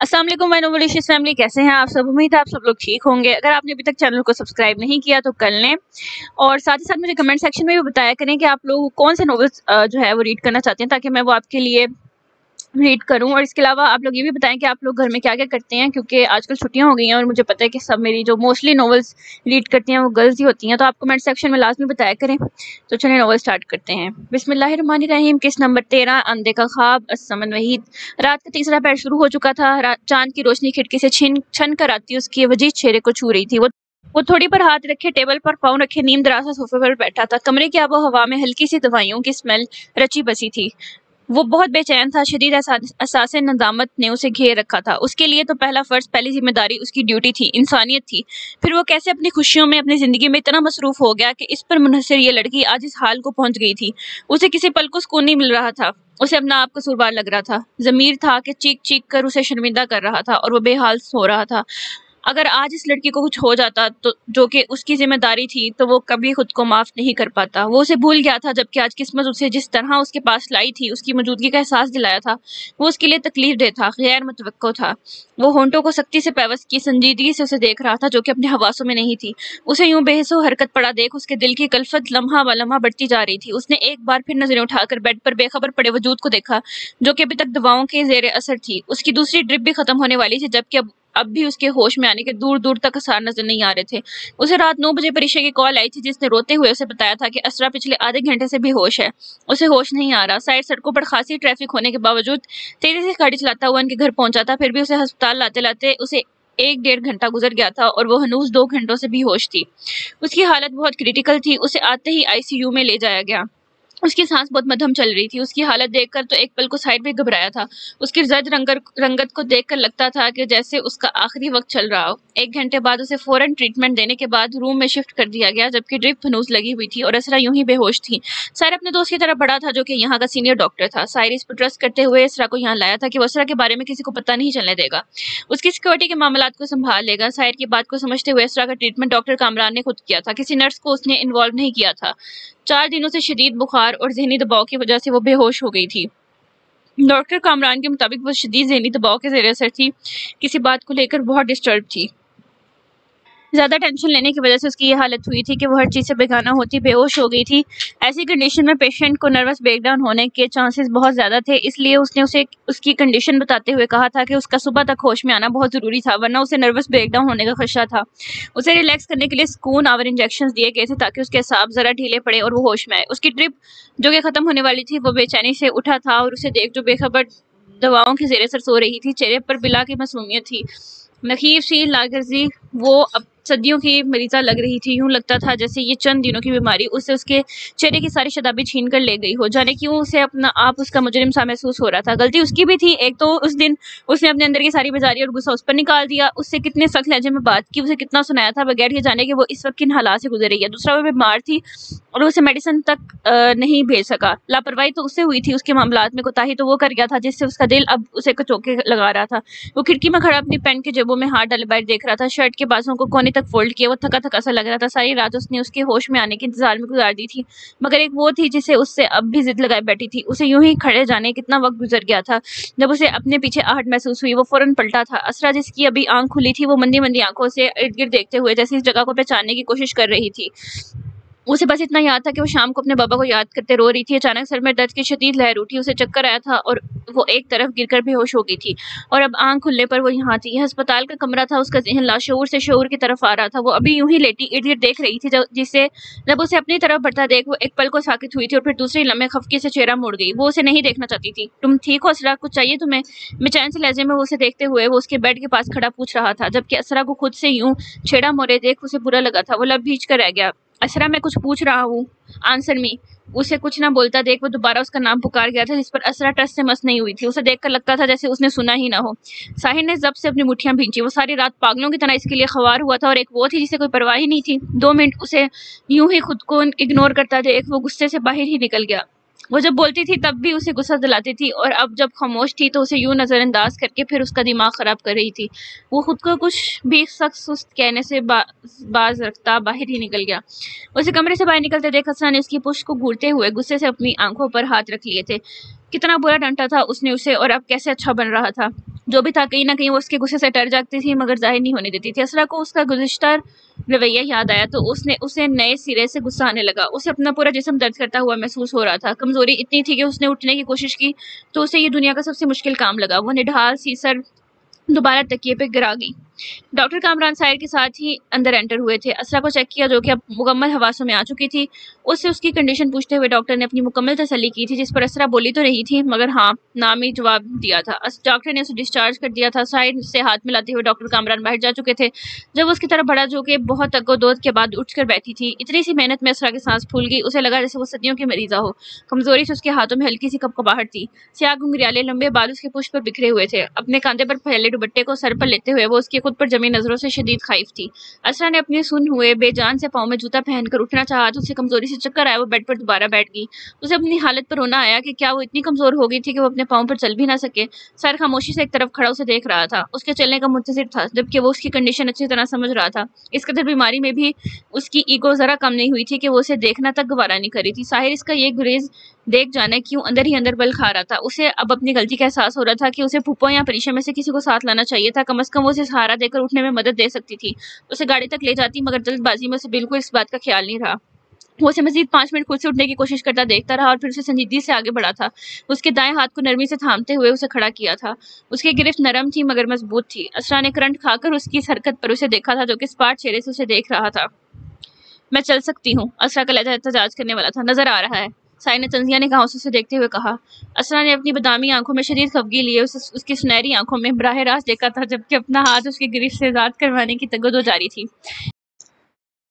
अस्सलाम वालेकुम my नोवेलिशियस family, कैसे हैं आप सब। उम्मीद है आप सब लोग ठीक होंगे। अगर आपने अभी तक चैनल को सब्सक्राइब नहीं किया तो कर लें, और साथ ही साथ मुझे कमेंट सेक्शन में भी बताया करें कि आप लोग कौन से नॉवेल्स जो है वो रीड करना चाहते हैं, ताकि मैं वो आपके लिए रीड करूं। और इसके अलावा आप लोग ये भी बताएं कि आप लोग घर में क्या क्या करते हैं, क्योंकि आजकल छुट्टियां हो गई हैं और मुझे पता है कि सब मेरी जो मोस्टली नॉवेल्स रीड करती हैं वो गर्ल्स ही होती हैं। तो आप कमेंट सेक्शन में लाजमी बताया करें। तो चलिए नॉवेल स्टार्ट करते हैं। बिस्मिल्लाहिर्रहमानिर्रहीम। किस नंबर 13, अंधे का ख्वाब, असमन वहीद। रात का तीसरा पहर शुरू हो चुका था। चांद की रोशनी खिड़की से छन कर आती उसके वजीद चेहरे को छू रही थी। वो थोड़ी पर हाथ रखे टेबल पर पाँव रखे नीम दराज सोफे पर बैठा था। कमरे की आबो हवा में हल्की सी दवाइयों की स्मेल रची बसी थी। वो बहुत बेचैन था। शदीद एहसास नदामत ने उसे घेर रखा था। उसके लिए तो पहला फर्ज, पहली जिम्मेदारी उसकी ड्यूटी थी, इंसानियत थी। फिर वो कैसे अपनी खुशियों में, अपनी जिंदगी में इतना मसरूफ हो गया कि इस पर मुनहसर ये लड़की आज इस हाल को पहुंच गई थी। उसे किसी पल को सुकून नहीं मिल रहा था। उसे अपना आप कसूरवार लग रहा था। जमीर था कि चीख चीख कर उसे शर्मिंदा कर रहा था और वो बेहाल हो रहा था। अगर आज इस लड़की को कुछ हो जाता तो जो कि उसकी जिम्मेदारी थी, तो वो कभी खुद को माफ नहीं कर पाता। वो उसे भूल गया था, जबकि आज किस्मत उसे जिस तरह उसके पास लाई थी, उसकी मौजूदगी का एहसास दिलाया था, वो उसके लिए तकलीफ दे था, गैर मुतवक्को था। वो होंठों को सख्ती से पेवस्त की संजीदगी से उसे देख रहा था, जो कि अपने हवासों में नहीं थी। उसे यूं बेहसो हरकत पड़ा देख उसके दिल की कल्फत लम्हा ब लम्हा बढ़ती जा रही थी। उसने एक बार फिर नजरें उठाकर बेड पर बेखबर पड़े वजूद को देखा, जो कि अभी तक दवाओं के जेर असर थी। उसकी दूसरी ड्रिप भी खत्म होने वाली थी, जबकि अब भी उसके होश में आने के दूर दूर तक आसार नजर नहीं आ रहे थे। उसे रात 9 बजे परीक्षा की कॉल आई थी, जिसने रोते हुए उसे बताया था कि असरा पिछले आधे घंटे से बेहोश है। उसे होश नहीं आ रहा। साइड सड़कों पर खासी ट्रैफिक होने के बावजूद तेजी से गाड़ी चलाता हुआ उनके घर पहुंचा था। फिर भी उसे अस्पताल लाते लाते उसे 1-1.5 घंटा गुजर गया था और वो हनूज 2 घंटों से बेहोश थी। उसकी हालत बहुत क्रिटिकल थी। उसे आते ही आईसीयू में ले जाया गया। उसकी सांस बहुत मध्यम चल रही थी। उसकी हालत देखकर तो एक पल को साइड भी घबराया था। उसकी जर्द रंगत को देखकर लगता था कि जैसे उसका आखिरी वक्त चल रहा हो। 1 घंटे बाद उसे फौरन ट्रीटमेंट देने के बाद रूम में शिफ्ट कर दिया गया, जबकि ड्रिप फनूस लगी हुई थी और असरा यूं ही बेहोश थी। साहिर अपने दोस्त की तरफ बढ़ा था, जो कि यहाँ का सीनियर डॉक्टर था। साहिर इस पर ट्रस्ट करते हुए असरा को यहाँ लाया था कि वो असरा के बारे में किसी को पता नहीं चलने देगा, उसकी सिक्योरिटी के मामलात को संभाल लेगा। साहिर की बात को समझते हुए असरा का ट्रीटमेंट डॉक्टर कामरान ने खुद किया था। किसी नर्स को उसने इन्वॉल्व नहीं किया था। 4 दिनों से शदीद बुखार और जहनी दबाव की वजह से वो बेहोश हो गई थी। डॉक्टर कामरान के मुताबिक वो शदीद जहनी दबाव के ज़ेर असर थी। किसी बात को लेकर बहुत डिस्टर्ब थी। ज़्यादा टेंशन लेने की वजह से उसकी ये हालत हुई थी कि वो हर चीज़ से बेगाना होती, बेहोश हो गई थी। ऐसी कंडीशन में पेशेंट को नर्वस ब्रेकडाउन होने के चांसेस बहुत ज़्यादा थे। इसलिए उसने उसे उसकी कंडीशन बताते हुए कहा था कि उसका सुबह तक होश में आना बहुत ज़रूरी था, वरना उसे नर्वस ब्रेकडाउन होने का खदशा था। उसे रिलैक्स करने के लिए सुकून आवर इंजेक्शन दिए गए थे, ताकि उसके असाब ज़रा ढीले पड़े और वो होश में आए। उसकी ट्रिप जो कि ख़त्म होने वाली थी, वो बेचैनी से उठा था और उसे देख जो बेखबर दवाओं के ज़ेर असर सो रही थी। चेहरे पर बिला की मासूमियत थी, नखीर सी लागर्जी। वो अब सदियों की मरीजा लग रही थी। यूं लगता था जैसे ये चंद दिनों की बीमारी उसे उसके चेहरे की सारी शदाबी छीन कर ले गई हो। जाने क्यों उसे अपना आप उसका मुजरिम सा महसूस हो रहा था। गलती उसकी भी थी। एक तो उस दिन उसने अपने अंदर की सारी बेजारी और गुस्सा उस पर निकाल दिया। उससे कितने सख्त लहजे में बात की, उसे कितना सुनाया था, बगैर ये जाने कि वो इस वक्त किन हालात से गुजर रही है। दूसरा, वो बीमार थी और उसे मेडिसिन तक नहीं भेज सका। लापरवाही तो उससे हुई थी, उसके मामलात में कोताही तो वो कर गया था, जिससे उसका दिल अब उसे कचोके लगा रहा था। वो खिड़की में खड़ा अपनी पैंट के जेबों में हाथ डाले बाहर देख रहा था। शर्ट के बाजों को कोने तक फोल्ड किया वो थका थका सा लग रहा था। सारी रात उसने उसके होश में आने के इंतजार में गुजार दी थी, मगर एक वो थी जिसे उससे अब भी जिद लगाए बैठी थी। उसे यूं ही खड़े जाने कितना वक्त गुजर गया था। जब उसे अपने पीछे आहट महसूस हुई, वो फौरन पलटा था। असरा, जिसकी अभी आंख खुली थी, वो मंदी मंदी आंखों से इर्द गिर्द देखते हुए जैसे इस जगह को पहचानने की कोशिश कर रही थी। उसे बस इतना याद था कि वो शाम को अपने बाबा को याद करते रो रही थी। अचानक सर में दर्द की शदीद लहर उठी, उसे चक्कर आया था और वो एक तरफ गिरकर बेहोश हो गई थी। और अब आंख खुलने पर वो यहाँ थी। यह अस्पताल का कमरा था। उसका ज़हन लाशऊर से शऊर की तरफ आ रहा था। वो अभी यूं ही लेटी इर्द गिर्द देख रही थी, जब उसे अपनी तरफ बढ़ता देख वो एक पल को साकित हुई थी और फिर दूसरी लम्हे खफकी से चेहरा मुड़ गई। वो उसे नहीं देखना चाहती थी। तुम ठीक हो असरा, कुछ चाहिए तुम्हें? बेचैन से लहजे में वो उसे देखते हुए वो उसके बेड के पास खड़ा पूछ रहा था, जबकि असरा को खुद से यूं छेड़ा मोड़े देख उसे बुरा लगा था। वो लब भींच कर रह गया। असरा, मैं कुछ पूछ रहा हूँ, आंसर मी। उसे कुछ ना बोलता देख वो दोबारा उसका नाम पुकार गया था, जिस पर असरा टस से मस नहीं हुई थी। उसे देखकर लगता था जैसे उसने सुना ही ना हो। साहिर ने जब से अपनी मुट्ठियां भींची। वो सारी रात पागलों की तरह इसके लिए ख्वार हुआ था, और एक वो थी जिसे कोई परवाह ही नहीं थी। 2 मिनट उसे यूं ही खुद को इग्नोर करता देख वो गुस्से से बाहर ही निकल गया। वो जब बोलती थी तब भी उसे गुस्सा दिलाती थी, और अब जब खामोश थी तो उसे यूं नजरअंदाज करके फिर उसका दिमाग खराब कर रही थी। वो खुद को कुछ भी सख्त सुस्त कहने से बाज रखता बाहर ही निकल गया। उसे कमरे से बाहर निकलते देख असरा ने उसकी पुश्त को घूरते हुए गुस्से से अपनी आंखों पर हाथ रख लिए थे। कितना बुरा डांटा था उसने उसे, और अब कैसे अच्छा बन रहा था। जो भी था कहीं ना कहीं वो उसके गुस्से से डर जाती थी मगर जाहिर नहीं होने देती थी। असरा को उसका गुज़िश्ता रवैया याद आया तो उसे नए सिरे से गुस्सा आने लगा। उसे अपना पूरा जिस्म दर्द करता हुआ महसूस हो रहा था। कमज़ोरी इतनी थी कि उसने उठने की कोशिश की तो उसे ये दुनिया का सबसे मुश्किल काम लगा। वो निढाल सी सर दोबारा तकिए पे गिरा गई। डॉक्टर कामरान साहिर के साथ ही अंदर एंटर हुए थे। असरा को चेक किया जो कि अब मुकम्मल हवासों में आ चुकी थी। उससे उसकी कंडीशन पूछते हुए डॉक्टर ने अपनी मुकम्मल तसल्ली की थी, जिस पर असरा बोली तो रही थी मगर हाँ नाम ही जवाब दिया था। डॉक्टर ने उसे डिस्चार्ज कर दिया था। साहिर से हाथ मिलाते हुए डॉक्टर कामरान बाहर जा चुके थे जब उसकी तरफ बढ़ा जो कि बहुत तग्गोदोद के बाद उठकर बैठी थी। इतनी सी मेहनत में असरा की सांस फूल गई। उसे लगा जैसे वो सदियों की मरीजा हो। कमजोरी से उसके हाथों में हल्की सी कपकपाहट थी। स्याह घुंघराले लंबे बाल उसके पुष्प पर बिखरे हुए थे। अपने कांधे पर फैले दुपट्टे को सर पर लेते हुए वो उसकी खुद पर जमी नजरों से शदीद खाइफ थी। असरा ने अपने सुन हुए बेजान से पाँव में जूता पहनकर उठना चाहा तो उसे कमजोरी से चक्कर आया। वो बेड पर दोबारा बैठ गई। उसे अपनी हालत पर रोना आया कि क्या वो इतनी कमजोर हो गई थी कि वो अपने पाँव पर चल भी ना सके। साहिर खामोशी से एक तरफ खड़ा उसे देख रहा था। उसके चलने का मुंतजिर था जबकि वो उसकी कंडीशन अच्छी तरह समझ रहा था। इस कदर बीमारी में भी उसकी ईगो जरा कम नहीं हुई थी कि वो उसे देखना तक गवारा नहीं करी थी। साहिर इसका ये गुरेज देख जाने क्यों अंदर ही अंदर बल खा रहा था। उसे अब अपनी गलती का एहसास हो रहा था कि उसे फूफो या परीक्षा में से किसी को साथ लाना चाहिए था। कम से कम वो उसे सहारा देकर उठने में मदद दे सकती थी। उसे गाड़ी तक ले जाती मगर जल्दबाजी में उसे बिल्कुल इस बात का ख्याल नहीं रहा। वो उसे मजीद 5 मिनट खुद से उठने की कोशिश करता देखता रहा और फिर उसे संजीदगी से आगे बढ़ा था। उसके दाएं हाथ को नरमी से थामते हुए उसे खड़ा किया था। उसकी गिरफ्त नरम थी मगर मजबूत थी। असरा ने करंट खाकर उसकी इस हरकत पर उसे देखा था जो कि स्पाट चेहरे से उसे देख रहा था। मैं चल सकती हूँ, असरा का लहजा एहतजाज करने वाला था। नजर आ रहा है, साहिर ने तंजिया निगाहों से उसे देखते हुए कहा। असरा ने अपनी बदामी आंखों में शदीद खफगी लिए उसकी सुनहरी आंखों में बराह रास्त देखा था जबकि अपना हाथ उसकी गिरफ्त से आजाद करवाने की तगदो जारी थी।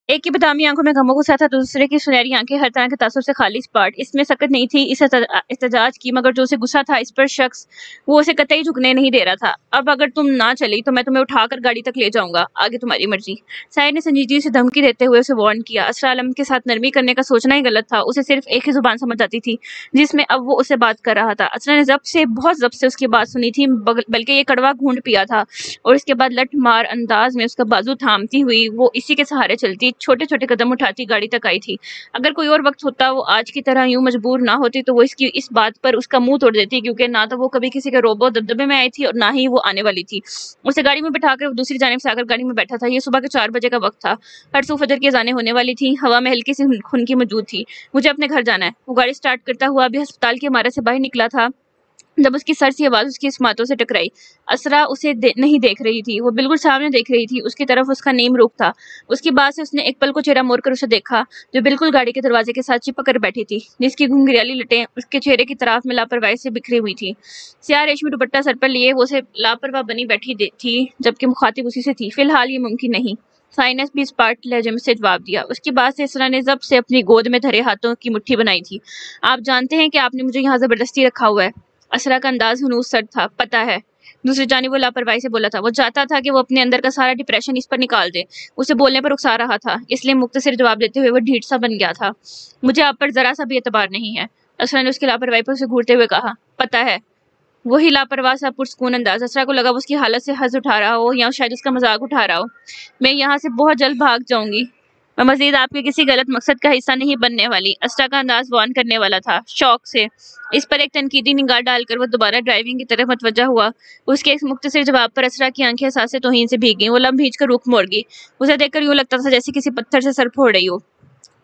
एक की बदामी आंखों में गमो गुस्सा था तो दूसरे की सुनहरी आंखें हर तरह के तासुर से खाली स्पाट। इसमें सकत नहीं थी इस एहतजाज की मगर जो उसे गुस्सा था इस पर शख्स वो उसे कतई झुकने नहीं दे रहा था। अब अगर तुम ना चली तो मैं तुम्हें उठाकर गाड़ी तक ले जाऊंगा, आगे तुम्हारी मर्जी। साहिर ने संजीदगी से धमकी देते हुए उसे वार्न किया। असरा आलम के साथ नरमी करने का सोचना ही गलत था। उसे सिर्फ एक ही जुबान समझ आती थी जिसमें अब वो उसे बात कर रहा था। असरा ने बहुत जब्त से उसकी बात सुनी थी बल्कि ये कड़वा घूंट पिया था और इसके बाद लठ मार अंदाज में उसका बाजू थामती हुई वो इसी के सहारे चलती छोटे छोटे कदम उठाती गाड़ी तक आई थी। अगर कोई और वक्त होता वो आज की तरह यूं मजबूर ना होती तो वो इसकी इस बात पर उसका मुंह तोड़ देती क्योंकि ना तो वो कभी किसी के रोबो दबदबे में आई थी और ना ही वो आने वाली थी। उसे गाड़ी में बिठाकर वो दूसरी जानिब से आकर गाड़ी में बैठा था। ये सुबह के 4 बजे का वक्त था। हर फजर की अज़ानें होने वाली थी। हवा में हल्की सी खुनकी मौजूद थी। मुझे अपने घर जाना है। वो गाड़ी स्टार्ट करता हुआ अभी अस्पताल की इमारत से बाहर निकला था जब उसकी सर सी आवाज उसकी स्मातों से टकराई। असरा उसे नहीं देख रही थी, वो बिल्कुल सामने देख रही थी। उसकी तरफ उसका नीम रुख था। उसकी बात से उसने एक पल को चेहरा मोड़कर उसे देखा जो बिल्कुल गाड़ी के दरवाजे के साथ चिपक कर बैठी थी, जिसकी घुंघराली लटें उसके चेहरे की तरफ में लापरवाही से बिखरी हुई थी। स्याह रेशमी दुपट्टा सर पर लिए वो उसे लापरवाह बनी बैठी थी जबकि मुखातिब उसी से थी। फिलहाल ये मुमकिन नहीं, साइर ने भी स्पार्ट लहजे में से जवाब दिया। उसकी बात से असरा ने जब से अपनी गोद में धरे हाथों की मुट्ठी बनाई थी। आप जानते हैं कि आपने मुझे यहाँ जबरदस्ती रखा हुआ है। असरा का अंदाज हुनूस सर था। पता है, दूसरी जानिब वो लापरवाही से बोला था। वो चाहता था कि वो अपने अंदर का सारा डिप्रेशन इस पर निकाल दे। उसे बोलने पर उकसा रहा था, इसलिए मुख्तसर जवाब देते हुए वो ढीठ सा बन गया था। मुझे आप पर जरा सा भी एतबार नहीं है, असरा ने उसकी लापरवाही पर उसे घूरते हुए कहा। पता है, वही लापरवाह सा पुरस्कून अंदाज। असरा को लगा वो उसकी हालत से हंस उठा रहा हो या शायद उसका मजाक उठा रहा हो। मैं यहाँ से बहुत जल्द भाग जाऊंगी। मैं मजीद आपके किसी गलत मकसद का हिस्सा नहीं बनने वाली। असरा का अंदाज वार्न करने वाला था। शौक से इस पर एक तनकीदी निगाह डालकर वो दोबारा ड्राइविंग की तरफ मतवज्जा हुआ। उसके एक मुख्तसर जवाब पर असरा की आंखें एहसास से तौहीन से भीग गईं। वो लम्ब भींच कर रुख मोड़ गई। उसे देखकर यूं लगता था जैसे किसी पत्थर से सर फोड़ रही हो।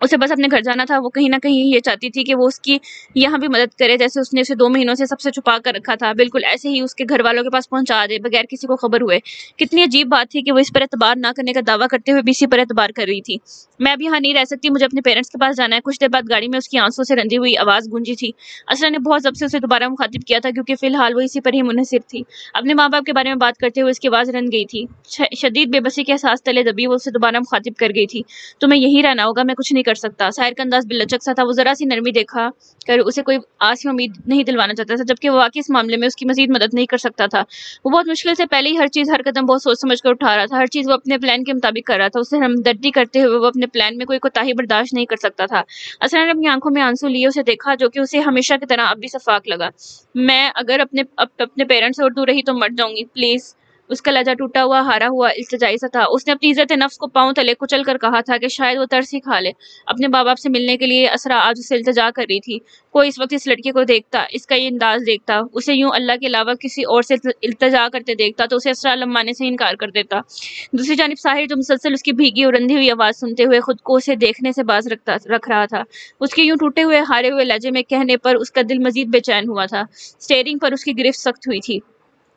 उसे बस अपने घर जाना था। वो कहीं ना कहीं ये चाहती थी कि वो उसकी यहाँ भी मदद करे जैसे उसने उसे 2 महीनों से सबसे छुपा कर रखा था। बिल्कुल ऐसे ही उसके घर वालों के पास पहुंचा दे बगैर किसी को खबर हुए। कितनी अजीब बात थी कि वो इस पर एतबार ना करने का दावा करते हुए भी इसी पर एतबार कर रही थी। मैं अब यहाँ नहीं रह सकती, मुझे अपने पेरेंट्स के पास जाना है। कुछ देर बाद गाड़ी में उसकी आंसू से रंधी हुई आवाज गूंजी थी। असरा ने बहुत जब से उसे दोबारा मुखातिब किया था क्योंकि फिलहाल वो इसी पर ही मुनहसिर थी। अपने माँ बाप के बारे में बात करते हुए उसकी आवाज रंध गई थी। शदीद बेबसी के एहसास तले दबी वो उसे दोबारा मुखातिब कर गई थी। तुम्हें यहीं रहना होगा, मैं कुछ नहीं कर सकता। साहिर का अंदाज बिलचक सा था। वो जरा सी नरमी देखा कर उसे कोई आस या उम्मीद नहीं दिलवाना चाहता था जबकि वो वाकई इस मामले में उसकी मजीद मदद नहीं कर सकता था। वो बहुत मुश्किल से पहले ही हर चीज हर कदम बहुत सोच समझ कर उठा रहा था। हर चीज वो अपने प्लान के मुताबिक कर रहा था। उसे हमदर्दी करते हुए वो अपने प्लान में कोई कोताही बर्दाश्त नहीं कर सकता था। असरा ने अपनी आंखों में आंसू लिए उसे देखा जो कि उसे हमेशा की तरह अब भी सफाक लगा। मैं अगर अपने पेरेंट्स से और दूर रही तो मर जाऊंगी, प्लीज। اس کا لہجہ ٹوٹا ہوا، ہارا ہوا، التجائی سا تھا۔ اس نے اپنی عزت نفس کو پاؤں تلے کچل کر کہا تھا کہ شاید وہ ترس ہی کھا لے۔ اپنے ماں باپ سے ملنے کے لیے اسرا آج اسے التجا کر رہی تھی۔ کوئی اس وقت اس لڑکے کو دیکھتا، اس کا یہ انداز دیکھتا، اسے یوں اللہ کے علاوہ کسی اور سے التجا کرتے دیکھتا تو اسے اسرا لمانے سے انکار کر دیتا۔ دوسری جانب ساحر، جو مسلسل اس کی بھیگی اور رندھی ہوئی آواز سنتے ہوئے خود کو اسے دیکھنے سے باز رکھ رہا تھا، اس کے یوں ٹوٹے ہوئے ہارے ہوئے لہجے میں کہنے پر اس کا دل مزید بے چین ہوا تھا۔ سٹیئرنگ پر اس کی گرفت سخت ہوئی تھی،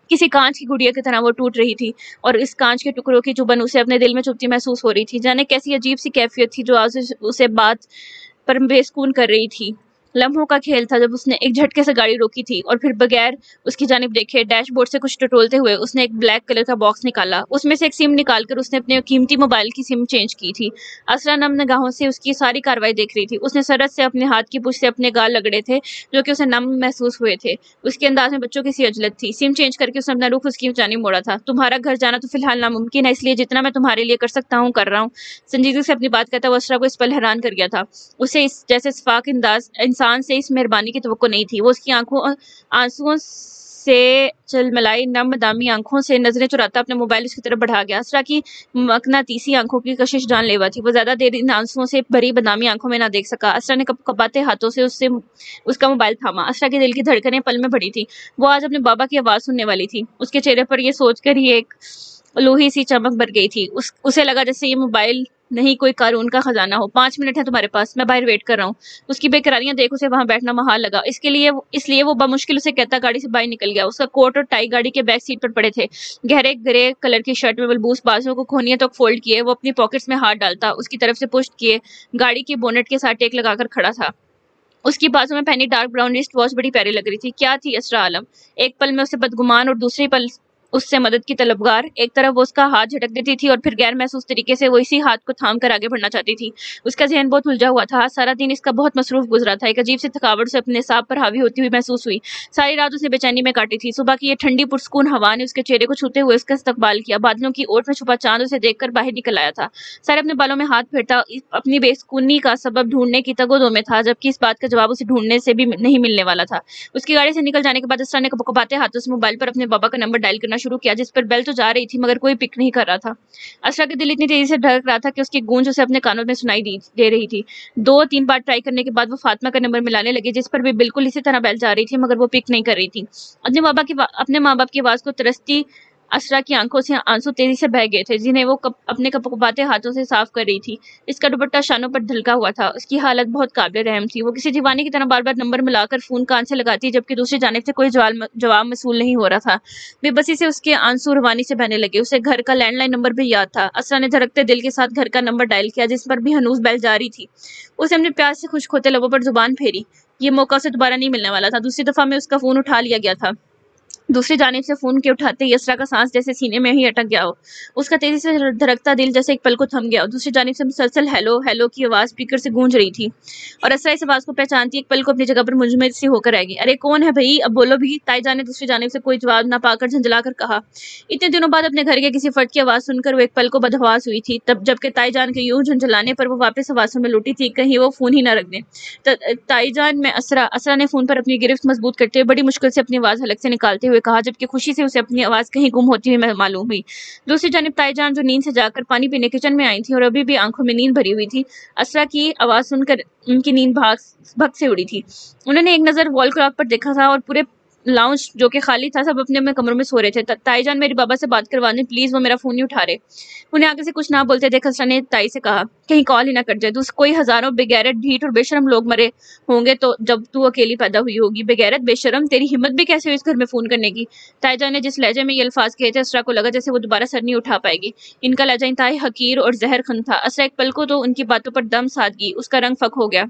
کسی کانچ کی گڑیا کی طرح وہ ٹوٹ رہی تھی، اور اس کانچ کے ٹکڑوں کی چبھن اسے اپنے دل میں چبھتی محسوس ہو رہی تھی۔ جانے کیسی عجیب سی کیفیت تھی جو آج اسے بات پر بے سکون کر رہی تھی۔ لمحوں کا کھیل تھا جب اس نے ایک جھٹکے سے گاڑی روکی تھی اور پھر بغیر اس کی جانب دیکھے ڈیش بورڈ سے کچھ ٹٹولتے ہوئے اس نے ایک بلیک کلر کا باکس نکالا۔ اس میں سے ایک سم نکال کر اس نے اپنے قیمتی موبائل کی سم چینج کی تھی۔ اسرا نم نگاہوں سے اس کی ساری کارروائی دیکھ رہی تھی۔ اس نے سرعت سے اپنے ہاتھ کی پشت سے اپنے گال رگڑے تھے جو کہ اسے نم محسوس ہوئے تھے۔ اس کے انداز میں بچوں کی سی عجلت تھی۔ سم چینج کر کے اس نے اپنا رخ اس کی جانب موڑا تھا۔ تمہارا گھر جانا تو فی الحال ناممکن ہے، اس لیے جتنا میں تمہارے لیے کر سکتا ہوں کر رہا ہوں۔ سنجیدگی سے اپنی بات کہتا ہوا اسرا کو اس پل حیران کر گیا تھا۔ اسے اس جیسے شفاق انداز انسان سے اس مہربانی کی توقع نہیں تھی۔ وہ اس کی آنسوؤں سے چلملائی نم دامی آنکھوں سے نظریں چراتا اپنے موبائل اس کی طرف بڑھا گیا۔ اسرا کی مقناطیسی آنکھوں کی کشش جان لیوا تھی۔ وہ زیادہ دیر ان آنسوؤں سے بھری بادامی آنکھوں میں نہ دیکھ سکا۔ اسرا نے کپاتے ہاتھوں سے اس کا موبائل تھاما۔ اسرا کے دل کی دھڑکنیں پل میں بڑھی تھی۔ وہ آج اپنے بابا کی آواز سننے والی تھی۔ اس کے چہرے پر یہ سوچ کر ہی ایک لوہی سی چمک بھر گئی تھی۔ اسے لگا جیسے یہ موبائل نہیں کوئی قارون کا خزانہ ہو۔ 5 منٹ ہے تمہارے پاس، میں باہر ویٹ کر رہا ہوں۔ اس کی بے قراریاں دیکھ اسے وہاں بیٹھنا محال لگا۔ اس لیے وہ بمشکل اسے کہتا گاڑی سے باہر نکل گیا۔ اس کا کوٹ اور ٹائی گاڑی کے بیک سیٹ پر پڑے تھے۔ گہرے گرے کلر کی شرٹ میں بلبوس بازوؤں کو کھونیوں تک فولڈ کیے وہ اپنی پاکٹس میں ہاتھ ڈالتا اس کی طرف سے پشت کیے گاڑی کی بونٹ کے ساتھ ٹیک لگا کر کھڑا تھا۔ اس کی بازو میں پہنی ڈارک براؤن رسٹ واچ بڑی پیاری لگ رہی تھی۔ کیا تھی اسرا عالم؟ ایک پل میں اسے بدگمان اور دوسری پل اس سے مدد کی طلبگار۔ ایک طرف وہ اس کا ہاتھ جھٹک دیتی تھی اور پھر غیر محسوس طریقے سے وہ اسی ہاتھ کو تھام کر آگے بڑھنا چاہتی تھی۔ اس کا ذہن بہت الجھا ہوا تھا۔ سارا دن اس کا بہت مصروف گزرا تھا۔ ایک عجیب سی تھکاوٹ سے اپنے اعصاب پر حاوی ہوتی ہوئی محسوس ہوئی۔ ساری رات اس نے بے چینی میں کاٹی تھی۔ صبح کی یہ ٹھنڈی پرسکون ہوا نے اس کے چہرے کو چھوتے ہوئے اس کا استقبال کیا۔ بادلوں کی اوٹ میں چھپا چاند اسے دیکھ کر باہر نکل آیا تھا۔ سارے اپنے بالوں میں ہاتھ پھیرتا اپنی بے سکونی کا سبب ڈھونڈنے کی تگ و دو میں تھا، جبکہ اس بات کا جواب اسے ڈھونڈنے سے بھی نہیں ملنے والا تھا۔ اس کی گاڑی سے نکل جانے کے بعد اسرا نے کپاتے ہاتھوں سے موبائل پر اپنے بابا کا نمبر ڈائل کرنا شروع کیا، جس پر بیل تو جا رہی تھی مگر کوئی پک نہیں کر رہا تھا۔ اسرا کے دل اتنی تیزی سے دھڑک رہا تھا کہ اس کی گونج اسے اپنے کانوں میں سنائی دے رہی تھی۔ 2-3 بار ٹرائی کرنے کے بعد وہ فاطمہ کا نمبر ملانے لگی، جس پر بھی بالکل اسی طرح بیل جا رہی تھی مگر وہ پک نہیں کر رہی تھی۔ اپنے ماں باپ کی آواز کو ترستی اسرا کی آنکھوں سے آنسو تیزی سے بہہ گئے تھے، جنہیں وہ اپنے کپاتے ہاتھوں سے صاف کر رہی تھی۔ اس کا دوپٹہ شانوں پر ڈھلکا ہوا تھا۔ اس کی حالت بہت قابل رحم تھی۔ وہ کسی دیوانے کی طرح بار بار نمبر ملا کر فون کان سے لگاتی، جبکہ دوسری جانب سے کوئی جواب موصول نہیں ہو رہا تھا۔ بے بسی سے اس کے آنسو روانی سے بہنے لگے۔ اسے گھر کا لینڈ لائن نمبر بھی یاد تھا۔ اسرا نے دھڑکتے دل کے ساتھ گھر کا نمبر ڈائل کیا، جس پر بھی ہنوز بیل جاری تھی۔ اسے اپنے پیاس سے خشک ہوتے لبوں پر زبان پھیری۔ یہ موقع اسے دوبارہ نہیں ملنے والا تھا۔ دوسری دفعہ میں اس کا فون اٹھا لیا گیا تھا۔ دوسری جانب سے فون کے اٹھاتے ہی اسرا کا سانس جیسے سینے میں ہی اٹک گیا ہو۔ اس کا تیزی سے دھڑکتا دل جیسے ایک پل کو تھم گیا۔ دوسری جانب سے مسلسل ہیلو ہیلو کی آواز اسپیکر سے گونج رہی تھی اور اسرا اس آواز کو پہچانتی ایک پل کو اپنی جگہ پر منجمد سی ہو کر آئے گی۔ ارے کون ہے بھائی، اب بولو بھی، تائی جان نے دوسری جانب سے کوئی جواب نہ پا کر جھنجھلا کر کہا۔ اتنے دنوں بعد اپنے گھر کے کسی فرد کی آواز سن کر وہ ایک پل کو بدحواس ہوئی تھی، جبکہ تائی جان کے یوں جھنجھلانے پر وہ واپس آوازوں میں لوٹی تھی، کہیں وہ فون ہی نہ رکھ دیں۔ تائی جان میں اسرا نے فون پر اپنی گرفت مضبوط کرتے ہوئے بڑی مشکل سے اپنی آواز حلق سے نکالتے ہوئے کہا، جبکہ خوشی سے اسے اپنی آواز کہیں گم ہوتی ہوئی معلوم ہوئی۔ دوسری جانب تائی جان جو نیند سے جاگ کر پانی پینے کچن میں آئی تھی اور ابھی بھی آنکھوں میں نیند بھری ہوئی تھی، اسرا کی آواز سن کر ان کی نیند بھگ سے اڑی تھی۔ انہوں نے ایک نظر وال کلاک پر دیکھا تھا اور پورے لاؤنج جو کہ خالی تھا سب اپنے اپنے کمروں میں سو رہے تھے۔ تائی جان میرے بابا سے بات کروا دیں پلیز، وہ میرا فون نہیں اٹھا رہے۔ انہیں آگے سے کچھ نہ بولتے دیکھ اسرا نے تائی سے کہا، کہیں کال ہی نہ کٹ جائے۔ کوئی ہزاروں بےغیرت ڈھیٹ اور بے شرم لوگ مرے ہوں گے تو جب تو اکیلی پیدا ہوئی ہوگی۔ بےغیرت، بے شرم، تیری ہمت بھی کیسے ہوئی اس گھر میں فون کرنے کی؟ تائی جان نے جس لہجے میں یہ الفاظ کہے تھے اسرا کو لگا جیسے وہ دوبارہ سر نہیں اٹھا پائے گی۔ ان کا لہجہ انتہائی حقیر اور زہر خن تھا۔ اسرا ایک پل کو تو ان کی باتوں پر دم سادگی، اس کا رنگ فک ہو گیا۔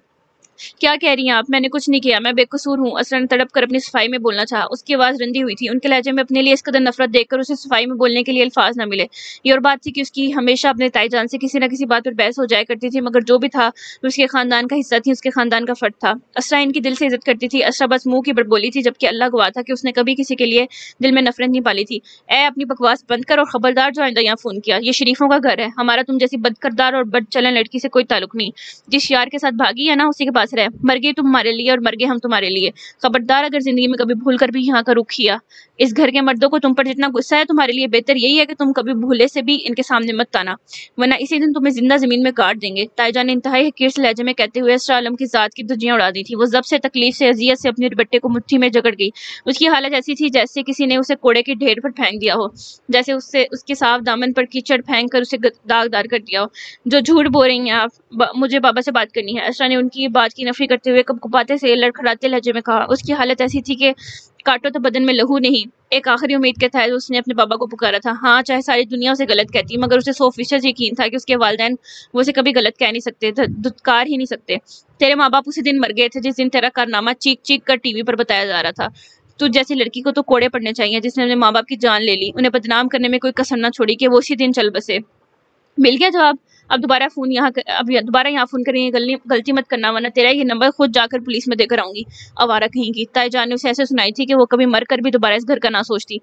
کیا کہہ رہی ہیں آپ؟ میں نے کچھ نہیں کیا، میں بے قصور ہوں۔ اسرا نے تڑپ کر اپنی صفائی میں بولنا چاہا۔ اس کی آواز رندی ہوئی تھی۔ ان کے لہجے میں اپنے لیے اس قدر نفرت دیکھ کر اسے صفائی میں بولنے کے لیے الفاظ نہ ملے۔ یہ اور بات تھی کہ اس کی ہمیشہ اپنے تائی جان سے کسی نہ کسی بات پر بحث ہو جایا کرتی تھی، مگر جو بھی تھا وہ اس کے خاندان کا حصہ تھی، اس کے خاندان کا فرد تھا۔ اسرا ان کی دل سے عزت کرتی تھی۔ اسرا بس منہ کی بڑ بولی تھی، جبکہ اللہ گواہ تھا کہ اس نے کبھی کسی کے لیے دل میں نفرت نہیں پالی تھی۔ اے اپنی بکواس بند کر اور خبردار جو آئندہ یہاں فون کیا، یہ شریفوں کا گھر ہے، ہمارا تم جیسی بد کردار اور بد چلن لڑکی سے کوئی تعلق نہیں۔ جس یار کے ساتھ بھاگی ہے نا، اسی کے پاس पास रहे, मर गए तुम हमारे लिए और मर गए हम तुम्हारे लिए। खबरदार अगर जिंदगी में कभी भूल कर भी यहाँ का रुख किया, इस घर के मर्दों को तुम पर जितना गुस्सा है, तुम्हारे लिए बेहतर यही है कि तुम कभी भूले से भी इनके सामने मत आना, वरना इसी दिन तुम्हें जिंदा जमीन में काट देंगे। ताईजान ने इंतहाई हकीर से लहजे में कहते हुए असरा आलम की जात की धज्जियां उड़ा दी थी। वो जब से तकलीफ से अजियत से अपने दुपट्टे को मुट्ठी में जकड़ गई। उसकी हालत ऐसी थी जैसे किसी ने उसे कोड़े के ढेर पर फेंक दिया हो, जैसे उससे उसके साफ दामन पर कीचड़ फेंक कर उसे दागदार कर दिया हो। जो झूठ बोल रही हैं आप, मुझे बाबा से बात करनी है, असरा ने उनकी बात की नफी करते हुए कपकपाते से लड़खड़ाते लहजे में कहा। उसकी हालत ऐसी थी कि काटो तो बदन में लहू नहीं। एक आखिरी उम्मीद के तहत उसने अपने बाबा को पुकारा था। हाँ, चाहे सारी दुनिया उसे गलत कहती, मगर उसे 100% यकीन था कि उसके वालिदैन वो उसे कभी गलत कह नहीं सकते, धुतकार ही नहीं सकते। तेरे माँ बाप उसी दिन मर गए थे जिस दिन तेरा कारनामा चीख चीख कर टीवी पर बताया जा रहा था। तू जैसी लड़की को तो कोड़े पड़ने चाहिए जिसने अपने माँ बाप की जान ले ली, उन्हें बदनाम करने में कोई कसर न छोड़ी कि वो उसी दिन चल बसे। मिल गया जवाब। अब दोबारा यहाँ फोन करेंगे, गलती मत करना, वरना तेरा ये नंबर खुद जाकर पुलिस में देकर आऊंगी। आवारा कहेंगी। ताईजान ने उसे ऐसे सुनाई थी कि वो कभी मर कर भी दोबारा इस घर का ना सोचती।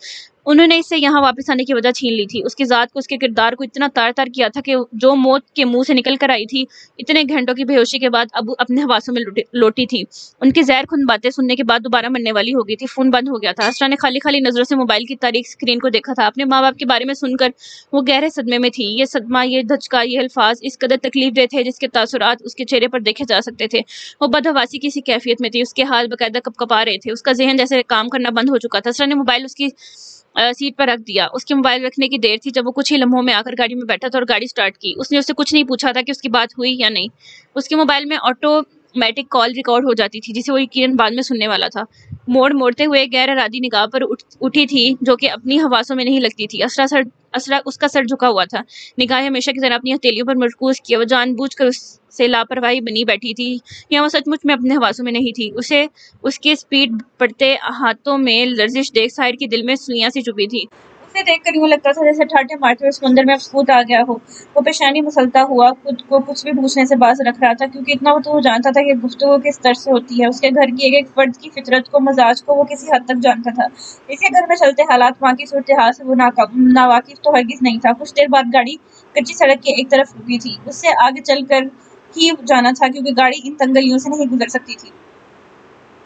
उन्होंने इससे यहाँ वापस आने की वजह छीन ली थी। उसकी जात को, उसके किरदार को इतना तार तार किया था कि जो मौत के मुंह से निकल कर आई थी इतने घंटों की बेहोशी के बाद अब अपने हवासों में लौटी थी। उनकी जहर खुन बातें सुनने के बाद दोबारा मरने वाली हो गई थी। फोन बंद हो गया था। असरा ने खाली खाली नजरों से मोबाइल की तारीख स्क्रीन को देखा था। अपने माँ बाप के बारे में सुनकर वो गहरे सदमे में थी। ये सदमा, ये धचका, ये अल्फाज इस कदर तकलीफ दे थे जिसके तासुरात उसके चेहरे पर देखे जा सकते थे। वो बदहवासी की सी कैफियत में थी। उसके हाल बकायदा कपकपा रहे थे। उसका जहन जैसे काम करना बंद हो चुका था। असरा ने मोबाइल उसकी सीट पर रख दिया। उसके मोबाइल रखने की देर थी जब वो कुछ ही लम्हों में आकर गाड़ी में बैठा था और गाड़ी स्टार्ट की। उसने उससे कुछ नहीं पूछा था कि उसकी बात हुई या नहीं। उसके मोबाइल में ऑटोमेटिक कॉल रिकॉर्ड हो जाती थी जिसे वो यकीनन बाद में सुनने वाला था। मोड़ते हुए गैर इरादी निगाह पर उठी थी जो कि अपनी हवासों में नहीं लगती थी। असरा उसका सर झुका हुआ था, निगाहें हमेशा की तरह अपनी हथेलियों पर मरकूज किए। वो जानबूझकर उससे लापरवाही बनी बैठी थी या वो सचमुच में अपने हवासों में नहीं थी। उसे उसके स्पीड बढ़ते हाथों में लर्जिश देख साहिर की दिल में सुइयां सी चुभी थी। उसे देखकर यूं लगता था जैसे ठाठे मारते हुए समुंदर में अफसूद आ गया हो। वो पेशानी मसलता हुआ खुद को कुछ भी पूछने से बाज रख रहा था, क्योंकि इतना तो वो जानता था कि गुफ्तगू किस तरह से होती है। उसके घर की एक फर्द की फितरत को, मजाज को वो किसी हद तक जानता था। इसी घर में चलते हालात, वहाँ की सूरत हाल से वो नावाकिफ तो हरगिज नहीं था। कुछ देर बाद गाड़ी कच्ची सड़क की एक तरफ रुकी थी। उससे आगे चल कर ही जाना था, क्योंकि गाड़ी इन तंगलियों से नहीं गुजर सकती थी।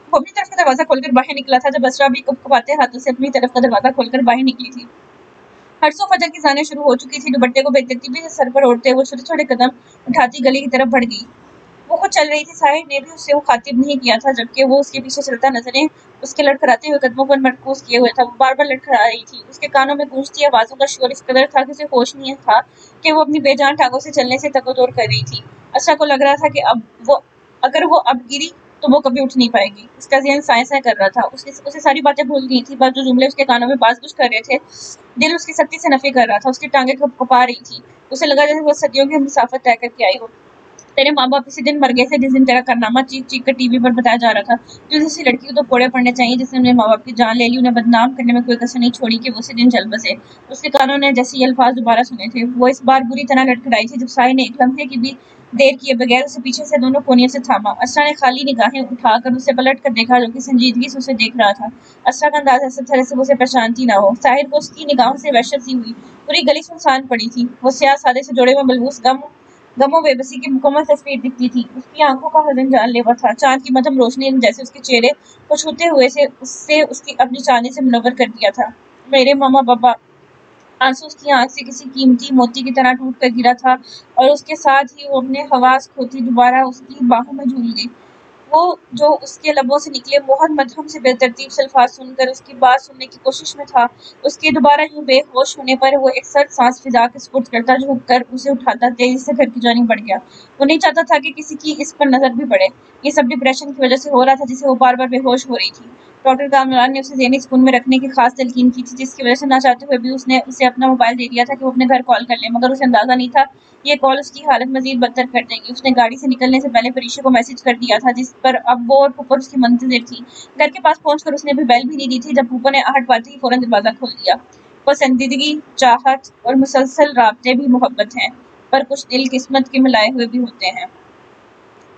वो अपनी तरफ का दरवाजा खोलकर बाहर निकला था जब असरा भी कपकपाते हाथों से अपनी तरफ का दरवाजा खोलकर बाहर निकली थी। हर्षो फजर की जाने शुरू हो चुकी थी। दुपट्टे को बेतरतीबी से सर पर ओढ़ते वो छोटे छोटे कदम उठाती गली की तरफ बढ़ गई। वो खुद चल रही थी। साहिर ने भी उससे वो खातिब नहीं किया था, जबकि वो उसके पीछे चलता नजरें उसके लड़खड़ाते हुए कदमों पर मरकूज किए हुए था। वो बार बार लड़खड़ा रही थी। उसके कानों में गूंजती आवाजों का शोर इस कदर था कि उसे होश नहीं था कि वो अपनी बेजान टांगों से चलने से तकदोर कर रही थी। असरा को लग रहा था कि अगर वो अब गिरी तो वो कभी उठ नहीं पाएगी। उसका ज़हन साए साए कर रहा था। उसे सारी बातें भूल गई थी, बस जो जुमले उसके कानों में बाज कर रहे थे। दिल उसकी सख्ती से नफी कर रहा था। उसकी टांगें कपकपा रही थी। उसे लगा जैसे वो सदियों की मुसाफत तय करके आई हो। तेरे माँ बाप इसी दिन मर गए थे जिस दिन तेरा कारनामा चीख चीख कर टीवी पर बताया जा रहा था। जो किसी लड़की को तो कोड़े पड़ने चाहिए जिसने अपने माँ बाप की जान ले ली, उन्हें बदनाम करने में कोई कसर नहीं छोड़ी कि वो उसी दिन चल बसे। उसके कानों ने जैसे ये अल्फाज दोबारा सुने थे। वो इस बार बुरी तरह लड़खड़ाई थी जब साहिर ने एक लम्हे की भी देर किए बगैर उसे पीछे से दोनों कोनियों से थामा। असरा ने खाली निगाहें उठाकर उसे पलट कर देखा, जो कि संजीदगी से उसे देख रहा था। असरा का अंदाज ऐसा था जैसे वो उसे पहचानती ना हो। साहिर को उसकी निगाहों से वहशत सी हुई। पूरी गली सुनसान पड़ी थी। वो स्याह सादे से जोड़े में मलबूस गमो बेबसी की मुकम्मल तस्वीर दिखती थी। उसकी आंखों का हज़न जानलेवा था। चांद की मध्यम रोशनी जैसे उसके चेहरे को छूते हुए से उससे उसकी अपनी चांदी से मुनव्वर कर दिया था। मेरे मामा बाबा, आंसू उसकी आंख से किसी कीमती मोती की तरह टूट कर गिरा था, और उसके साथ ही वो अपने हवास खोती दोबारा उसकी बाहों में झूल गई। वो जो उसके लबों से निकले मोहन मधुम से बेतरतीब से अल्फाज सुनकर उसकी बात सुनने की कोशिश में था। उसके दोबारा यूं बेहोश होने पर वो एक सर्द सांस फिजा के सुपुर्द करता, झुक कर उसे उठाता तेजी से घर की जानिब बढ़ गया। वो नहीं चाहता था कि किसी की इस पर नजर भी पड़े। ये सब डिप्रेशन की वजह से हो रहा था, जिसे वो बार बार बेहोश हो रही थी। डॉक्टर कामरान ने उसे ज़हनी सुकून में रखने की खास तलकीन की थी, जिसकी वजह से ना चाहते हुए भी उसने उसे अपना मोबाइल दे दिया था कि वो अपने घर कॉल कर ले, मगर उसे अंदाजा नहीं था ये कॉल उसकी हालत मजीद बदतर कर देगी। उसने गाड़ी से निकलने से पहले फरीशा को मैसेज कर दिया था, जिस पर अब वो और पुप्पर उसकी मंतज़र थी। घर के पास पहुंचकर उसने भी बेल भी नहीं दी थी जब पुप्पर ने आहट पाते ही फौरन दरवाजा खोल दिया। पसंदीदगी, चाहत और मुसलसल राब्ते भी मोहब्बत हैं, पर कुछ दिल किस्मत के मिलाए हुए भी होते हैं।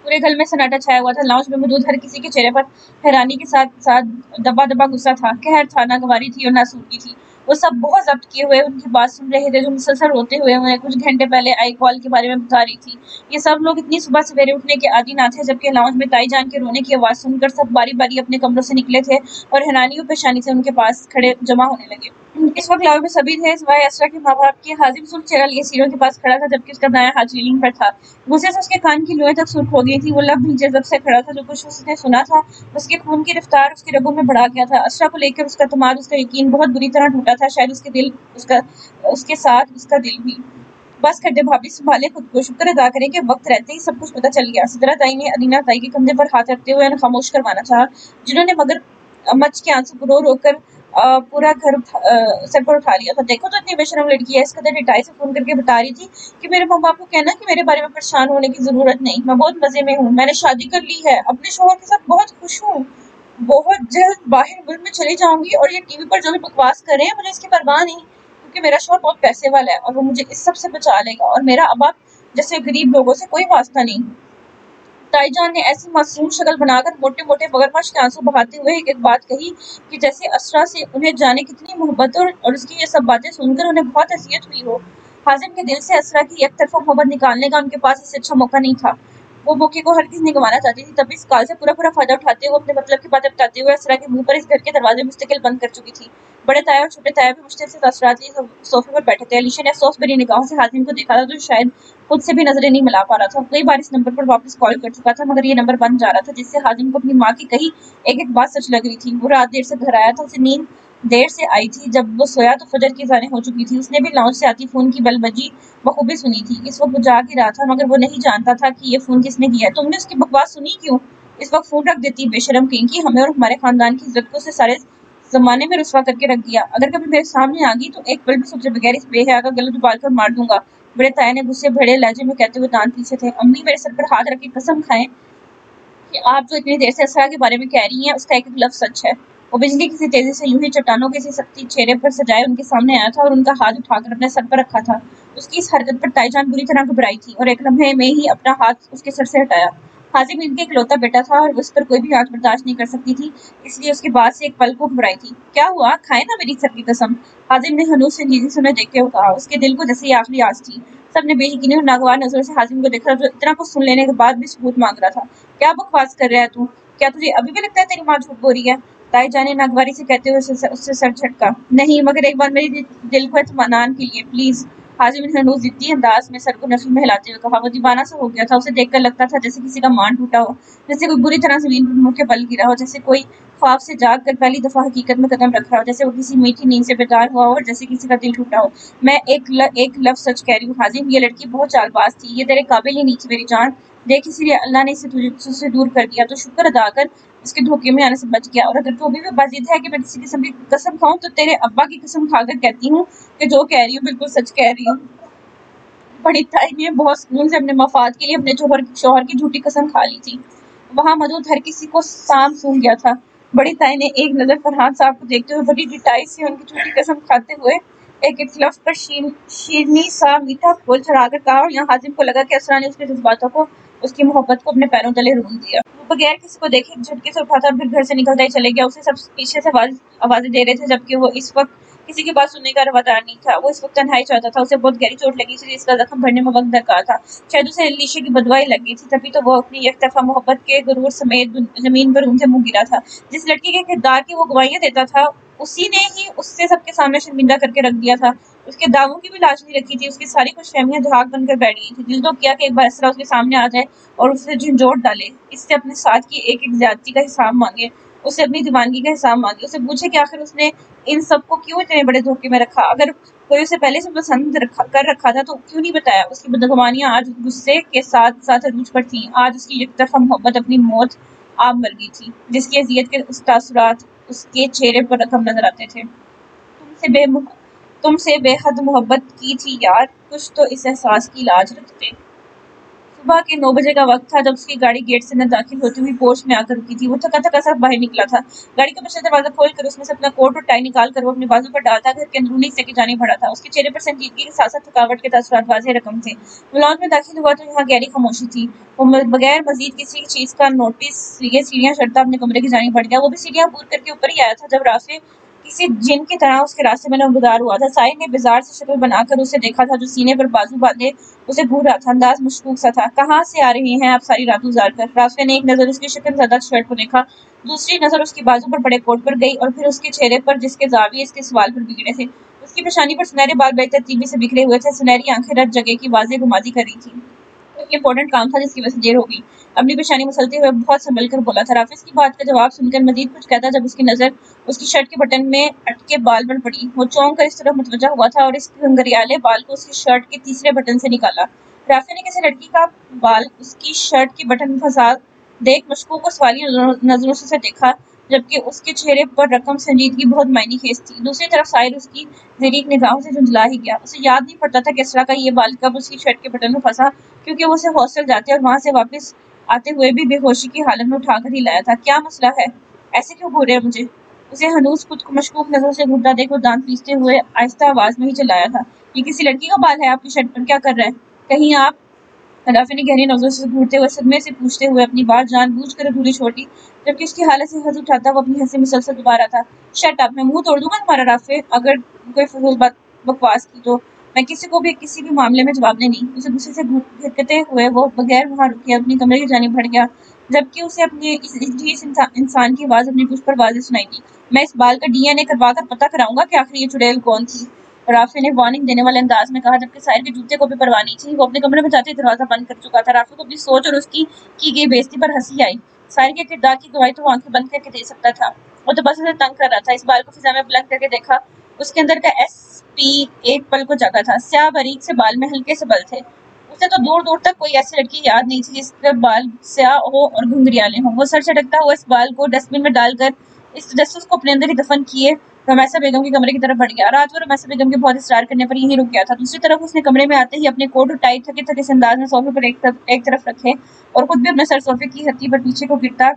पूरे घर में सन्नाटा छाया हुआ था। लाउंज में मौजूद हर किसी के चेहरे पर हैरानी के साथ साथ दबा दबा गुस्सा था। कहर था, नागवारी थी और नासूरगी थी। वो सब बहुत ज़ब्त किए हुए उनकी बात सुन रहे थे, जो मुसलसल रोते हुए उन्हें कुछ घंटे पहले आई कॉल के बारे में बता रही थी। ये सब लोग इतनी सुबह सवेरे उठने के आदी ना थे, जबकि लाउंज में ताई जान के रोने की आवाज़ सुनकर सब बारी बारी अपने कमरों से निकले थे और हैरानी और परेशानी से उनके पास खड़े जमा होने लगे। इस वक्त लाउंज में सभी थे सिवाय असरा के माँ बाप के। हाजिम सुर्ख चेहरा लिए सीढ़ियों के पास खड़ा था, जबकि उसका दायां हाथ रीलिंग पर था। गुस्से से उसके कान की लोएं तक सुर्ख हो गई थी। वो लब भी जज़ब से खड़ा था। जो कुछ उसने सुना था उसके खून की रफ्तार उसके रगों में बढ़ा गया था। असरा को लेकर उसका तमाद, उसका यकीन बहुत बुरी तरह टूटा था। शायद उसके साथ उसका दिल भी। बस कर दे भाभी, संभाले खुद को, शुक्र अदा करें कि वक्त रहते ही सब कुछ पता चल गया। सिद्रा ताई ने अदीना ताई के कंधे पर हाथ रखते हुए उन्हें खामोश करवाना चाहा, जिन्होंने मगर मच के आंसू रो रो कर पूरा घर सर पर उठा लिया था। देखो तो इतनी बेशरम लड़की है, इस कदर डिटाई से फोन करके बता रही थी कि मेरे माँ बाप को कहना कि मेरे बारे में परेशान होने की जरूरत नहीं, मैं बहुत मजे में हूँ, मैंने शादी कर ली है, अपने शोहर के साथ बहुत खुश हूँ, बहुत जल्द बाहर मुल्क में चली जाऊंगी और ये टीवी पर जो भी बकवास कर रहे हैं मुझे इसकी परवाह नहीं, क्योंकि मेरा शोहर बहुत पैसे वाला है और वो मुझे इस सब से बचा लेगा और मेरा अब आप जैसे गरीब लोगों से कोई वास्ता नहीं। ताई जान ने ऐसी मासूम शक्ल बनाकर मोटे मोटे मगरमच्छ के आंसू बहाते हुए एक बात कही कि जैसे असरा से उन्हें जाने कितनी मोहब्बत और उसकी ये सब बातें सुनकर उन्हें बहुत हैसियत हुई हो। हाजिम के दिल से असरा की एक तरफा मोहब्बत निकालने का उनके पास इससे अच्छा मौका नहीं था। वो मौके को हरगिज नहीं गंवाना चाहती थी। तभी इस काल से पूरा फायदा उठाते हुए अपने मतलब की बातें बताते हुए असरा के मुंह पर इस घर के दरवाजे मुस्तकिल बंद कर चुकी थी। बड़े ताया और छोटे ताया भी मुश्किल से तासरात लिए सोफे पर बैठे थे। अलीशा ने अफसोस भरी निगाहों से हाजिम को देखा था, जो शायद खुद से भी नजरें नहीं मिला पा रहा था। कई बार इस नंबर पर वापस कॉल कर चुका था, मगर ये नंबर बंद जा रहा था, जिससे हाजिम को अपनी माँ की कही एक एक बात सच लग रही थी। वो रात देर से घर आया था, उसे नींद देर से आई थी। जब वो सोया तो फजर की अज़ानें हो चुकी थी। उसने भी लाउंज से आती फोन की बेल बजी बखूबी सुनी थी। इस वक्त वो जाग ही रहा था, मगर वो नहीं जानता था कि ये फोन किसने किया है। तुमने उसकी बकवास सुनी क्यों? इस वक्त फोन रख देती, बेशरम कहीं की, हमें और हमारे खानदान की इज्जत को उससे सारे जमाने में रुसवा करके रख दिया। अगर कभी मेरे सामने आ गई तो एक पल भी सोचे बगैर इस बेहया का गला उबाल कर मार दूंगा। बड़े ताया ने गुस्से भरे लहजे में कहते हुए दांत पीछे थे। अम्मी, मेरे सर पर हाथ रख के कसम खाएं कि आप जो इतनी देर से असरा के बारे में कह रही हैं उसका एक लफ्ज सच है। वो बिजली किसी तेजी से यूं ही चट्टानों के सी सख्ती चेहरे पर सजाए उनके सामने आया था और उनका हाथ उठाकर अपने सर पर रखा था। उसकी इस हरकत पर ताईजान बुरी तरह घबराई थी और एक लम्हे में ही अपना हाथ उसके सर से हटाया। हाजिम इनके इकलौता बेटा था और उस पर कोई भी आंच बर्दाश्त नहीं कर सकती थी, इसलिए उसकी बात से एक पल को घबराई थी। क्या हुआ, खाए ना मेरी सर की कसम? हाजिम ने हनूस संजीदगी से उन्हें देखते हुए कहा। उसके दिल को जैसे आखिरी आस थी। सबने बेयकीनी और नागवार नजरों से हाजिम को देखा, जो इतना कुछ सुन लेने के बाद भी सबूत मांग रहा था। क्या बकवास कर रहा है तू? क्या तुझे अभी भी लगता है तेरी माँ झूठ बोल रही है? ताई जाने नागवारी से कहते हुए उससे सर झटका। नहीं, मगर एक बार मेरे दिल को इत्मीनान के लिए प्लीज। हाजिम ने हनूस जिद्दी अंदाज में सर को नफी में हिलाते हुए कहा। वो दीवाना सा हो गया था। उसे देखकर लगता था जैसे किसी का मान टूटा हो, जैसे कोई बुरी तरह जमीन पर मुंह के बल गिरा हो, जैसे कोई ख्वाब से जाग कर पहली दफा हकीकत में कदम रख रहा हो, जैसे वो किसी मीठी नींद से बेदार हुआ हो और जैसे किसी का दिल टूटा हो। मैं एक लफ्ज सच कह रही हूँ हाजिम, ये लड़की बहुत चालबाज थी, ये तेरे काबिल ही नहीं थी मेरी जान। देख, इसीलिए अल्लाह ने इसे तुझसे दूर कर दिया, तो शुक्र अदा कर इसके धोखे में आने से बच गया। और अगर तू अभी भी बाजिद है कि मैं किसी किस्म की कसम खाऊं, तो तेरे अब्बा की कसम खाकर कहती हूँ कि जो कह रही हूँ बिल्कुल सच कह रही हूँ। बड़ी ताई ने बहुत सुकून से अपने मफाद के लिए अपने शोहर की झूठी कसम खा ली थी। वहां मौजूद हर किसी को साम सूंघ गया था। बड़ी ताई ने एक नजर फरहान साहब को देखते हुए बड़ी डिटाई से उनकी झूठी कसम खाते हुए एक एक लफ्ज पर शीरनी सा मीठा फूल चढ़ाकर कहा, और यहाँ हाजिम को लगा कि असरा ने उसके जज्बातों को, उसकी मोहब्बत को अपने पैरों तले रूंध दिया। वो बगैर किसी को देखे झटके से उठा था और फिर घर से निकलता ही चले गया। उसे सब पीछे से आवाजें दे रहे थे, जबकि वो इस वक्त किसी की बात सुनने का रवादार नहीं था। वो इस वक्त तन्हाई चाहता था। उसे बहुत गहरी चोट लगी, इसलिए इसका जख्म भरने में वक्त दरकार था। शायद उसे अलीशा की बदवाई लगी थी, तभी तो वो अपनी एक तरफा मोहब्बत के गुरूर समेत जमीन पर उनसे मुंह गिरा था। जिस लड़की के किरदार की वो गवाहियां देता था, उसी ने ही उससे सबके सामने शर्मिंदा करके रख दिया था। उसके दावों की भी लाज नहीं रखी थी। उसकी सारी खुशफहमियां झाग बनकर बैठ गई थी। दिल तो किया कि एक बार असरा उसके सामने आ जाए और उसे झंझोड़ डाले, इससे अपने साथ की एक एक ज्यादती का हिसाब मांगे, उसे अपनी दीवानगी का हिसाब मांगे, उसे पूछे कि आखिर उसने इन सबको क्यों इतने बड़े धोखे में रखा। अगर कोई उसे पहले से पसंद कर रखा था तो क्यों नहीं बताया। उसकी बदगुमानियां आज गुस्से के साथ साथ अरूज पर थी। आज उसकी एक तरफा मोहब्बत अपनी मौत आप मर गई थी, जिसकी अजियत के तासुरात उसके चेहरे पर रकम नजर आते थे। तुमसे बेहद मोहब्बत की थी यार, कुछ तो इस एहसास की लाज रखते। सुबह के 9 बजे का वक्त था जब उसकी गाड़ी गेट से न दाखिल होती हुई पोर्च में आकर रुकी थी। वो थका थका सा बाहर निकला था। गाड़ी का पिछला दरवाजा खोलकर उसमें से अपना कोट और टाई निकाल कर वो अपने बाजू पर डालता घर के अंदरूनी हिस्से की जाने बढ़ा था। उसके चेहरे पर संजीदगी के साथ साथ थकावट के तासुरात वाज़ेह रकम थे। वो लॉन्ज में दाखिल हुआ तो यहाँ गहरी खामोशी थी। वो बगैर मजीद किसी चीज का नोटिस लिए सीढ़ियाँ चढ़ता अपने कमरे की जानी बढ़ गया। वो भी सीढ़ियाँ अबूर करके ऊपर ही आया था जब राफे کسی جن کی طرح اس کے راستے میں نمودار ہوا تھا۔ سائل نے بازار سے شکل بنا کر اسے دیکھا تھا جو سینے پر بازو باندھے اسے گھور رہا تھا، انداز مشکوک سا تھا۔ کہاں سے آ رہی ہیں آپ ساری رات گزار کر؟ رافعہ نے ایک نظر اس کی شکن زدہ شرٹ کو دیکھا، دوسری نظر اس کی بازو پر پڑے کوٹ پر گئی اور پھر اس کے چہرے پر جس کے زاویے اس کے سوال پر بگڑے تھے۔ اس کی پیشانی پر سنہرے بال بے ترتیبی سے بکھرے ہوئے تھے، سنہری آنکھیں رت جگہ کی واضح گمادی کر رہی تھیں۔ ایک امپورٹنٹ کام تھا جس کی وجہ سے دیر ہو گئی۔ اپنی پیشانی مسلتے ہوئے بہت سنبھل کر بولا تھا۔ رافعہ اس کی بات کا جواب سن کر مزید کچھ کہتا جب اس کی نظر اس کی شرٹ کے بٹن میں اٹکے بال پر پڑی۔ وہ چونک کر اس طرف متوجہ ہوا تھا اور اس گھنگریالے بال کو اس کی شرٹ کے تیسرے بٹن سے نکالا۔ رافعہ نے کسی لڑکی کا بال اس کی شرٹ کے بٹن میں پھنسا دیکھ مشکوک اور سوالیہ نظروں سے اسے دیکھا، جبکہ اس کے چہرے پر رقم سنجیدگی بہت معنی خیز تھی۔ دوسری طرف ساحل اس کی زریق نگاہوں سے جھنجھلا ہی گیا۔ اسے یاد نہیں پڑتا تھا کہ اسرا کا یہ بال کب اس کی شرٹ کے بٹن میں پھنسا، کیونکہ وہ اسے ہاسٹل جاتے اور وہاں سے واپس آتے ہوئے بھی بے ہوشی کی حالت میں اٹھا کر ہی لایا تھا۔ کیا مسئلہ ہے؟ ایسے کیوں گھور رہے مجھے؟ اسے ہنوز خود کو مشکوک نظروں سے گھورتا دیکھ وہ دانت پیستے ہوئے آہستہ آواز میں ہی چلایا تھا، یہ کسی لڑکی کا بال ہے آپ کی شرٹ پر؟ کیا کر رہا ہے کہیں آپ؟ رافعہ نے گہری نظروں سے گھورتے ہوئے صدمے سے پوچھتے ہوئے اپنی بات جان بوجھ کر ادھوری چھوڑی، جبکہ اس کی حالت سے ہنس اٹھاتا وہ اپنی ہنسی مسلسل دوبارہ تھا۔ شٹ اپ، میں منہ توڑ دوں گا تمہارا رافعہ اگر کوئی فضول بکواس کی تو۔ میں کسی کو بھی کسی بھی معاملے میں جواب دے نہیں۔ اسے غصے سے گھرکتے ہوئے وہ بغیر وہاں رکے اپنی کمرے کی جانب بڑھ گیا، جبکہ اسے اپنے اس انسان کی آواز اپنی پشت پر واضح سنائی دی۔ میں اس بال کا ڈی این اے کروا کر پتہ کراؤں گا کہ آخر یہ چڑیل کون تھی، رافعہ نے وارننگ دینے والے انداز میں کہا، جبکہ ساحل کے جوتے کو بھی پرواہ نہیں تھی۔ وہ اپنے کمرے میں جاتے ہی دروازہ بند کر چکا تھا۔ رافعہ کو اپنی سوچ اور اس کی گئی بےعزتی پر ہنسی آئی۔ ساحل کے کردار کی گواہی تو وہ آنکھیں بند کر کے دے سکتا تھا۔ وہ تو بس اسے تنگ کر رہا تھا۔ اس بال کو فضا میں بلند کر کے دیکھا، اس کے اندر کا ایس پی ایک پل کو جگا تھا۔ سیاہ باریک سے بال میں ہلکے سے بل تھے۔ اسے تو دور دور تک کوئی ایسی لڑکی یاد نہیں تھی جس کے بال سیاہ ہو اور گھنگریالے ہوں۔ وہ سر جھٹکتا ہوا اس بال کو ڈسٹ بن میں ڈال کر اس تجسس کو اپنے اندر ہی دفن کیے رمیسا بیگم کے کمرے کی طرف بڑھ گیا۔ رات وہ رمیسا بیگم کے بہت اصرار کرنے پر یہیں رک گیا تھا۔ دوسری طرف اس نے کمرے میں آتے ہی اپنے کوٹ اور ٹائی تھکے تھکے سے انداز میں صوفے پر ایک طرف رکھے اور خود بھی اپنا سر صوفے کی ہتھی پر پیچھے کو گرتا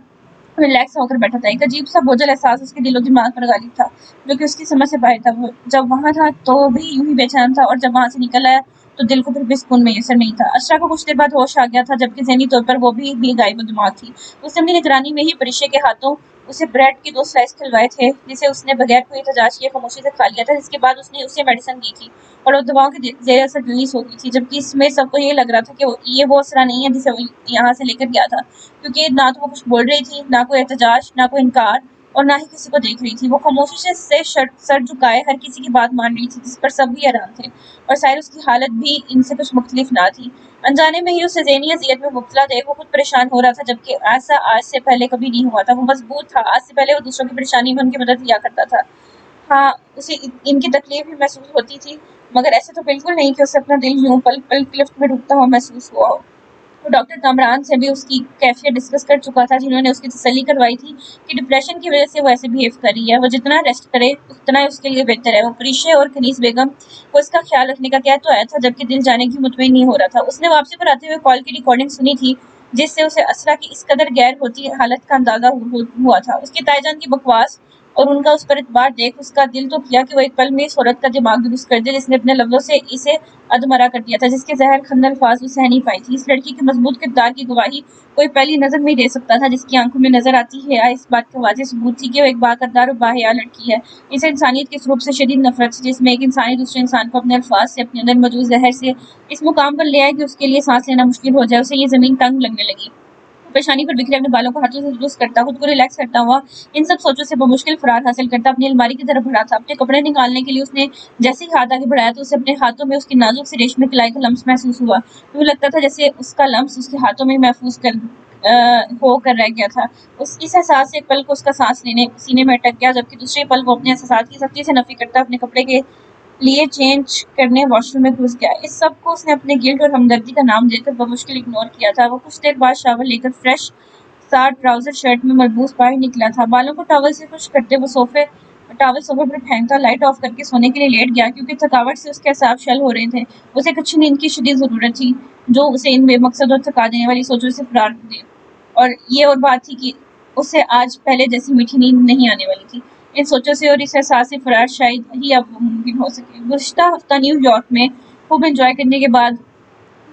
ریلیکس ہو کر بیٹھا تھا۔ ایک عجیب سا بوجھل احساس اس کے دل و دماغ پر غالب تھا جو کہ اس کی سمجھ سے باہر تھا۔ وہ جب وہاں تھا تو بھی یوں ہی بے چین تھا اور جب وہاں سے نکل آیا تو دل کو پھر بھی سکون میسر نہیں تھا۔ اسرا کو کچھ دیر بعد ہوش آ گیا تھا، جبکہ ذہنی طور پر وہ بھی غائب دماغ تھی۔ اس نے اپنی نگرانی میں ہی پریشے کے ہاتھوں اسے بریڈ کے 2 سلائس کھلوائے تھے جسے اس نے بغیر کوئی احتجاج کیے خاموشی سے کھا لیا تھا، جس کے بعد اس نے اسے میڈیسن دی تھی اور وہ دواؤں کے زیر اثر ریلیز ہو گئی تھی، جبکہ اس میں سب کو یہ لگ رہا تھا کہ یہ وہ اسرا نہیں ہے جسے وہ یہاں سے لے کر گیا تھا، کیونکہ نہ تو وہ کچھ بول رہی تھی، نہ کوئی احتجاج، نہ کوئی انکار اور نہ ہی کسی کو دیکھ رہی تھی۔ وہ خاموشی سے سر جھکائے ہر کسی کی بات مان رہی تھی، جس پر سب بھی حیران تھے، اور ساحل اس کی حالت بھی ان سے کچھ مختلف نہ تھی۔ انجانے میں ہی اسے ذہنی اذیت میں مبتلا دیکھ وہ خود پریشان ہو رہا تھا، جبکہ ایسا آج سے پہلے کبھی نہیں ہوا تھا۔ وہ مضبوط تھا، آج سے پہلے وہ دوسروں کی پریشانی میں ان کی مدد لیا کرتا تھا۔ ہاں، اسے ان کی تکلیف بھی محسوس ہوتی تھی، مگر ایسے تو بالکل نہیں کہ اسے اپنا دل یوں پل پل کلفٹ میں ڈوبتا ہوا محسوس ہوا ہو۔ وہ ڈاکٹر کامران سے بھی اس کی کیفیت ڈسکس کر چکا تھا، جنہوں نے اس کی تسلی کروائی تھی کہ ڈپریشن کی وجہ سے وہ ایسے بہیو کر رہی ہے، وہ جتنا ریسٹ کرے اتنا اس کے لیے بہتر ہے۔ وہ پریشے اور کنیز بیگم کو اس کا خیال رکھنے کا کہہ تو آیا تھا، جبکہ دل جانے کی مطمئن نہیں ہو رہا تھا۔ اس نے واپسی پر آتے ہوئے کال کی ریکارڈنگ سنی تھی، جس سے اسے اسرا کی اس قدر غیر ہوتی حالت کا اندازہ ہوا تھا۔ اس کے تائی جان کی بکواس اور ان کا اس پر اعتبار دیکھ اس کا دل تو کیا کہ وہ ایک پل میں اس عورت کا دماغ درست کر دے جس نے اپنے لفظوں سے اسے ادمرہ کر دیا تھا، جس کے زہر خند الفاظ وہ سہ نہیں پائی تھی۔ اس لڑکی کے مضبوط کردار کی گواہی کوئی پہلی نظر میں ہی دے سکتا تھا، جس کی آنکھوں میں نظر آتی ہے اس بات کا واضح ثبوت تھی کہ وہ ایک باکردار اور باحیا لڑکی ہے۔ اسے انسانیت کے سلوک سے شدید نفرت تھی، جس میں ایک انسانی دوسرے انسان کو اپنے الفاظ سے اپنے اندر موجود زہر سے اس مقام پر لے آئے کہ اس کے لیے سانس لینا مشکل ہو جائے۔ اسے یہ زمین تنگ لگنے لگی۔ پیشانی پر بکھرے اپنے بالوں کو ہاتھوں سے درست کرتا، خود کو ریلیکس کرتا ہوا ان سب سوچوں سے بمشکل فرار حاصل کرتا اپنی الماری کی طرف بڑھا تھا۔ اپنے کپڑے نکالنے کے لیے اس نے جیسے ہی ہاتھ آگے بڑھایا تو اسے اپنے ہاتھوں میں اس کی نازک سی ریشمی کلائی کا لمس محسوس ہوا۔ یوں لگتا تھا جیسے اس کا لمس اس کے ہاتھوں میں محفوظ ہو کر رہ گیا تھا۔ اس احساس سے ایک پل کو اس کا سانس سینے میں اٹک گیا، جبکہ دوسرے پل وہ اپنے احساسات کی سختی سے نفی کرتا اپنے کپڑے کے لیے چینج کرنے واش روم میں گھس گیا۔ اس سب کو اس نے اپنے گلٹ اور ہمدردی کا نام دے کر بمشکل اگنور کیا تھا۔ وہ کچھ دیر بعد شاور لے کر فریش سا ٹراؤزر شرٹ میں ملبوس باہر نکلا تھا۔ بالوں کو ٹاول سے خشک کرتے وہ ٹاول صوفے پر پھینکتا لائٹ آف کر کے سونے کے لیے لیٹ گیا، کیونکہ تھکاوٹ سے اس کے اعصاب شل ہو رہے تھے۔ اسے ایک اچھی نیند کی شدید ضرورت تھی جو اسے ان بے مقصد اور تھکا دینے والی سوچوں سے فرار دے، اور یہ اور بات تھی کہ اسے آج پہلے جیسی میٹھی نیند نہیں آنے والی تھی۔ ان سوچوں سے اور اس احساس سے فرار شاید ہی اب ممکن ہو سکے۔ گزشتہ ہفتہ نیو یارک میں خوب انجوائے کرنے کے بعد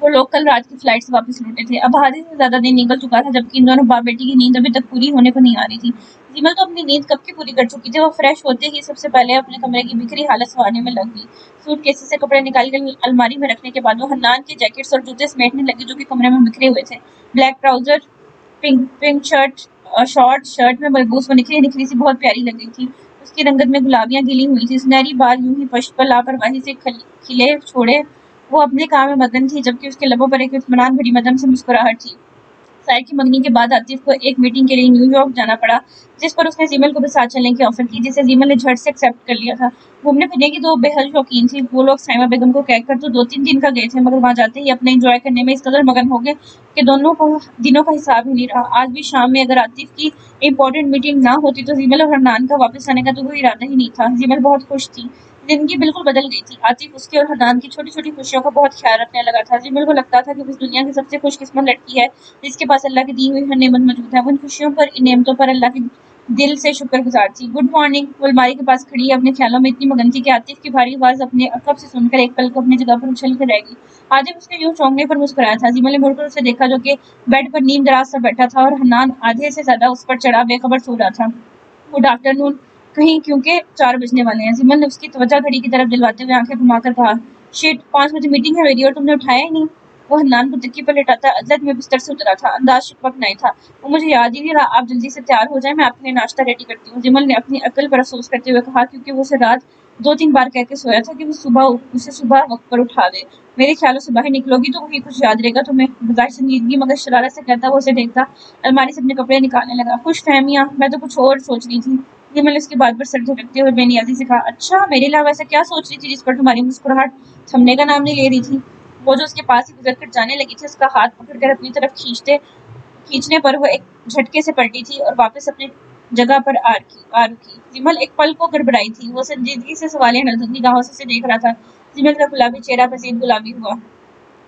वो लोग कल रात की फ्लाइट से वापस लौटे थे। अब आधे से ज्यादा दिन निकल चुका था, जबकि इन दोनों बाप बेटी की नींद अभी तक पूरी होने को नहीं आ रही थी। जीमल तो अपनी नींद कब की पूरी कर चुकी थी। वो फ्रेश होते ही सबसे पहले अपने कमरे की बिखरी हालत संवारने में लग गई। सूटकेस से कपड़े निकाल कर अलमारी में रखने के बाद वो हन्नान के जैकेट्स और जूते समेटने लगी, जो कि कमरे में बिखरे हुए थे। Black trouser, pink short shirt में मलबूस वो निखरी निखरी सी बहुत प्यारी लग रही थी। उसकी रंगत में गुलाबियां गिली हुई थी, सुनहरी बाल यूं ही पश्च पर लापरवाही से खिले छोड़े वो अपने काम में मगन थी, जबकि उसके लबों पर एक इत्मीनान भरी मदम से मुस्कुराहट थी। साइड की मंगनी के बाद आतिफ को एक मीटिंग के लिए न्यूयॉर्क जाना पड़ा, जिस पर उसने जीमल को भी साथ चलने की ऑफर की, जिसे जीमल ने झट से एक्सेप्ट कर लिया था। घूमने फिरने की तो बेहद शौकीन थी। वो लोग साइमा बेगम को कहकर तो 2-3 दिन का गए थे, मगर वहां जाते ही अपने एंजॉय करने में इस कदर मगन हो गए कि दोनों को दिनों का हिसाब ही नहीं रहा। आज भी शाम में अगर आतिफ की इंपॉर्टेंट मीटिंग ना होती तो जीमल और हरनान का वापस आने का तो कोई इरादा ही नहीं था। जीमल बहुत खुश थी, जिंदगी बिल्कुल बदल गई थी। आतिफ उसकी और हरनान की छोटी छोटी खुशियों का बहुत ख्याल रखने लगा था। जीमल को लगता था कि वो इस दुनिया की सबसे खुशकिस्मत लड़की है जिसके पास अल्लाह की दी हुई हर नेमत मौजूद है। वो इन खुशियों पर, इन नेमतों पर अल्लाह के दिल से शुक्रगुजार थी। Good morning. वो अलमारी के पास खड़ी अपने ख्यालों में इतनी मगन थी कि आतिफ की भारी आवाज अपने अकब से सुनकर एक पल को अपनी जगह पर उछल कर रह गई। आतिफ उसके यूं चौंकने पर मुस्कुराया था। जीमल ने मुड़कर उसे देखा, जो कि बेड पर नीम दराज सा बैठा था, और हन्नान आधे से ज्यादा उस पर चढ़ा बेखबर सो रहा था। गुड आफ्टरनून कहीं, क्योंकि 4 बजने वाले हैं। जीमल ने उसकी तवज्जो घड़ी की तरफ दिलवाते हुए आंखें घुमाकर कहा, शिट, 5 बजे मीटिंग है मेरी और तुमने उठाया ही नहीं। वो हन्नान को तकिए पर लेटाता अदलत में बिस्तर से उतरा था। अंदाज शिकवक नहीं था। वो मुझे याद ही नहीं रहा, आप जल्दी से तैयार हो जाए, मैं आपके लिए नाश्ता रेडी करती हूँ। जीमल ने अपनी अक्ल पर अफसोस करते हुए कहा, क्योंकि वो उसे रात 2-3 बार कह के सोया था कि वो उसे सुबह वक्त पर उठा दे। मेरे ख्यालों से बाहर निकलोगी तो वही कुछ याद रहेगा तुम्हें। बजाय संजीदगी मगर शरारत से कहता वो उसे देखता अलमारी से अपने कपड़े निकालने लगा। खुश फहमियाँ, मैं तो कुछ और सोच रही थी। जीमल ने उसकी बात पर सर झटकते हुए बेनियाजी से कहा, अच्छा, मेरे अलावा ऐसा क्या सोच रही थी जिस पर तुम्हारी मुस्कुराहट थमने का नाम नहीं ले रही थी। वो जो उसके पास ही गुजर कर जाने लगी थी, उसका हाथ पकड़कर अपनी तरफ खींचने पर वो एक झटके से पलटी थी और वापस अपनी जगह पर आ रुकी। जीमल एक पल को गड़बड़ाई थी। वो संजीदगी से सवालिया निगाहों से उसे देख रहा था। जीमल का गुलाबी चेहरा मजीद गुलाबी हुआ।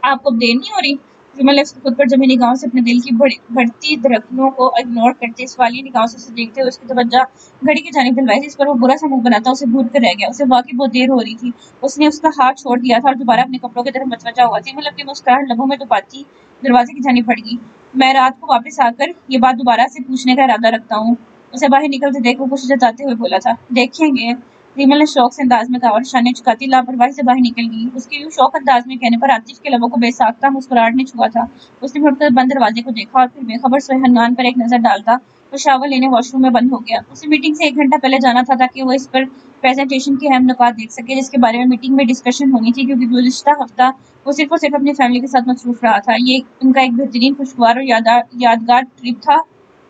आपको देर नहीं हो रही? विमल ने उसको खुद पर जमी निगाहों से अपने दिल की बढ़ती धड़कनों को इग्नोर करते सवालिया निगाहों से उसे देखते हुए उसकी तवज्जो घड़ी की जानिब दिलवाई, जिस पर वो बुरा सा मुंह बनाता उसे भूल कर रह गया। उसे वाकई बहुत देर हो रही थी। उसने उसका हाथ छोड़ दिया था और दोबारा अपने कपड़ों की तरफ मतवजा हुआ। विमल अपनी मुस्कुराहट लबों में दबाती दरवाजे की जानिब बढ़ गई। मैं रात को वापस आकर ये बात दोबारा से पूछने का इरादा रखता हूँ। उसे बाहर निकलते देख वो कुछ जताते हुए बोला था, देखेंगे। विमल ने शौक से अंदाज में कहा और शाने चुकाती लापरवाही से बाहर निकल गई। उसके यूं शौक अंदाज में कहने पर आतिफ के लबों को बेसाख्ता मुस्कुराहट ने छुआ था। उसने मुड़कर बंद दरवाजे को देखा और फिर बेखबर सोए हन्नान पर एक नजर डालता तो शावर लेने वॉशरूम में बंद हो गया। उसे मीटिंग से 1 घंटा पहले जाना था ताकि वो इस पर प्रेजेंटेशन के अहम नुकात देख सके, जिसके बारे में मीटिंग में डिस्कशन होनी थी, क्योंकि गुज़िश्ता हफ्ता वो सिर्फ और सिर्फ अपनी फैमिली के साथ मसरूफ रहा था। ये उनका एक बेहतरीन, खुशगवार और यादगार ट्रिप था,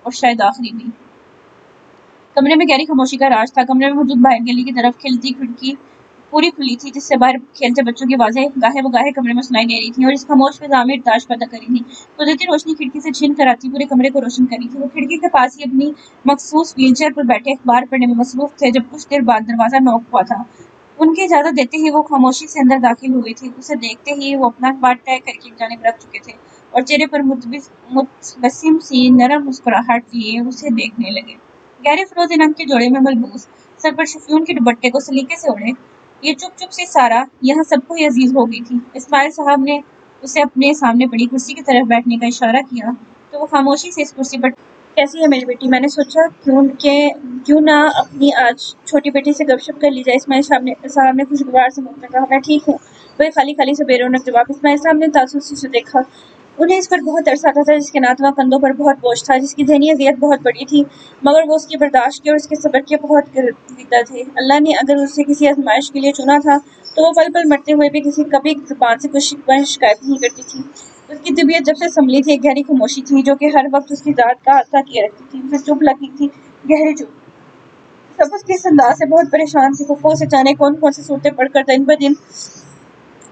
और शायद आखिरी भी। कमरे में गहरी खामोशी का राज था। कमरे में मौजूद बाहर गली की तरफ खिलती खिड़की पूरी खुली थी, जिससे बाहर खेलते बच्चों की आवाजें गाहे बगाहे कमरे में सुनाई दे रही थी और इस खामोश फिजा में इर्ताश पैदा कर रही थी। कुदरती रोशनी खिड़की से छीन कर आती पूरे कमरे को रोशन कर रही थी। वो खिड़की के पास ही अपनी मखसूस व्हीलचेयर पर बैठे अखबार पढ़ने में मसरूफ थे, जब कुछ देर बाद दरवाजा नॉक हुआ था। उनकी इजाजत देते ही वो खामोशी से अंदर दाखिल हुई थी। उसे देखते ही वो अपना अखबार तय करके एक जानिब रख चुके थे और चेहरे पर मुतबस्सिम सी नरम मुस्कुराहट लिए उसे देखने लगे। गहरे फिरोज़ी रंग के जोड़े में मलबूस, सर पर शिफॉन के दुपट्टे को सलीके से ओढ़े ये चुप सी सारा यहाँ सबको ही अजीज हो गई थी। इस्माइल साहब ने उसे अपने सामने पड़ी कुर्सी की तरफ बैठने का इशारा किया तो वो खामोशी से इस कुर्सी पर। कैसी है मेरी बेटी? मैंने सोचा क्यों ना अपनी आज छोटी बेटी से गपशप कर ली जाए। इस्माइल साहब ने खुशगवार से मुंह में कहा, मैं ठीक हूँ। वही खाली से बेरोनक जवाब। इस्माइल साहब ने तासुस से देखा। उन्हें इस पर बहुत तरस आता था, जिसके नातवा कंधों पर बहुत बोझ था, जिसकी ज़हनी अज़ियत बहुत बड़ी थी, मगर वो उसकी बर्दाश्त के और उसके सब्र के बहुत गिरफ्तार थे। अल्लाह ने अगर उसे किसी आजमाइश के लिए चुना था तो वो पल पल मरते हुए भी कभी ज़ुबान से कुछ शिकायत नहीं करती थी। उसकी तबीयत जब से संभली थी, एक गहरी खामोशी थी जो कि हर वक्त उसकी ज़ात का हादसा किए रखती थी। फिर चुप लगी थी, गहरी चुप। सब उसके इस अंदाज से बहुत परेशान थी। फुफो से जाने कौन सी सूरतें पढ़कर दिन ब दिन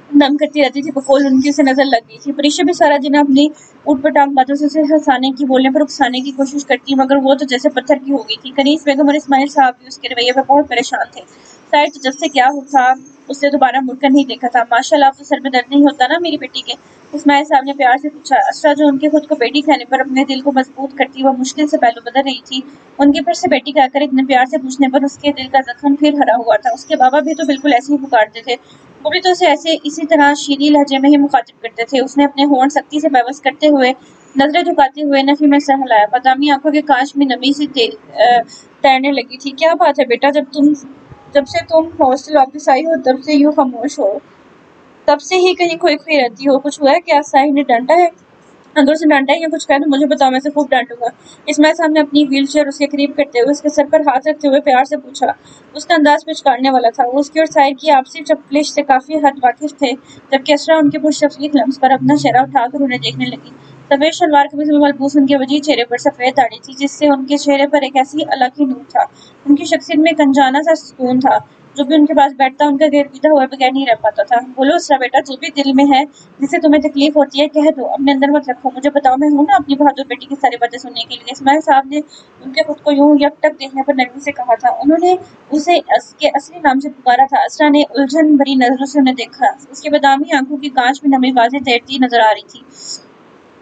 दम करती रहती थी। बकौल उनकी उसे नजर लग गई थी। परीक्षा भी सारा दिन अपनी ऊट-पटांग बातों से उसे हंसाने की, बोलने पर उकसाने की कोशिश करती, मगर वो तो जैसे पत्थर की हो गई थी। कनीज बेगम और इस्माइल साहब भी उसके रवैये पर बहुत परेशान थे। शायद तो जब से क्या हुआ था उसने दोबारा मुड़कर नहीं देखा था। माशाल्लाह आपको सर में दर्द नहीं होता ना मेरी बेटी के? इस्माइल साहब ने प्यार से पूछा। असरा जो उनके खुद को बेटी कहने पर अपने दिल को मजबूत करती हुआ मुश्किल से पहलू बदल रही थी, उनके फिर से बेटी कहकर इतने प्यार से पूछने पर उसके दिल का जख्म फिर हरा हुआ था। उसके बाबा भी तो बिल्कुल ऐसे ही पुकारते थे, वो भी तो उसे ऐसे इसी तरह शीरी लहजे में ही मुखातिब करते थे। उसने अपने होंठ सख्ती से बेबस करते हुए नजरें झुकाते हुए नफी में सर हिलाया। बादामी आंखों के कांच में नमी सी तैरने लगी थी। क्या बात है बेटा, जब से तुम हॉस्टल वापस आई हो तब से यूं खामोश हो, तब से ही कहीं खोई खोई रहती हो। कुछ हुआ है क्या? साहिल ने डांटा है? अगर उसे डांटा है या कुछ कहा तो मुझे बताओ, मैं से खूब डांटूंगा। इस्माइल साहब ने अपनी व्हील चेयर उसके करीब करते हुए उसके सर पर हाथ रखते हुए प्यार से पूछा। उसका अंदाज पिचकारने वाला था। वो उसकी और साहिल की आपसी चपलिश से काफी हद वाकिफ थे, जबकि असरा उनके पुरशफली लम्स पर अपना चेहरा उठाकर उन्हें देखने लगी। सफेद शलवार कमीज में मलबूस उनके वजीह चेहरे पर सफेद दाढ़ी थी, जिससे उनके चेहरे पर एक ऐसी अलग ही नूर था। उनकी शख्सियत में एक अनजाना सा सुकून था। जो भी उनके पास बैठता उनका गिरगिटा हुआ बगैर नहीं रह पाता था। बोलो असरा बेटा, जो भी दिल में है, जिससे तुम्हें तकलीफ होती है, कह दो, अपने अंदर मत रखो। मुझे बताओ, मैं हूं ना अपनी बहादुर बेटी की सारी बातें सुनने के लिए। इस्माइल साहब ने उनके खुद को यूं यकटक देखने पर नरमी से कहा था। उन्होंने उसे उसके असली नाम से पुकारा था। असरा ने उलझन भरी नजरों से उन्हें देखा। उसके बादामी आंखों की कांच में नमी वाज़ेह तैरती नजर आ रही थी।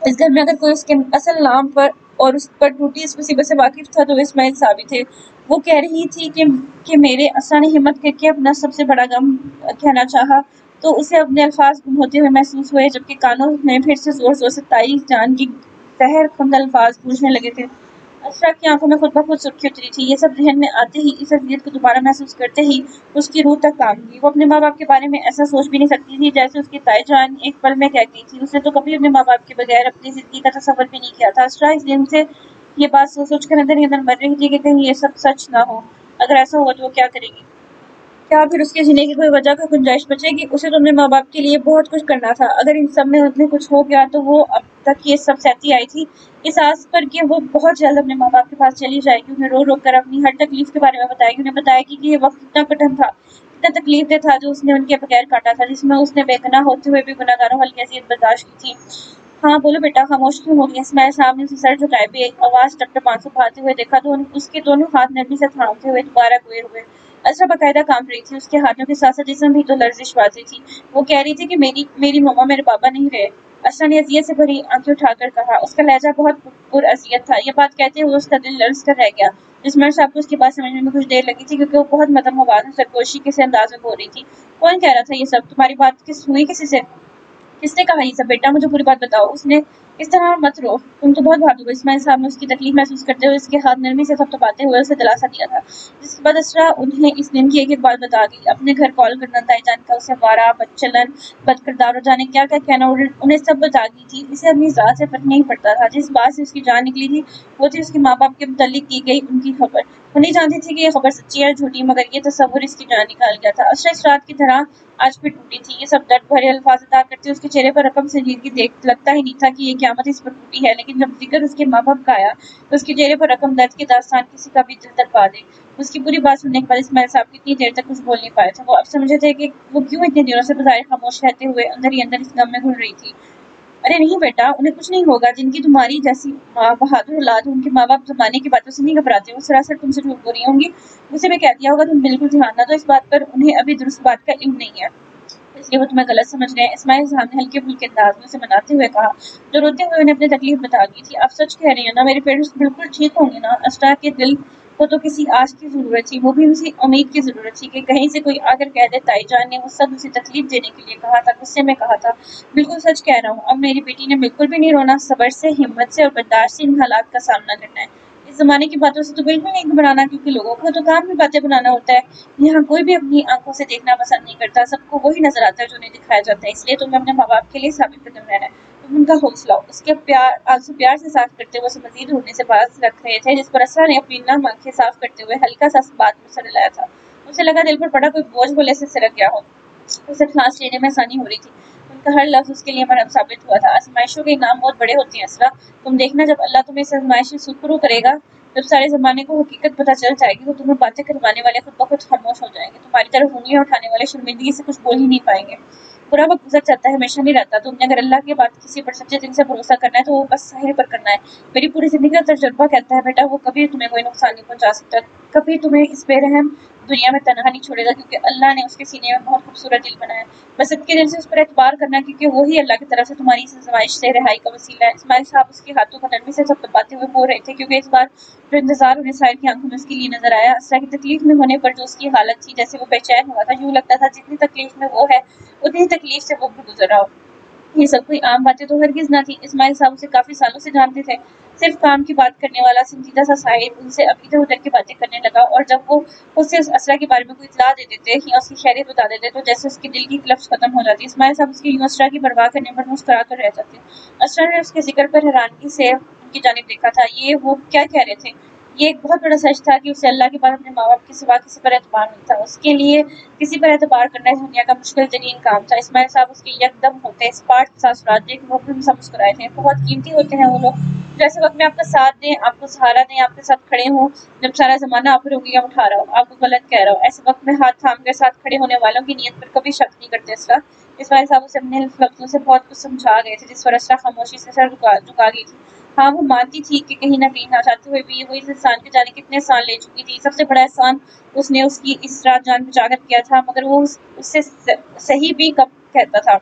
इस घर में अगर कोई उसके असल नाम पर और उस पर टूटी इस मुसीबत से वाकिफ था तो इस्माइल साहब ही थे। वो कह रही थी कि मेरे असरा ने हिम्मत करके अपना सबसे बड़ा गम कहना चाहा तो उसे अपने अल्फाज गुम होते हुए महसूस हुए, जबकि कानों में फिर से जोर जोर से ताई जान की जहर खुंद अल्फाज गूंजने लगे थे। अशरफ की आंखों में खुद ब खुद सुर्खी उतरी थी। ये सब जहन में आते ही, इस असलियत को दोबारा महसूस करते ही उसकी रूह तक काम की। वो अपने माँ बाप के बारे में ऐसा सोच भी नहीं सकती थी जैसे उसकी ताई जान एक पल में कह गई थी। उसने तो कभी अपने माँ बाप के बगैर अपनी जिंदगी का तसव्वुर भी नहीं किया था। अशरफ इस दिन से ये बात सोच सोच कर अंदर ही अंदर मर रही थी कि कहीं ये सब सच ना हो। अगर ऐसा हुआ तो वो क्या करेगी? क्या फिर उसके जीने की कोई वजह का गुंजाइश बचेगी? उसे तो अपने माँ बाप के लिए बहुत कुछ करना था। अगर इन सब में उन्हें कुछ हो गया तो वो अब तक ये सब सहती आई थी, इस आस पर कि वो बहुत जल्द अपने माँ बाप के पास चली जाएगी, उन्हें रो रो कर अपनी हर तकलीफ के बारे में बताएगी, उन्हें बताएगी कि ये वक्त कितना कठिन था, कितना तकलीफ दे था जो उसने उनके बगैर काटा था, जिसमें उसने बेगुनाह होते हुए भी गुनाहगारों वाली हैसियत बर्दाश्त की थी। हाँ बोलो बेटा, खामोश क्यों हो गई? इस्माइल साहब ने उसे सर झुकाए भी आवाज टप आंसू बहाते हुए देखा तो उसके दोनों हाथ नरमी से थामते हुए दोबारा गुए हुए। असरा बाकायदा कांप रही थी, उसके हाथों के साथ साथ जिस्म भी तो लर्जिश वाजी थी। वो कह रही थी कि मेरी मम्मा मेरे पापा नहीं रहे। असरा ने अजियत से भरी आंखें उठाकर कहा। उसका लहजा बहुत पुरअज़ियत था। ये बात कहते हुए उसका दिल लर्ज कर रह गया। इस्माइल साहब को उसकी बात समझने में कुछ देर लगी थी, क्योंकि वो बहुत मदम आवाज में सरगोशी के से अंदाज में बोल रही थी। कौन कह रहा था ये सब? तुम्हारी बात हुई किसी से? किसने कहा ये सब? बेटा मुझे पूरी बात बताओ। उसने इस तरह मत रो, तुम तो बहुत बहादुर हो। इस्माइल साहब ने उसकी तकलीफ महसूस करते हुए उसके हाथ नरमी से थपथपाते हुए उसे दिलासा दिया था। जिसके बाद असरा उन्हें इस दिन की एक एक बात बता गई। अपने घर कॉल करना, ताई जान का उसे वारा, बदचलन, बदकिरदार, जाने क्या क्या कहना, उन्हें सब बता गई थी। इसे अपनी जात से फर्क नहीं पड़ता था। जिस बात से उसकी जान निकली थी वो थी उसके माँ बाप के मुतालिक की गई उनकी खबर। वो नहीं जानती थी कि ये खबर सच्ची है झूठी, मगर ये तस्वुर इसकी जान निकाल गया था। असरा इस रात की तरह आज फिर टूटी थी। ये सब दर्द भरे अल्फाज अदा करते उसके चेहरे पर रकम संजीदगी देख लगता ही नहीं था कि ये क़यामत इस पर टूटी है, लेकिन जब जिक्र उसके माँ बाप का आया तो उसके चेहरे पर रकम दर्द की दास्तान किसी का भी दिल तड़पा दे। उसकी पूरी बात सुनने के बाद इस्माइल साहब कितनी देर तक कुछ बोल नहीं पाए थे। वो अब समझे थे कि वो क्यों इतने दिनों से बज़ाहिर खामोश रहते हुए अंदर ही अंदर इस गम में घुल रही थी। अरे नहीं बेटा, उन्हें कुछ नहीं होगा। जिनकी तुम्हारी जैसी बहादुर औलाद, उनके माँ बाप ज़माने की बातों से नहीं घबराते। वो सरासर तुमसे झूठ बोल रही होंगी। उसे भी कह दिया होगा, तुम बिल्कुल ध्यान ना दो इस बात पर, उन्हें अभी दुरुस्त बात का इल्म नहीं है, इसलिए वो तुम्हें गलत समझ रहे हैं। इस्माइल साहब ने हल्के फुल्के अंदाज में उसे मनाते हुए कहा, जो रोते हुए उन्हें अपनी तकलीफ बता दी थी। आप सच कह रही हैं ना? मेरे पेरेंट्स बिल्कुल ठीक होंगे ना? असरा के दिल को तो किसी आश की जरूरत थी, वो भी उसी उम्मीद की जरूरत थी कि कहीं से कोई आकर कह दे ताई जान ने वो सब उसे तकलीफ देने के लिए कहा था, गुस्से में कहा था। बिल्कुल सच कह रहा हूँ। अब मेरी बेटी ने बिल्कुल भी नहीं रोना, सब्र से, हिम्मत से और बर्दाश्त से इन हालात का सामना करना है। इस जमाने की बातों से तो बिल्कुल नहीं घबराना, क्योंकि लोगों का तो काम ही बातें बनाना होता है। यहाँ कोई भी अपनी आंखों से देखना पसंद नहीं करता, सबको वही नजर आता है जो उन्हें दिखाया जाता है। इसलिए तुम्हें अपने माँ बाप के लिए साबित कदम रहना है। तुम उनका हौसला हो। उसके आंसू प्यार से साफ करते हुए उसे मजीद ढूंढने से बाज रख रहे थे, जिस पर असरा ने अपनी नम आंखें साफ करते हुए हल्का सा बात में सर हिलाया था। उसे लगा दिल पर पड़ा कोई बोझ गोले से सिरक गया हो। उसे सांस लेने में आसानी हो रही थी। उनका हर लफ्ज उसके लिए मरहम साबित हुआ था। आजमाइशों के इनाम बहुत बड़े होते हैं असरा, तुम देखना जब अल्लाह तुम्हें इस आजमाइश से शुरू करेगा, जब सारे जमाने को हकीकत पता चल जाएगी तो तुम्हें बातें करवाने वाले खुद ब खुद खामोश हो जाएंगे। तुम्हारी तरफ उंगलियां उठाने वाले शर्मिंदगी से कुछ बोल ही नहीं पाएंगे। बुरा वक्त गुजर जाता है, हमेशा नहीं रहता। तुमने अगर अल्लाह की बात किसी पर सच्चे दिल से भरोसा करना है तो वो बस साहिल पर करना है। मेरी पूरी जिंदगी का तजुर्बा कहता है बेटा, वो कभी तुम्हें कोई नुकसान नहीं पहुंचा सकता, कभी तुम्हें इस बेरहम دنیا میں تنہا نہیں چھوڑے گا، کیونکہ اللہ نے اس کے سینے میں بہت خوبصورت دل بنایا ہے۔ بس صدقے دل سے اس پر اعتبار کرنا، کیونکہ وہی اللہ کی طرف سے تمہاری اس آزمائش سے رہائی کا وسیلہ ہے۔ اسماعیل صاحب اس کے ہاتھوں کو نرمی سے دباتے ہوئے بول رہے تھے، کیونکہ اس بار جو انتظار انہیں سائر کی آنکھوں میں اس کے لیے نظر آیا، اسرا کی تکلیف میں ہونے پر جو اس کی حالت تھی، جیسے وہ بے چین ہوا تھا، یوں لگتا تھا جتنی تکلیف میں وہ ہے اتنی ہی تکلیف سے وہ بھی گزر رہا ہو۔ یہ سب کوئی عام باتیں تو ہرگز نہ تھی۔ اسماعیل صاحب اسے کافی سالوں سے جانتے تھے، صرف کام کی بات کرنے والا سنجیدہ سا صاحب ان سے اب ادھر ادھر کی باتیں کرنے لگا، اور جب وہ خود سے اسرا کے بارے میں کوئی اطلاع دے دیتے یا اس کی خیریت بتا دیتے تو جیسے اس کے دل کی لفظ ختم ہو جاتی۔ اسماعیل صاحب اس کی یوں اسرا کی پرواہ کرنے پر مسکرا کر رہ جاتے۔ اسرا نے اس کے ذکر پر حیرانگی سے ان کی جانب دیکھا تھا۔ یہ وہ کیا کہہ رہے تھے؟ یہ ایک بہت بڑا سچ تھا کہ اسے اللہ کے بعد اپنے ماں باپ کے سوا کسی پر اعتبار نہیں تھا۔ اس کے لیے کسی پر اعتبار کرنا اس دنیا کا مشکل ترین کام تھا۔ اسماعیل صاحب اس کے یکدم ہوتے اسپاٹ تاثرات دیکھ مبہم سا مسکرائے تھے۔ بہت قیمتی ہوتے ہیں وہ لوگ جو ایسے وقت میں آپ کا ساتھ دیں، آپ کو سہارا دیں، آپ کے ساتھ کھڑے ہوں جب سارا زمانہ آپ پر انگلیاں اٹھا رہا ہو، آپ کو غلط کہہ رہا ہو۔ ایسے وقت میں ہاتھ تھام کر ساتھ کھڑے ہونے والوں کی نیت پر کبھی شک نہیں کرتے اسرا۔ اسماعیل صاحب اسے اپنے لفظوں سے بہت کچھ سمجھا گئے تھے، جس پر اسرا خاموشی سے سر جھکا گئی تھی۔ ہاں، وہ مانتی تھی کہ کہیں نہ کہیں نہ چاہتے ہوئے بھی وہ اس انسان کے جانے کتنے احسان لے چکی تھی۔ سب سے بڑا احسان اس نے اس کی اس رات جان بچا کر کیا تھا، مگر وہ اس سے صحیح بھی کب کہتا تھا،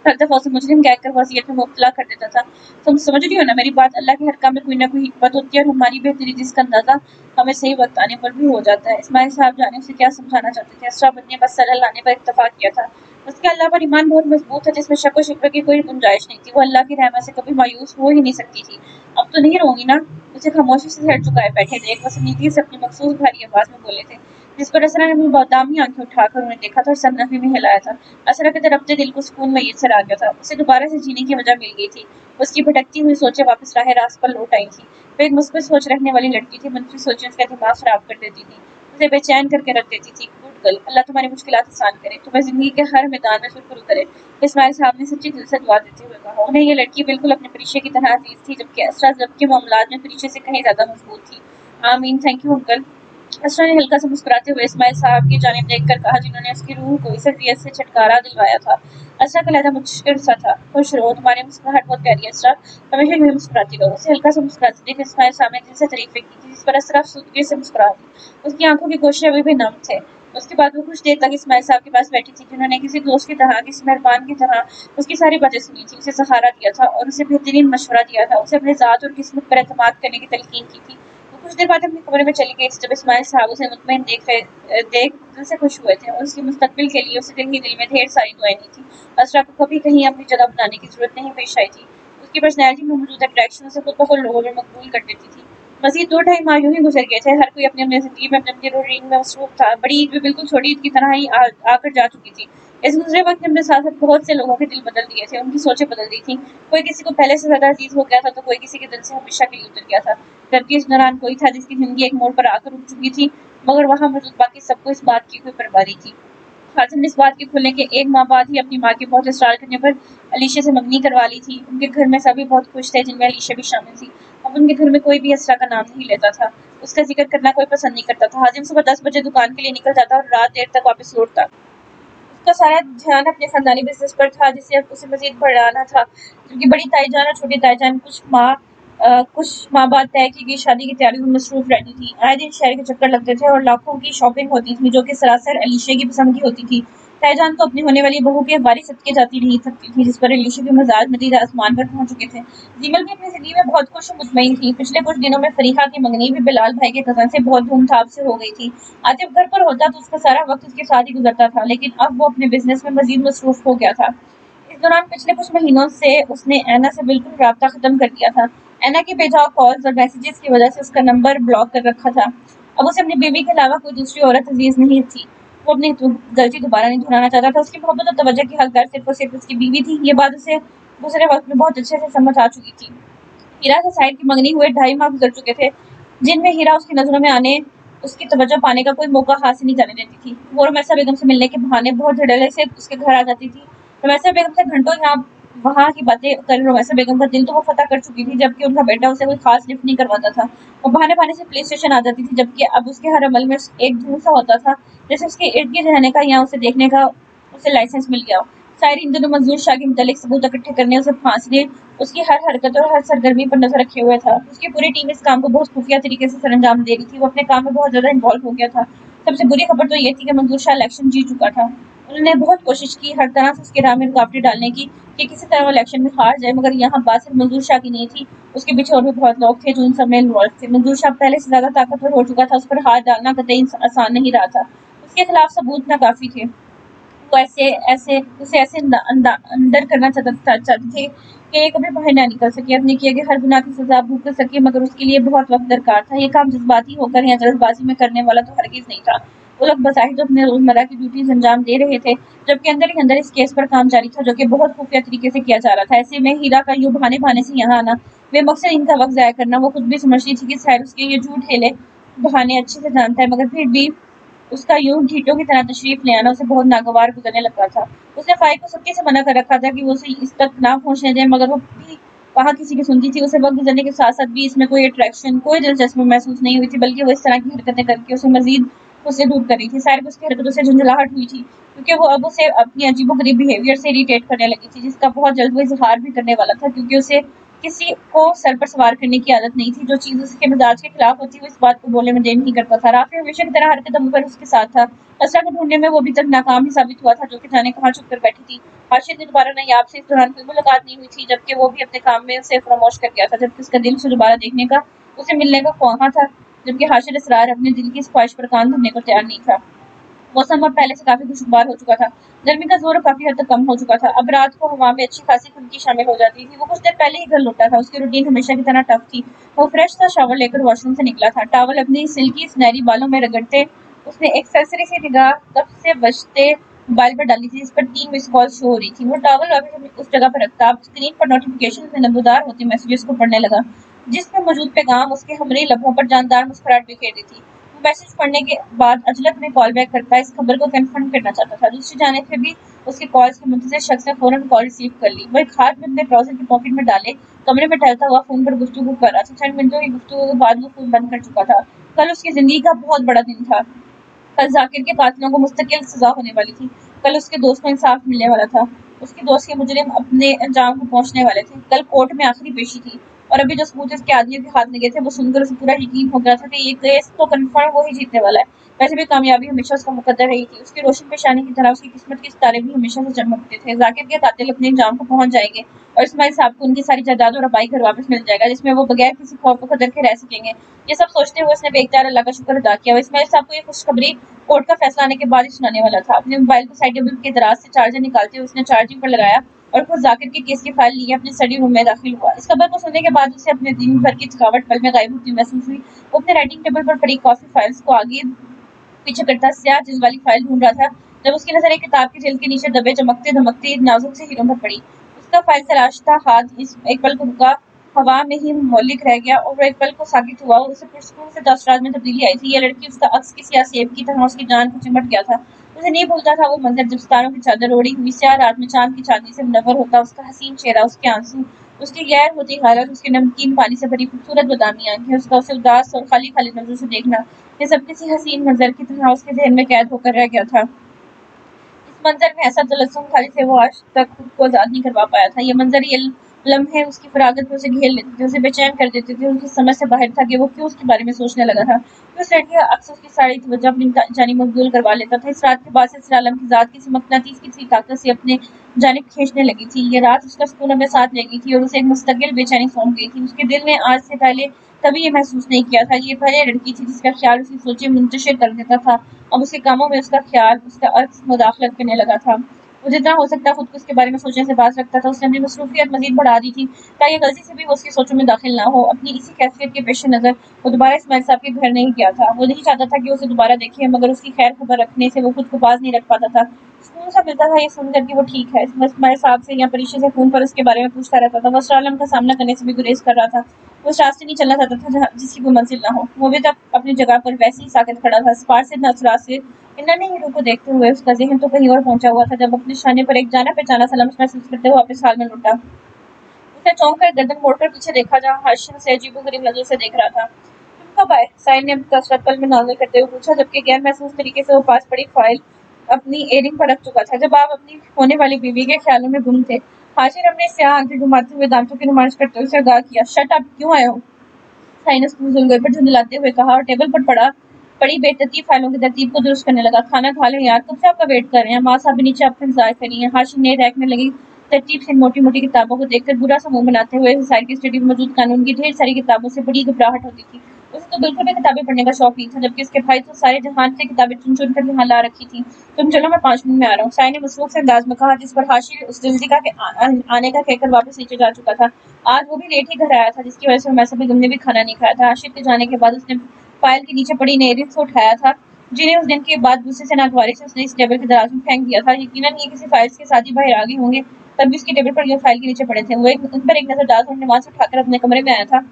ہر دفعہ اسے مجرم کہہ کر وصیت میں مبتلا کر دیتا تھا۔ تم سمجھ رہی ہو نا میری بات؟ اللہ کے ہر کام میں کوئی نہ کوئی حکمت ہوتی ہے، اور ہماری بہتری جس کا اندازہ ہمیں صحیح وقت آنے پر بھی ہو جاتا ہے۔ اسماعیل صاحب جانے اسے کیا سمجھانا چاہتے تھے۔ اسرا نے بس سرل لانے پر اتفاق کیا تھا۔ اس کا اللہ پر ایمان بہت مضبوط تھا، جس میں شک و شبہ کی کوئی گنجائش نہیں تھی۔ وہ اللہ کی رحمت سے کبھی مایوس ہو ہی نہیں سکتی تھی۔ اب تو نہیں رو گی نا؟ اسے خاموشی سے سر جھکائے بیٹھے دیکھ وہ سنجیدگی سے اپنی مخصوص بھاری آواز میں بولے تھے، جس پر اسرا نے اپنی بادامی آنکھیں اٹھا کر انہیں دیکھا تھا اور سر نفی میں ہلایا تھا۔ اسرا کے تڑپتے دل کو سکون میسر آ گیا تھا، اسے دوبارہ سے جینے کی وجہ مل گئی تھی۔ اس کی بھٹکتی ہوئی سوچیں واپس راہ راست پر لوٹ آئی تھی۔ وہ ایک مثبت سوچ رکھنے والی لڑکی تھی، منفی سوچیں اس کا دماغ خراب کر دیتی تھی، اسے بے چین کر کے رکھ دیتی تھی۔ گڈ گرل، اللہ تمہاری مشکلات آسان کرے، تمہیں زندگی کے ہر میدان میں سرخرو کرے، اسماعیل صاحب نے سچی دل سے دعا دیتے ہوئے کہا۔ انہیں یہ لڑکی بالکل اپنے پریشے کی طرح عزیز تھی، جبکہ اسرا ضبط کے معاملات میں پریشے سے کہیں زیادہ مضبوط تھی۔ آمین، تھینک یو انکل۔ اسرا نے ہلکا سے مسکراتے ہوئے اسماعیل صاحب کی جانب دیکھ کر کہا، جنہوں نے اس کی روح کو اس اذیت سے چھٹکارا دلوایا تھا۔ اسرا کا لہجہ مشکل سا تھا۔ خوش رہو، تمہاری مسکراہٹ بہت پیاری ہے اسرا، ہمیشہ یوں ہی مسکراتی رہو۔ اسے ہلکا سا مسکراتے دیکھ اسماعیل صاحب نے دل سے تعریفیں کی تھی، جس پر اسرا افسردگی سے مسکرا دی۔ اس کی آنکھوں کے گوشے ابھی بھی نم تھے۔ اس کے بعد وہ کچھ دیر تک اسماعیل صاحب کے پاس بیٹھی تھی، جنہوں نے کسی دوست کی طرح، کسی مہربان کی طرح اس کی ساری باتیں سنی تھی، اسے سہارا دیا تھا اور اسے بہترین مشورہ دیا تھا، اسے اپنے ذات اور قسمت پر اعتماد کرنے کی تلقین کی تھی۔ وہ کچھ دیر بعد اپنے کمرے میں چلی گئی تھی، جب اسماعیل صاحب اسے مطمئن دیکھ دل سے خوش ہوئے تھے، اور اس کے مستقبل کے لیے اسے دل میں ڈھیر ساری دعائیں دی تھی۔ اسرا کو کبھی کہیں اپنی جگہ بنانے کی ضرورت نہیں پیش آئی تھی۔ اس کی پرسنالٹی میں موجود اٹریکشن اسے خود بخود لوگوں میں مقبول کر دیتی تھی۔ مزید 2-2.5 ماہ یوں ہی گزر گئے تھے۔ ہر کوئی اپنی اپنی زندگی میں اپنے روٹین میں مصروف تھا۔ بڑی عید بھی بالکل چھوٹی عید کی طرح ہی آ کر جا چکی تھی۔ اس گزرے وقت نے اپنے ساتھ ساتھ بہت سے لوگوں کے دل بدل دیے تھے، ان کی سوچیں بدل دی تھیں۔ کوئی کسی کو پہلے سے زیادہ عزیز ہو گیا تھا تو کوئی کسی کے دل سے ہمیشہ کے لیے اتر گیا تھا، جبکہ اس دوران کوئی تھا جس کی زندگی ایک موڑ پر آ کر رک چکی تھی، مگر وہاں موجود باقی سب کو اس بات کی کوئی پرواہ نہیں تھی۔ حاجم نے اس بات کے کھلنے کے 1 ماہ بعد ہی اپنی ماں کے بہت اصرار کرنے پر علیشہ سے منگنی کروا لی تھی۔ ان کے گھر میں سبھی بہت خوش تھے، جن میں علیشہ بھی شامل تھی۔ اب ان کے گھر میں کوئی بھی اسرا کا نام نہیں لیتا تھا، اس کا ذکر کرنا کوئی پسند نہیں کرتا تھا۔ حاجم صبح 10 بجے دکان کے لیے نکل جاتا اور رات دیر تک واپس لوٹتا۔ اس کا سارا دھیان اپنے خاندانی بزنس پر تھا، جسے اب اسے مزید بڑھانا تھا، جبکہ بڑی تائی جان اور چھوٹی تائی جان کچھ ماہ بعد طے کی گئی شادی کی تیاریوں میں مصروف رہتی تھی۔ آئے دن شہر کے چکر لگتے تھے اور لاکھوں کی شاپنگ ہوتی تھی، جو کہ سراسر علیشہ کی پسند کی ہوتی تھی۔ تائی جان تو اپنی ہونے والی بہو کے باری صدقے جاتی نہیں تھکتی تھی، جس پر علیشہ کے مزاج مزید آسمان پر پہنچ چکے تھے۔ زیمل بھی اپنی زندگی میں بہت خوش و مطمئن تھی۔ پچھلے کچھ دنوں میں فریحہ کی منگنی بھی بلال بھائی کے کزن سے بہت دھوم دھام سے ہو گئی تھی۔ عاطف گھر پر ہوتا تو اس کا سارا وقت اس کے ساتھ ہی گزرتا تھا، لیکن اب وہ اپنے بزنس میں مزید مصروف ہو گیا تھا۔ اس دوران پچھلے کچھ مہینوں سے اس نے اینا سے بالکل رابطہ ختم کر دیا تھا۔ اینا کی بے جا کالز اور میسیجز کی وجہ سے اس کا نمبر بلاک کر رکھا تھا۔ اب اسے اپنی بیوی کے علاوہ کوئی دوسری عورت عزیز نہیں تھی۔ وہ اپنی غلطی دوبارہ نہیں دہرانا چاہتا تھا۔ اس کی محبت اور توجہ کی حقدار صرف اور صرف اس کی بیوی تھی۔ یہ بات اسے گزرے وقت میں بہت اچھے سے سمجھ آ چکی تھی۔ ہیرا سے سائد کی منگنی ہوئے 2.5 ماہ گزر چکے تھے، جن میں ہیرا اس کی نظروں میں آنے، اس کی توجہ پانے کا کوئی موقع ہاتھ سے نہیں جانے دیتی تھی۔ وہ رمیسا بیگم سے ملنے کے بہانے بہت دھڑلے سے اس کے گھر آ جاتی تھی۔ رمیسا بیگم سے گھنٹوں یہاں وہاں کی باتیں کر رمیسا بیگم کا دل تو وہ فتح کر چکی تھی، جبکہ ان کا بیٹا اسے کوئی خاص لفٹ نہیں کرواتا تھا۔ وہ بہانے بہانے سے پولیس اسٹیشن آ جاتی تھی، جبکہ اب اس کے ہر عمل میں ایک دھون سا ہوتا تھا، جیسے اس کے ارد گرد رہنے کا یا اسے دیکھنے کا اسے لائسنس مل گیا ہو۔ سائر ان دنوں منظور شاہ کے متعلق ثبوت اکٹھے کرنے، اسے پھانسنے، اس کی ہر حرکت اور ہر سرگرمی پر نظر رکھے ہوئے تھا۔ اس کی پوری ٹیم اس کام کو بہت خفیہ طریقے سے سر انجام دے رہی تھی۔ وہ اپنے کام میں بہت زیادہ انوالو ہو گیا تھا سب سے بری خبر تو یہ تھی کہ منظور شاہ الیکشن جیت چکا تھا۔ انہوں نے بہت کوشش کی ہر طرح سے اس کے راہ میں رکاوٹیں ڈالنے کی کہ کسی طرح وہ الیکشن میں ہار جائے، مگر یہاں بات صرف منظور شاہ کی نہیں تھی، اس کے پیچھے اور بھی بہت لوگ تھے جو ان سب میں انوالو تھے۔ منظور شاہ پہلے سے زیادہ طاقتور ہو چکا تھا، اس پر ہار ڈالنا قطعی آسان نہیں رہا تھا۔ اس کے خلاف ثبوت ناکافی تھے، وہ اسے ایسے اندر کرنا چاہتے تھے کہ یہ کبھی باہر نہ نکل سکے، اپنے کیے گئے ہر گناہ کی سزا بھگت سکے، مگر اس کے لیے بہت وقت درکار تھا۔ یہ کام جذباتی ہو کر یا جلد بازی میں کرنے والا تو ہرگز نہیں تھا۔ وہ لوگ بظاہر تو اپنے روزمرہ کی ڈیوٹیز انجام دے رہے تھے، جبکہ اندر ہی اندر اس کیس پر کام جاری تھا جو کہ بہت خفیہ طریقے سے کیا جا رہا تھا۔ ایسے میں ہیرا کا یوں بہانے سے یہاں آنا، بے مقصد ان کا وقت ضائع کرنا، وہ خود بھی سمجھتی تھی کہ سحر اس کے یہ جھوٹ ہیلے بہانے اچھے سے جانتا ہے، مگر پھر بھی اس کا یوں ڈھیٹوں کی طرح تشریف لے آنا اسے بہت ناگوار گزرنے لگا تھا۔ اس نے فائق کو سختی سے منع کر رکھا تھا کہ وہ اسے اس تک نہ پہنچنے دیں، مگر وہ بھی کہاں کسی کی سنتی تھی۔ اسے وقت گزرنے کے ساتھ ساتھ بھی اس میں کوئی اٹریکشن، کوئی دلچسپی محسوس نہیں ہوئی تھی، بلکہ وہ اس طرح کی حرکتیں کر کے اسے مزید اس سے دور کر رہی تھی۔ ظاہر اس کی حرکتوں سے جھنجھلاہٹ ہوئی تھی، کیونکہ وہ اب اسے اپنی عجیب و غریب بیہیویئر سے اریٹیٹ کرنے لگی تھی، جس کا بہت جلد وہ اظہار بھی کرنے والا تھا، کیونکہ اسے کسی کو سر پر سوار کرنے کی عادت نہیں تھی۔ جو چیز اس کے مزاج کے خلاف ہوتی وہ اس بات کو بولنے میں دیر نہیں کرتا تھا۔ رافع ہمیشہ کی طرح ہر قدم پر اس کے ساتھ تھا۔ اسرا کو ڈھونڈنے میں وہ ابھی تک ناکام ہی ثابت ہوا تھا، جو کہ جانے کہاں چھپ کر بیٹھی تھی۔ حاشر نے دوبارہ نایاب سے اس دوران کوئی ملاقات نہیں ہوئی تھی، جبکہ وہ بھی اپنے کام میں اسے فراموش کر گیا تھا، جبکہ اس کا دل اسے دوبارہ دیکھنے کا، اسے ملنے کا خواہاں تھا، جبکہ حاشر اسرار اپنے دل کی اس خواہش پر کان دھرنے کو تیار نہیں تھا۔ موسم اب پہلے سے کافی خوشگوار ہو چکا تھا، گرمی کا زور کافی حد تک کم ہو چکا تھا۔ اب رات کو ہوا میں اچھی خاصی خنکی شامل ہو جاتی تھی۔ وہ کچھ دیر پہلے ہی گھر لوٹا تھا، اس کی روٹین ہمیشہ کی طرح ٹف تھی۔ وہ فریش تھا، شاور لے کر واش روم سے نکلا تھا، ٹاول اپنی سلکی سنہری بالوں میں رگڑتے اس نے ایک سرسری سی نگاہ کف سے بجتے موبائل پر ڈالی تھی، جس پر 3 مس کال شو ہو رہی تھی۔ وہ ٹاول واپس اس جگہ پر رکھتا، اب اسکرین پر نوٹیفیکیشن میں نمودار ہوتے میسیجز کو پڑھنے لگا، جس میں موجود پیغام اس کے ہمری لبوں پر جاندار مسکراہٹ بکھیر دی تھی۔ وہ میسج پڑھنے کے بعد عجلت میں کال بیک کرتا، اس خبر کو کنفرم کرنا چاہتا تھا۔ دوسری جانب سے بھی اس کے کالز کے منتظر شخص نے فوراً کال ریسیو کر لی۔ وہ ایک ہاتھ میں اپنے ٹراؤزر کی پاکٹ میں ڈالے کمرے میں ٹہلتا ہوا فون پر گفتگو کر رہا تھا۔ چند منٹوں کی گفتگو کے بعد وہ فون بند کر چکا تھا۔ کل اس کی زندگی کا بہت بڑا دن تھا۔ کل ذاکر کے قاتلوں کو مستقل سزا ہونے والی تھی۔ کل اس کے دوست کو انصاف ملنے والا تھا۔ اس کے دوست کے مجرم اپنے انجام کو پہنچنے والے تھے۔ کل کورٹ میں آخری پیشی تھی، اور ابھی جو ثبوت اس کے آدمیوں کے ہاتھ میں گئے تھے، وہ سن کر اسے پورا یقین ہو گیا تھا کہ یہ کیس تو کنفرم وہی جیتنے والا ہے۔ ویسے بھی کامیابی ہمیشہ اس کا مقدر رہی تھی۔ اس کی روشن پیشانی کی طرح اس کی قسمت کے ستارے بھی ہمیشہ سے چمکتے تھے۔ ذاکر کے قاتل اپنے انجام کو پہنچ جائیں گے، اور اسماعیل صاحب کو ان کی ساری جائیداد اور آبائی گھر واپس مل جائے گا، جس میں وہ بغیر کسی خوف و خطر کے رہ سکیں گے۔ یہ سب سوچتے ہوئے اس نے بے اختیار اللہ کا شکر ادا کیا۔ وہ اسماعیل صاحب کو یہ خوشخبری کورٹ کا فیصلہ آنے کے بعد ہی سنانے والا تھا۔ اپنے موبائل کو سائڈ ٹیبل کے دراز سے چارجر نکالتے ہوئے اس نے چارجنگ پر لگایا اور خود ذاکر کے کیس کی فائل لیے اپنے اسٹڈی روم میں داخل ہوا۔ اس خبر کو سننے کے بعد اسے اپنے دن بھر کی تھکاوٹ پل میں غائب ہوتی محسوس ہوئی۔ وہ اپنے رائٹنگ ٹیبل پر پڑی کافی فائلز کو آگے پیچھے کرتا سیاہ جلد والی فائل ڈھونڈ رہا تھا، جب اس کی نظر ایک کتاب کی جلد کے نیچے دبے چمکتے دمکتے نازک سے ہیروں پر پڑی۔ اس کا فائل تراشتا ہاتھ ایک پل کو رکا، ہوا میں ہی معلق رہ گیا، اور وہ ایک پل کو ساکت ہوا۔ اسے پرسکون سے تاثرات میں تبدیلی آئی تھی۔ یہ لڑکی اس کا عکس کسی سیاہ سیب کی طرح اس کی جان کو چمٹ گیا تھا۔ اسے نہیں بھولتا تھا وہ منظر، جب ستاروں کی چادر اوڑھی ہوئی سیاہ رات میں چاند کی چاندنی سے منور ہوتا اس کا حسین چہرہ، اس کے آنسو، اس کی غیر ہوتی حالت، اس کے نمکین پانی سے بھری خوبصورت بادامی آنکھیں، اس کا اسے اداس اور خالی خالی نظروں سے دیکھنا، یہ سب کسی حسین منظر کی طرح اس کے ذہن میں قید ہو کر رہ گیا تھا۔ اس منظر میں ایسا تلسم خالی سے وہ آج تک خود کو آزاد نہیں کروا پایا تھا۔ یہ منظر، یہ لمحے اس کی فراغت میں اسے گھیر لیتے تھے، اسے بے چین کر دیتے تھے۔ اس کی سمجھ سے باہر تھا کہ وہ کیوں اس کے بارے میں سوچنے لگا تھا، کیوں اس لڑکی کا عکس اس کی ساری توجہ اپنی جانب مبذول کروا لیتا تھا۔ اس رات کے بعد سے اسرا عالم کی ذات کسی مقناطیس کی سی طاقت سے اپنے جانب کھینچنے لگی تھی۔ یہ رات اس کا سکون اپنے ساتھ لے گئی تھی، اور اسے ایک مستقل بے چینی سونپ گئی تھی۔ اس کے دل نے آج سے پہلے کبھی یہ محسوس نہیں کیا تھا۔ یہ پہلے لڑکی تھی جس کا خیال اس کی سوچیں منتشر کر دیتا تھا۔ اب اس کے کاموں میں اس کا خیال، اس کا عکس مداخلت کرنے لگا تھا۔ وہ جتنا ہو سکتا خود کو اس کے بارے میں سوچنے سے باز رکھتا تھا۔ اس نے اپنی مصروفیت مزید بڑھا دی تھی تاکہ غلطی سے بھی وہ اس کی سوچوں میں داخل نہ ہو۔ اپنی اسی کیفیت کے پیش نظر وہ دوبارہ اسماعیل صاحب کے گھر نہیں گیا تھا۔ وہ نہیں چاہتا تھا کہ اسے دوبارہ دیکھے، مگر اس کی خیر خبر رکھنے سے وہ خود کو باز نہیں رکھ پاتا تھا۔ سکون سا ملتا تھا یہ سن کر کہ وہ ٹھیک ہے۔ اسماعیل صاحب سے یا پریشے سے فون پر اس کے بارے میں پوچھتا رہتا تھا۔ وہ اسرا عالم کا سامنا کرنے سے بھی گریز کر رہا تھا۔ وہ اس راستے نہیں چلنا چاہتا تھا جس کی کوئی منزل نہ ہو۔ وہ ابھی تک اپنی جگہ پر ویسے ہی ساکت کھڑا تھا، اسپاٹ سے اثرات سے انہوں ہیرو کو دیکھتے ہوئے اس کا ذہن تو کہیں اور پہنچا ہوا تھا، جب اپنے شانے پر ایک جانا پہچانا سا لمس محسوس کرتے ہوئے واپس حال میں لوٹا۔ اس نے چونک کر گردن موڑ کر پیچھے دیکھا، جہاں حاشر اسے عجیب و غریب نظروں سے دیکھ رہا تھا۔ تم کب آئے؟ ساحل نے تاثرات پل میں نازل کرتے ہوئے پوچھا، جبکہ غیر محسوس طریقے سے وہ پاس پڑی فائل اپنی ایرنگ پر رکھ چکا تھا۔ جب آپ اپنی ہونے والی بیوی کے خیالوں میں گم تھے۔ حاشر اپنے سیاہ آنکھیں گھماتے ہوئے دانتوں کی نمائش کرتے ہوئے اسے آگاہ کیا۔ شٹ اپ، کیوں آئے ہو؟ ساحل نے اس کو زلگوئے پر جھنجھلاتے ہوئے کہا، اور ٹیبل پر پڑا बड़ी बेतरतीब फाइलों की तरतीब को दुरुस्त करने लगा। खाना खा लें यार, कब से आपका वेट कर रहे हैं। माँ साहब भी नीचे आपका इंतजार कर रही हैं। हाशिम ने रैक में लगी तरतीब से मोटी मोटी किताबों को देखकर बुरा सा मुंह बनाते हुए सोसाइटी स्टडी में मौजूद कानून की ढेर सारी किताबों से बड़ी घबराहट होती थी। उसे तो बिल्कुल भी किताबें पढ़ने का शौक नहीं था, जबकि उसके भाई तो सारे जहान से किताबें चुन चुन कर यहाँ ला रखी थी। तुम चलो, मैं 5 मिनट में आ रहा हूँ, साय ने मसरूफ से अंदाज में कहा, जिस पर हाशिर उस जल्दी का आने का कहकर वापस नीचे जा चुका था। आज वो भी लेट ही घर आया था, जिसकी वजह से हुमैसा बेगम ने भी खाना नहीं खाया था। हाशिर के जाने के बाद उसने फाइल के नीचे पड़ी नेरिस को उठाया था, जिन्हें उस दिन के बाद गुस्से से नागवारी से उसने इस टेबल के दराज में फेंक दिया था। यकीनन ये किसी फाइल्स के साथ ही बाहर आ गए होंगे, तब भी उसके टेबल पर ये फाइल के नीचे पड़े थे। वो उन पर एक नजर डाल कर वहां से उठाकर अपने कमरे में आया था।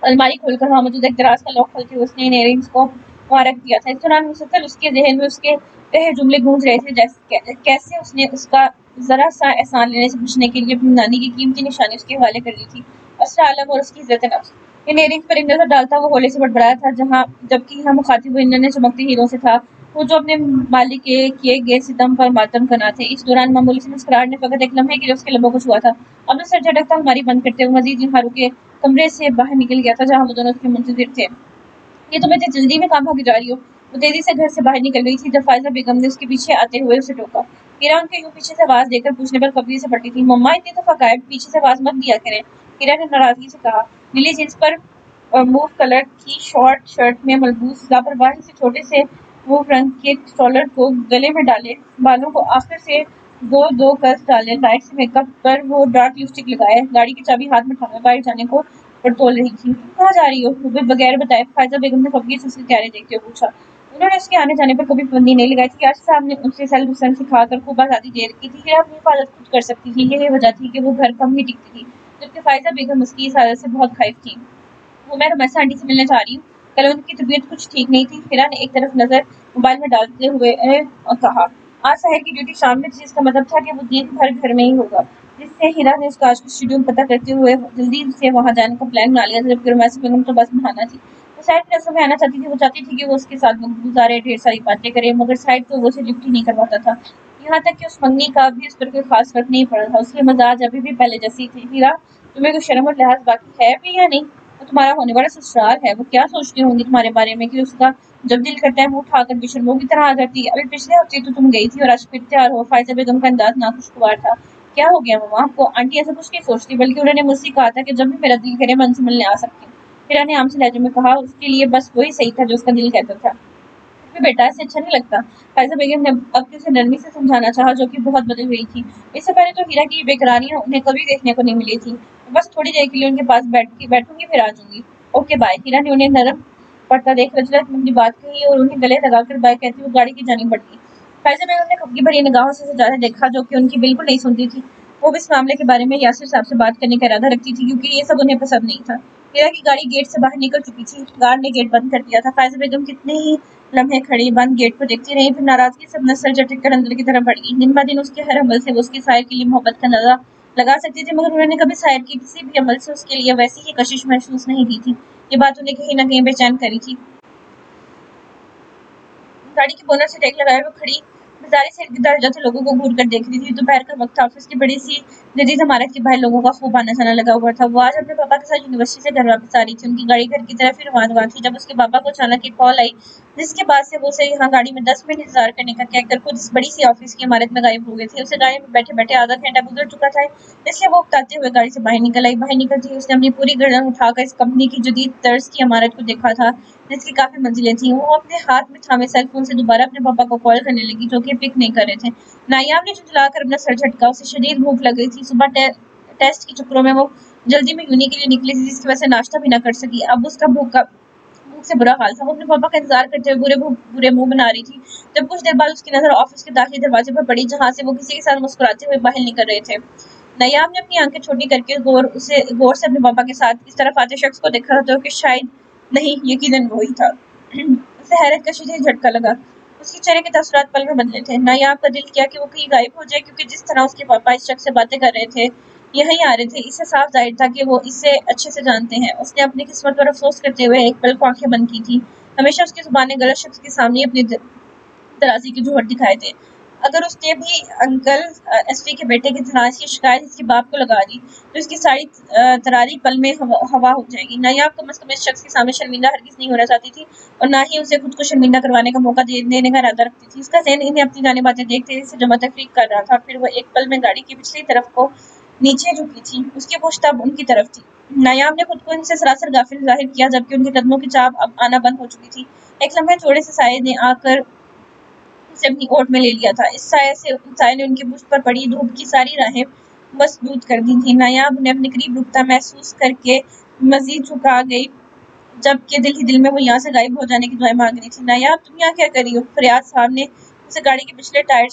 अलमारी खोलकर वहां मौजूद एक दराज का लॉक खोलते हुए उसने इन इयररिंग्स को वहां रख दिया था। इस दौरान मुसलसल उसके जहन में उसके वह जुमले गूंज रहे थे, जैसे कैसे उसने उसका जरा सा एहसान लेने से पूछने के लिए अपनी नानी की कीमती निशानी उसके हवाले कर दी थी, असर आलम और उसकी इज्जत नफ्स। इन इयररिंग्स पर एक नजर डालता वो होले से बड़बड़ाया था, जबकि यहाँ मुखातिब इन्होंने चमकते हीरों से था, वो जो अपने मालिक के किए गए सितम पर मातम करना थे। इस दौरान मामूली से मुस्कुराहट ने फकत एक लम्हे के लिए उसके लबों को छुआ था। अपने सर झटकता अलमारी बंद करते हुए मजीद यहाँ रुके कमरे से बाहर निकल गया था, जहाँ वो दोनों उसके मुंतजिर थे। ये तुम इतनी जल्दी में कहाँ भागी जा रही हो? वो तेजी से घर से बाहर निकल गई थी जब फायजा बेगम ने उसके पीछे आते हुए उसे टोका। किरण के यूं पीछे से आवाज देकर पूछने पर कब्जे से पड़ती थी। मम्मा, इतनी दफा गायब पीछे से आवाज मत दिया करें। किरण ने नाराजगी से कहा। नीली जींस पर मूव कलर की शॉर्ट शर्ट में मलबूस लापरवाही से छोटे से मूव रंग के स्टॉलर को गले में डाले, बालों को आखिर से दो दो कस डाले, लाइट से मेकअप पर वो डार्क लिपस्टिक लगाए, गाड़ी की चाबी हाथ में उठाकर बाहर जाने को पड़तोल रही थी। तुम कहाँ जा रही हो? वो भी बगैर बताए फायजा बेगम ने फबगी से उसकी तैयारी देखते हुए पूछा। उन्होंने उसके आने जाने पर कभी पाबंदी नहीं लगाई थी। यासिर साहब ने उसे सेल्फ डिफेंस सिखाकर खूब आजादी दे रखी थी कि अपनी हिफाजत खुद कर सकती थी। यही वजह थी कि वो घर कम ही टिकती थी, जबकि फायजा बेगम उसकी इस आदत से बहुत खौफ थी। वो मैं रमैसा आंटी से मिलने जा रही हूँ, कल उनकी तबीयत कुछ ठीक नहीं थी। हिरा ने एक तरफ नजर मोबाइल में डालते हुए कहा। आज शहर की ड्यूटी शाम में थी, इसका मतलब था कि वो दिन भर घर में ही होगा, जिससे हिरा ने उसका आज का शेड्यूल पता करते हुए जल्दी से वहां जाने का प्लान बना लिया था, जबकि रमैसा बेगम तो बस बहाना थी। वो साइड के रस्म में आना चाहती थी, वो चाहती थी कि वो उसके साथ वक्त गुजारे, ढेर सारी बातें करे, मगर साइड तो वो उसे लिफ्ट ही नहीं करवाता था। यहाँ तक कि उस मंगनी का भी उस पर कोई खास फर्क नहीं पड़ा था। उसकी मजाज अभी भी पहले जैसी थी। हीरा, तुम्हें कोई शर्म और लिहाज बाकी है भी या नहीं? वो तुम्हारा होने वाला ससुराल है, वो क्या सोचती होंगी तुम्हारे बारे में कि उसका जब दिल करता है वो उठाकर बेशर्मों की तरह आ जाती है। अभी पिछले हफ्ते तो तुम गई थी और आज फिर तैयार हो। फायजा बेगम का अंदाज नाखुशगवार था। क्या हो गया मम्मा आपको? आंटी ऐसा कुछ नहीं सोचती, बल्कि उन्होंने मुझसे कहा था कि जब भी मेरा दिल करे मैं उनसे मिलने आ सकती हूँ। फिर ने आम से लहजे में कहा। उसके लिए बस वही सही था जो उसका दिल कहता था। बेटा, ऐसे अच्छा नहीं लगता। फायजा बेगम ने अब भी उसे नरमी से समझाना चाहा, जो कि बहुत बदल हुई थी। इससे पहले तो हीरा की बेकरारियां उन्हें कभी देखने को नहीं मिली थी। बस थोड़ी देर के लिए उनके पास बैठूंगी फिर आ जाऊंगी। Okay bye. हीरा ने उन्हें नरम पड़ता देख रजरत बात कही और उन्हें गले लगाकर बाय कहती हुए गाड़ी की जानी बढ़ी। फायजा बेगम ने खफगी भरी निगाहों से सजाया देखा, जो कि उनकी बिल्कुल नहीं सुनती थी। वो भी इस मामले के बारे में यासिर साहब से बात करने का इरादा रखती थी, क्योंकि ये सब उन्हें पसंद नहीं था। हीरा की गाड़ी गेट से बाहर निकल चुकी थी। गार्ड ने गेट बंद कर दिया था। फायजा बेगम कितने ही लम्हे खड़ी बंद गेट को देखती रही, फिर नाराजगी से अपना सर झटक कर अंदर की तरफ बढ़ गई। दिन ब दिन उसके हर अमल से वो उसकी सायर के लिए मोहब्बत का अंदाजा लगा सकती थी, मगर उन्होंने कभी सायर के किसी भी अमल से उसके लिए वैसी ही कशिश महसूस नहीं की थी। ये बात उन्हें कहीं न कहीं बेचैन करी थी। गाड़ी के बोनट से टेक लगाए हुए खड़ी बेजारी से इर्द-गिर्द जाते लोगों को घूर कर देख रही थी। दोपहर का वक्त था। ऑफिस की बड़ी सी जदीद इमारत के बाहर लोगों का खूब आना जाना लगा हुआ था। वो आज अपने पापा के साथ यूनिवर्सिटी से घर वापस आ रही थी। उनकी गाड़ी घर की तरफ ही रवाना थी जब उसके पापा को अचानक एक कॉल आई, जिसके बाद से वो उसे यहाँ गाड़ी में 10 मिनट इंतजार करने का कहकर खुद इस बड़ी सी ऑफिस की इमारत में गायब हो गए थे। उसे गाड़ी में बैठे बैठे आधा घंटा गुजर चुका था, इसलिए वो उकताते हुए गाड़ी से बाहर निकल आई। बाहर निकलती ही उसने अपनी पूरी गर्दन उठाकर इस कंपनी की जदीद तर्ज की इमारत को देखा था, जिसकी काफी मंजिलें थी। वो अपने हाथ में थामे सेल फोन से दोबारा अपने पापा को कॉल करने लगी, जो कि पिक नहीं कर रहे थे। नायाब ने झुंझलाकर अपना सर झटका। उसे शदीद भूख लग गई थी। सुबह टेस्ट के चक्करों में वो जल्दी में यूनी के लिए निकली थी, जिसकी वजह से नाश्ता भी ना कर सकी। अब उसका भूख से बुरा हाल था। वो अपने पापा का इंतजार करते हुए बुरे मुंह बना रही थी, जब कुछ देर बाद उसकी नजर ऑफिस के दाखिली दरवाजे पर पड़ी, जहां से वो किसी के साथ मुस्कुराते हुए बाहर निकल रहे थे। नायाब ने अपनी आंखें छोटी करके गौर से अपने पापा के साथ इस तरफ आते शख्स को देखा था, जो कि शायद नहीं, यकीनन वही था। उसे हैरत का शदीद झटका लगा। उसके चेहरे के तसरात पल में बदले थे। नायाब का दिल किया कि वो कहीं गायब हो जाए, क्योंकि जिस तरह उसके पापा इस शख्स से बातें कर रहे थे, यहीं आ रहे थे, इससे साफ जाहिर था कि वो इसे अच्छे से जानते हैं। उसने अपनी किस्मत पर अफसोस करते हुए एक पल को आंखें बंद की थी। हमेशा उसकी जुबान ने गलत शख्स के सामने अपनी दराजी के जोहर दिखाए थे। اگر اس نے بھی انکل ایس ٹی کے بیٹے کی تناش کی شکایت اس کے باپ کو لگا دی تو اس کی ساری تراری پل میں ہوا ہو جائے گی. نایاب کم از کم اس شخص کے سامنے شرمندہ ہرگز نہیں ہونا چاہتی تھی اور نہ ہی اسے خود کو شرمندہ کروانے کا موقع دینے کا ارادہ رکھتی تھی. اس کا ذہن انہیں اپنی جانب آتے دیکھتے سے جمع تفریق کر رہا تھا. پھر وہ ایک پل میں گاڑی کی پچھلی طرف کو نیچے جھکی تھی. اس کی پشت اب ان کی طرف تھی. نایاب نے خود کو ان سے سراسر غافل ظاہر کیا جبکہ ان کے قدموں کی چاپ اب آنا بند ہو چکی تھی. ایک لمحے تھوڑے سے سائے نے آ کر اسے اپنی اوٹ میں لے لیا تھا. اس سائے نے ان کی پشت پر پڑی دھوپ کی ساری راہیں مسدود کر دی تھی. نایاب انہیں اپنے قریب رکتا محسوس کر کے مزید جھکا گئی جبکہ دل ہی دل میں وہ یہاں سے غائب ہو جانے کی دعائیں مانگ رہی تھی. نایاب تم یہاں کیا کر رہی ہو؟ فریاد صاحب نے اسے گاڑی کے پچھلے ٹائر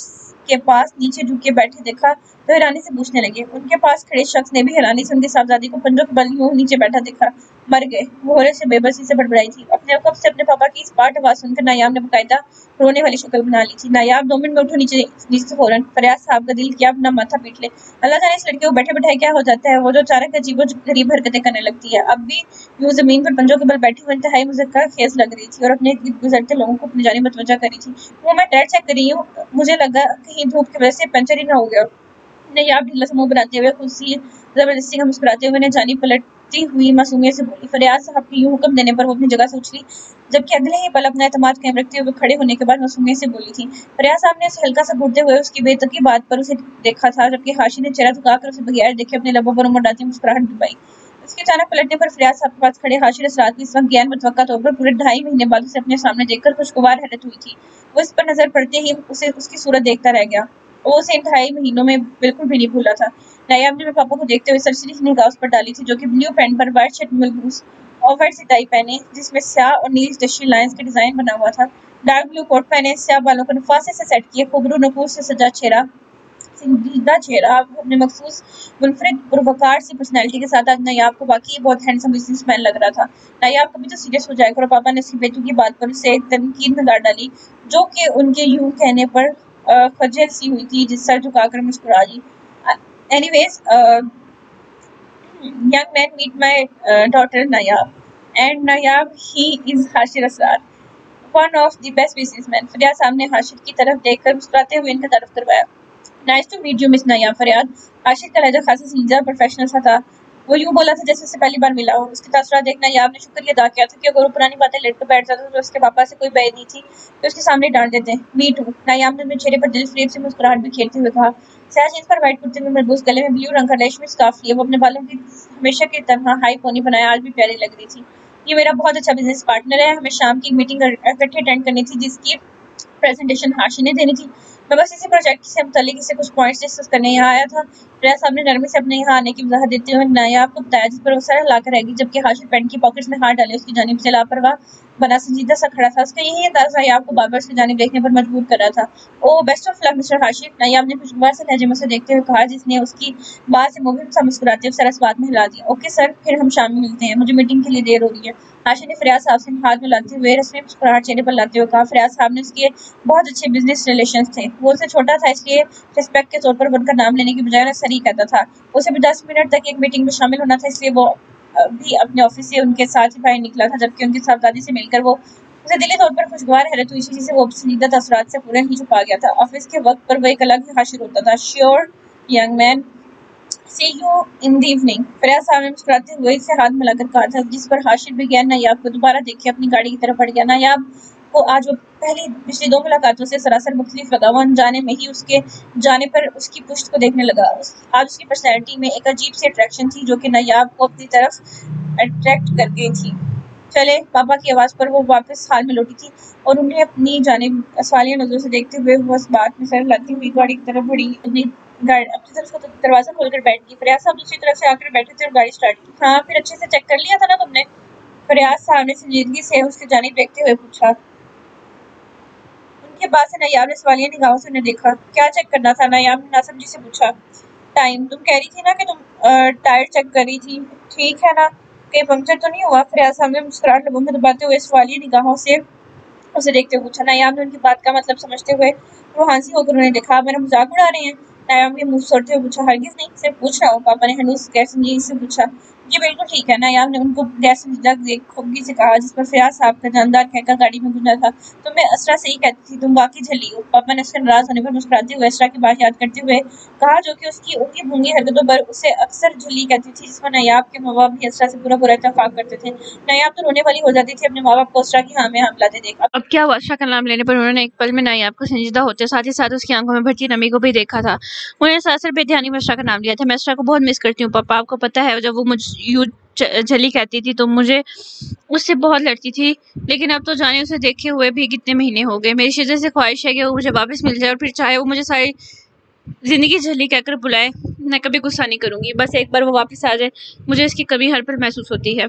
کے پاس نیچے جھک کے بیٹھے دیکھا تو حیرانی سے پوچھنے لگے. ان کے پاس کھڑے شخص نے بھی حیرانی سے ان کے صاحبزادی کو پنجوں کے بل یوں نیچے بیٹھا دیکھا. مر گئے، وہ ہولے سے بے بسی سے بڑبڑائی تھی. اپنے کب سے اپنے پاپا کی اس پاٹ آواز سن کر نایاب نے باقاعدہ رونے والی شکل بنا لی تھی. نایاب 2 منٹ میں اٹھو نیچے سے فوراً. فریاد صاحب کا دل کیا اپنا ماتھا پیٹ لے. اللہ جانے اس لڑکے کو بیٹھے بیٹھائے کیا ہو جاتا ہے، وہ جو اچانک عجیب و غریب حرکتیں کرنے لگتی ہے. اب بھی یوں زمین پر پنجوں کے بل بیٹھی ہوئی انتہائی مذکر خیز لگ رہی تھی اور اپنے گرد گزرتے لوگوں کو اپنی جانب متوجہ کر رہی تھی. وہ میں ٹائر چیک کر رہی ہوں، مجھے لگا کہیں دھوپ کی وجہ سے پنچر ہی نہ ہو گیا. نایاب ڈھیلا سا منہ بناتے ہوئے خود سی زبردستی کا مسکراتے ہوئے نے جانب پلٹتی ہوئی معصومیت سے بولی. فریاد صاحب کے یوں حکم دینے پر وہ اپنی جگہ سے اچھلی جبکہ اگلے ہی پل اپنا اعتماد قائم رکھتے ہوئے کھڑے ہونے کے بعد معصومیت سے بولی تھی. فریاد صاحب نے اسے ہلکا سا گھورتے ہوئے اس کی بے تکی بات پر اسے دیکھا تھا جبکہ حاشی نے چہرہ جھکا کر اسے بغیر دیکھے اپنے لبوں پر منڈاتی مسکراہٹ دبائی. اس کے اچانک پلٹنے پر فریاد صاحب کے پاس کھڑے حاشی رات کو اس وقت غیر متوقع طور پر پورے 2.5 مہینے بعد اسے اپنے سامنے دیکھ کر خوشگوار حیرت ہوئی تھی. وہ اس پر نظر پڑتے ہی اس کی صورت دیکھتا رہ گیا. وہ اسے ان 2.5 مہینوں میں بالکل بھی نہیں بھولا تھا. نایاب نے اپنے پاپا کو دیکھتے ہوئے سرسری سی نگاہ اس پر ڈالی تھی جو کہ بلیو پینٹ پر وائٹ شرٹ ملبوس اور وائٹ سی ٹائی پہنے جس میں سیاہ اور نیلی ڈشی لائنز کا ڈیزائن بنا ہوا تھا. ڈارک بلیو کوٹ پہنے سیاہ بالوں کو نفاست سے سیٹ کیے خوبرو نقوش سے سجا چہرہ سنجیدہ چہرہ اپنے مخصوص منفرد پروکار سی پرسنالٹی کے ساتھ آج نایاب کو واقعی بہت ہینڈسم بزنس مین لگ رہا تھا. نایاب کبھی تو سیریس ہو جائے گا. اور پاپا نے اس کی بیٹو کی بات پر اسے ایک تنقید میں گاڑ ڈالی جو کہ ان کے یوں کہنے پر خجل سی ہوئی تھی جس سر جھکا کر مسکرا دی. Any ways young man meet my daughter Nayab and Nayab he is Hashir Asrar one of the best businessmen. فریاد صاحب نے حاشر کی طرف دیکھ کر مسکراتے ہوئے ان کا تعارف کروایا. نائس ٹو میٹ یو مس نایاب. فریاد حاشر کا لہجہ خاصا سنجیدہ پروفیشنل سا تھا. وہ یوں بولا تھا جیسے اسے پہلی بار ملا ہو. اس کے تاثرات دیکھ نایاب نے شکریہ ادا کیا تھا کہ اگر وہ پرانی باتیں لٹ کر بیٹھ جاتا تو اس کے پاپا سے کوئی بے نہیں تھی تو اس کے سامنے ڈانٹ دیتے. Me too. نایاب نے اپنے چہرے پر دل فریب سے مسکراہٹ بھی کھیلتے ہوئے کہا. سیاہ جینس پر وائٹ کرتے میں ملبوس گلے میں بلیو رنگ کا ریشمی سکارف لیے وہ اپنے بالوں کی ہمیشہ کی طرح ہائی پونی بنائے آج بھی پیاری لگ رہی تھی. یہ میرا بہت اچھا بزنس پارٹنر ہے. ہمیں شام کی ایک میٹنگ اکٹھے اٹینڈ کرنی تھی جس کی پریزنٹیشن حاشی نے دینی تھی. میں بس اسی پروجیکٹ سے متعلق اسے کچھ پوائنٹس ڈسکس کرنے یہاں آیا تھا. فریاد صاحب نے نرمی سے اپنے یہاں آنے کی وضاحت دیتے ہوئے نایاب کو بتایا جس پر وہ سر ہلا کر رہ گئی جبکہ حاشر پینٹ کی پاکٹس میں ہاتھ ڈالے اس کی جانب سے لاپرواہ بنا سنجیدہ سا کھڑا تھا. اس کا یہی انداز نایاب کو بار بار اس کی جانب دیکھنے پر مجبور کر رہا تھا. Oh best of luck mister Hashir. Nayab نے خوشگوار سے لہجے میں اسے دیکھتے ہوئے کہا جس نے اس کی بات سے مبہم سا مسکراتے ہوئے سر اس بات میں ہلا دیا. اوکے سر پھر ہم شام میں ملتے ہیں. مجھے میٹنگ کے لیے دیر ہو رہی ہے. حاشر نے فریاد صاحب سے ہاتھ ملاتے ہوئے رسمی مسکراہٹ چہرے پر لاتے ہوئے کہا. فریاد صاحب نے اس کے بہت اچھے بزنس ریلیشنز تھے. وہ اسے چھوٹا تھا اس لیے ریسپیکٹ کے طور پر ان کا نام لینے کی بجائے سر ہی کہتا تھا. اسے بھی 10 منٹ تک ایک میٹنگ میں شامل ہونا تھا اس لیے وہ بھی اپنے آفس سے ان کے ساتھ ہی باہر نکلا تھا جبکہ ان کی صاحبزادی سے مل کر وہ اسے دلی طور پر خوشگوار حیرت ہوئی جسے وہ پسندیدہ تاثرات سے پورا ہی چھپا گیا تھا. آفس کے وقت پر وہ ایک الگ ہی حاشر ہوتا تھا. Sure young man see you in the evening. Faryad صاحب نے مسکراتے ہوئے اسے ہاتھ ملا کر کہا تھا جس پر حاشر بغیر نایاب کو دوبارہ دیکھے اپنی گاڑی کی طرف بڑھ گیا. نایاب کو آج وہ پچھلی 2 ملاقاتوں سے سراسر مختلف لگا. وہ انجانے میں ہی اس کے جانے پر اس کی پشت کو دیکھنے لگا. آج اس کی پرسنالٹی میں ایک عجیب سی اٹریکشن تھی جو کہ نایاب کو اپنی طرف اٹریکٹ کر گئی تھی. چلے پاپا کی آواز پر وہ واپس حال میں لوٹی تھی اور انہیں اپنی جانب سوالیہ نظروں سے دیکھتے ہوئے وہ اس بات میں سر ہلاتی ہوئی گاڑی کی طرف بڑھی اپنی طرف کا دروازہ کھول کر بیٹھ گئی. فریاد صاحب دوسری طرف سے آ کر بیٹھے تھے اور گاڑی اسٹارٹ کی. ہاں پھر اچھے سے چیک کر لیا تھا نا تم نے؟ فریاد صاحب نے سنجیدگی سے اس کی جانب دیکھتے ہوئے پوچھا. ان کے بعد سے نایاب نے سوالیہ نگاہوں سے انہیں دیکھا. کیا چیک کرنا تھا؟ نایاب نے ناسمجھی سے پوچھا. ٹائم. تم کہہ رہی تھی نا کہ تم ٹائر چیک کر رہی تھی. ٹھیک ہے نا کہیں پنکچر تو نہیں ہوا؟ فریاد صاحب نے مسکراہٹ لبوں میں دباتے ہوئے سوالیہ نگاہوں سے اسے دیکھتے ہوئے پوچھا. نایاب نے ان کی بات کا مطلب سمجھتے ہوئے روحانسی ہو کر انہیں دیکھا. آپ میرا مذاق اڑا رہے ہیں؟ नायाब ने मुंह सोड़ते हुए पूछा, हरगिज नहीं, सिर्फ पूछ रहा हूँ। पापा ने हनूस गैर संजीदगी से पूछा। जी बिल्कुल ठीक है। नायाब ने उनको गैर संजीदगी खुबगी से कहा, जिस पर फयाज साहब का जानदार कहकर गाड़ी में गुंजा था। तुम मैं असरा से ही कहती थी, तुम वाकई झल्ली हो। पापा ने उसके नाराज होने पर मुस्कुराते हुए असरा की बात याद करते हुए कहा, जो कि उसकी ऊँगी भूंगी हरकतों पर उसे अक्सर झल्ली कहती थी, जिस पर नायाब के माँ बाप भी असरा से पूरा इत्तेफाक करते थे। नायाब तो रोने वाली हो जाती थी अपने माँ बाप को असरा की हाँ में हाँ मिलाते देख। अब क्या हुआ? असरा का नाम लेने पर उन्होंने एक पल में नायाब को संजीदा होते, साथ ही साथ उसकी आंखों में भरती नमी को भी देखा था। उन्होंने सरासर बेध्यानी में असरा का नाम लिया था। मैं असरा को बहुत मिस करती हूँ पापा। आपको पता है, जब वो मुझ यूं झली कहती थी तो मुझे उससे बहुत लड़ती थी, लेकिन अब तो जाने उसे देखे हुए भी कितने महीने हो गए। मेरी शिद्दत से ख्वाहिश है कि वो मुझे वापस मिल जाए, और फिर चाहे वो मुझे सारी जिंदगी झली कहकर बुलाए, मैं कभी गुस्सा नहीं करूंगी। बस एक बार वो वापस आ जाए। मुझे इसकी कमी हर पल महसूस होती है।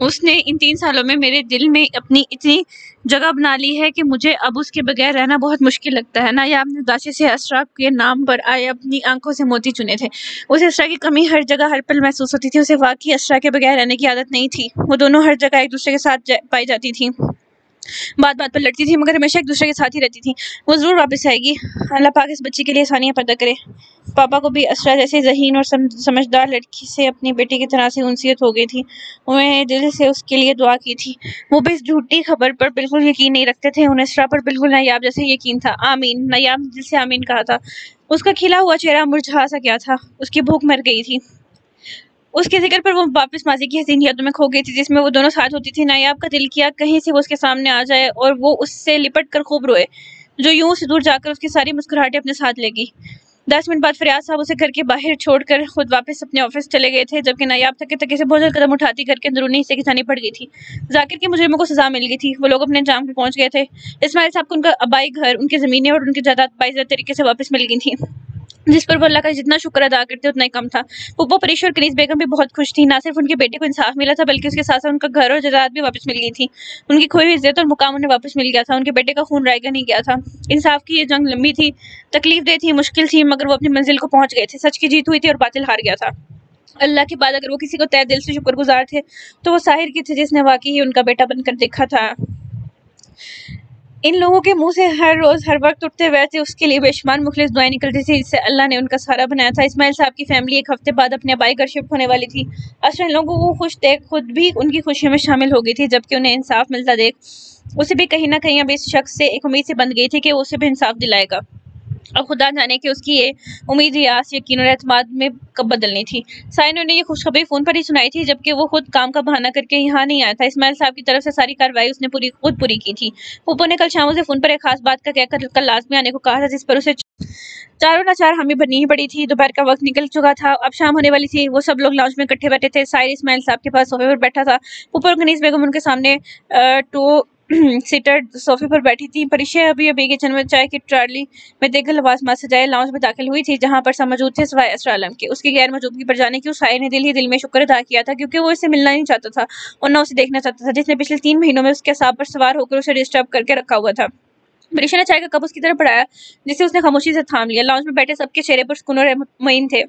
उसने इन 3 सालों में मेरे दिल में अपनी इतनी जगह बना ली है कि मुझे अब उसके बगैर रहना बहुत मुश्किल लगता है। नायाब ने उदासी से असरा के नाम पर आए अपनी आंखों से मोती चुने थे। उसे असरा की कमी हर जगह हर पल महसूस होती थी। उसे वाकई असरा के बगैर रहने की आदत नहीं थी। वो दोनों हर जगह एक दूसरे के साथ पाई जाती थी, बात बात पर लड़ती थी, मगर हमेशा एक दूसरे के साथ ही रहती थी। वो जरूर वापस आएगी। अल्लाह पाक इस बच्ची के लिए आसानियां पैदा करे। पापा को भी असरा जैसे ज़हीन और समझदार लड़की से अपनी बेटी की तरह से उनसियत हो गई थी। उन्होंने दिल से उसके लिए दुआ की थी। वो भी इस झूठी खबर पर बिल्कुल यकीन नहीं रखते थे। उन्हें असरा पर बिल्कुल नायाब जैसे यकीन था। आमीन। नायाब ने दिल से आमीन कहा था। उसका खिला हुआ चेहरा मुरझा सा गया था। उसकी भूख मर गई थी। उसके जिक्र पर वो वापस माजी की हसीन यादों में खो गई थी, जिसमें वो दोनों साथ होती थी। नायाब का दिल किया कहीं से वो उसके सामने आ जाए और वो उससे लिपट कर खूब रोए, जो यूं से दूर जाकर उसकी सारी मुस्कुराहटें अपने साथ लेगी। 10 मिनट बाद फरियाद साहब उसे घर के बाहर छोड़कर खुद वापस अपने ऑफिस चले गए थे, जबकि नायाब थके थके से बहुत जल्द कदम उठाती घर के अंदरूनी हिस्से की जानी पड़ गई थी। जाकिर के मुजरिमों को सजा मिल गई थी। वो लोग अपने अंजाम पे पहुंच गए थे। इस्माइल साहब को उनका आबाई घर, उनकी जमीनें और उनकी जायदाद बाइज्जत तरीके से वापस मिल गई थी, जिस पर वो अल्लाह का जितना शुक्र अदा करते उतना ही कम था। पुप्पो परेश और कनीज बेगम भी बहुत खुश थी। ना सिर्फ उनके बेटे को इंसाफ मिला था, बल्कि उसके साथ साथ उनका घर और जायदाद भी वापस मिल गई थी। उनकी खोई हुई इज्जत और मुकाम उन्हें वापस मिल गया था। उनके बेटे का खून रायगा नहीं गया था। इंसाफ की ये जंग लंबी थी, तकलीफ दे थी, मुश्किल थी, मगर वो अपनी मंजिल को पहुंच गए थे। सच की जीत हुई थी और बातिल हार गया था। अल्लाह के बाद अगर वो किसी को तहे दिल से शुक्रगुजार थे तो वो साहिर की थे, जिसने वाकई ही उनका बेटा बनकर देखा था। इन लोगों के मुंह से हर रोज हर वक्त उठते वैसे उसके लिए बेशुमार मुखलिस दुआएं निकलती थी, जिससे अल्लाह ने उनका सहारा बनाया था। इस्माइल साहब की फैमिली एक हफ्ते बाद अपने आबाई घर शिफ्ट होने वाली थी। असल इन लोगों को खुश देख खुद भी उनकी खुशियों में शामिल हो गई थी, जबकि उन्हें इंसाफ मिलता देख उसे भी कहीं ना कहीं अब इस शख्स से एक उम्मीद से बंध गई थी कि वो उसे भी इंसाफ दिलाएगा। और खुदा जाने कि उसकी ये उम्मीद, यास, यकीन और एतमाद में कब बदलनी थी। साइन ने उन्हें ये खुशखबरी फोन पर ही सुनाई थी, जबकि वो खुद काम का बहाना करके यहाँ नहीं आया था। इस्माइल साहब की तरफ से सारी कार्रवाई उसने खुद पूरी की थी। पुप्पो ने कल शाम उसे फोन पर एक खास बात का कहकर कल लाजमी आने को कहा था, जिस पर उसे चारों ना चार हामी भरनी ही पड़ी थी। दोपहर का वक्त निकल चुका था, अब शाम होने वाली थी। वो सब लोग लाउंज में इकट्ठे बैठे थे। साहिर इस्माइल साहब के पास सोफे पर बैठा था। पुप्पो और कनीज बेगम उनके सामने टू सीटर सोफे पर बैठी थी। परिशा अभी किचन में चाय की ट्राली में देखकर लवाज मार सजाए लाउंज में दाखिल हुई थी, जहां पर सब मौजूद थे सिवाय असरा आलम के। उसकी गैर मौजूदगी पर जाने की उस साहिर ने दिल ही दिल में शुक्र अदा किया था, क्योंकि वो इससे मिलना नहीं चाहता था और न उसे देखना चाहता था, जिसने पिछले 3 महीनों में उसके असाब पर सवार होकर उसे डिस्टर्ब करके रखा हुआ था। परिशा ने चाय का कप उसकी तरफ बढ़ाया, जिसे उसने खामोशी से थाम लिया। लाउंज में बैठे सबके चेहरे पर सुकून और मुतमईन थे।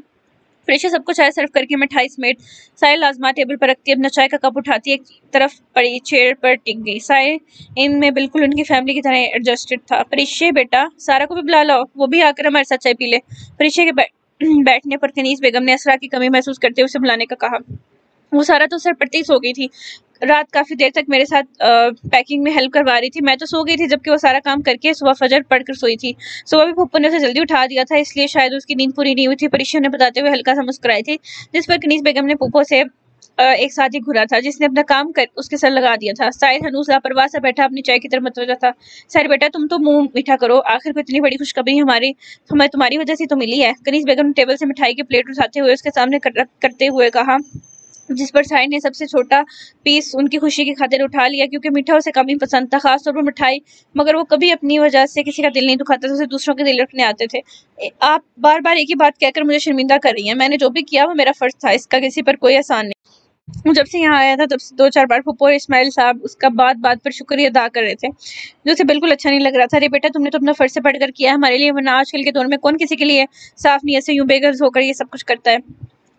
प्रेशा सबको चाय सर्व करके मिठाई समेत साहिर लाजमा टेबल पर रखती अपना चाय का कप उठाती एक तरफ पड़ी चेयर पर टिक गई। साहिर इनमें बिल्कुल उनकी फैमिली की तरह एडजस्टेड था। परिशे बेटा, सारा को भी बुला लाओ, वो भी आकर हमारे साथ चाय पी ले। परिशे के बैठने पर कनीज बेगम ने असरा की कमी महसूस करते हुए उसे बुलाने का कहा। वो सारा तो सर पड़ती सो गई थी। रात काफी देर तक मेरे साथ पैकिंग में हेल्प करवा रही थी। मैं तो सो गई थी, जबकि वो सारा काम करके सुबह फजर पढ़कर सोई थी। सुबह भी पुप्पो ने उसे जल्दी उठा दिया था, इसलिए शायद उसकी नींद पूरी नहीं हुई थी। परिशा ने बताते हुए हल्का सा मुस्कुराई थी, जिस पर कनीज बेगम ने पुप्पो से एक साथ ही घुरा था, जिसने अपना काम कर उसके सर लगा दिया था। साहिर हनूस लापरवाह सा बैठा अपनी चाय की तरफ मतवजा था। साहिर बेटा, तुम तो मुंह मीठा करो, आखिर को इतनी बड़ी खुशखबरी हमें तुम्हारी वजह से तो मिली है। कनीज बेगम ने टेबल से मिठाई की प्लेट उठाते हुए उसके सामने करते हुए कहा, जिस पर साहिर ने सबसे छोटा पीस उनकी खुशी की खातिर उठा लिया, क्योंकि मीठा उसे कम ही पसंद था, खासतौर पर मिठाई। मगर वो कभी अपनी वजह से किसी का दिल नहीं दुखाता था, उसे दूसरों के दिल रखने आते थे। आप बार बार एक ही बात कहकर मुझे शर्मिंदा कर रही हैं। मैंने जो भी किया वो मेरा फर्ज था, इसका किसी पर कोई एहसान नहीं। वो जब से यहाँ आया था तब से 2-4 बार पुप्पो और इस्माइल साहब उसका बात बात पर शुक्रिया अदा कर रहे थे, जो उसे बिल्कुल अच्छा नहीं लग रहा था। अरे बेटा, तुमने तो अपना फर्ज से पढ़कर किया है हमारे लिए, वरना आजकल के दौर में कौन किसी के लिए साफ नीयत से यूं बेगर्ज होकर ये सब कुछ करता है।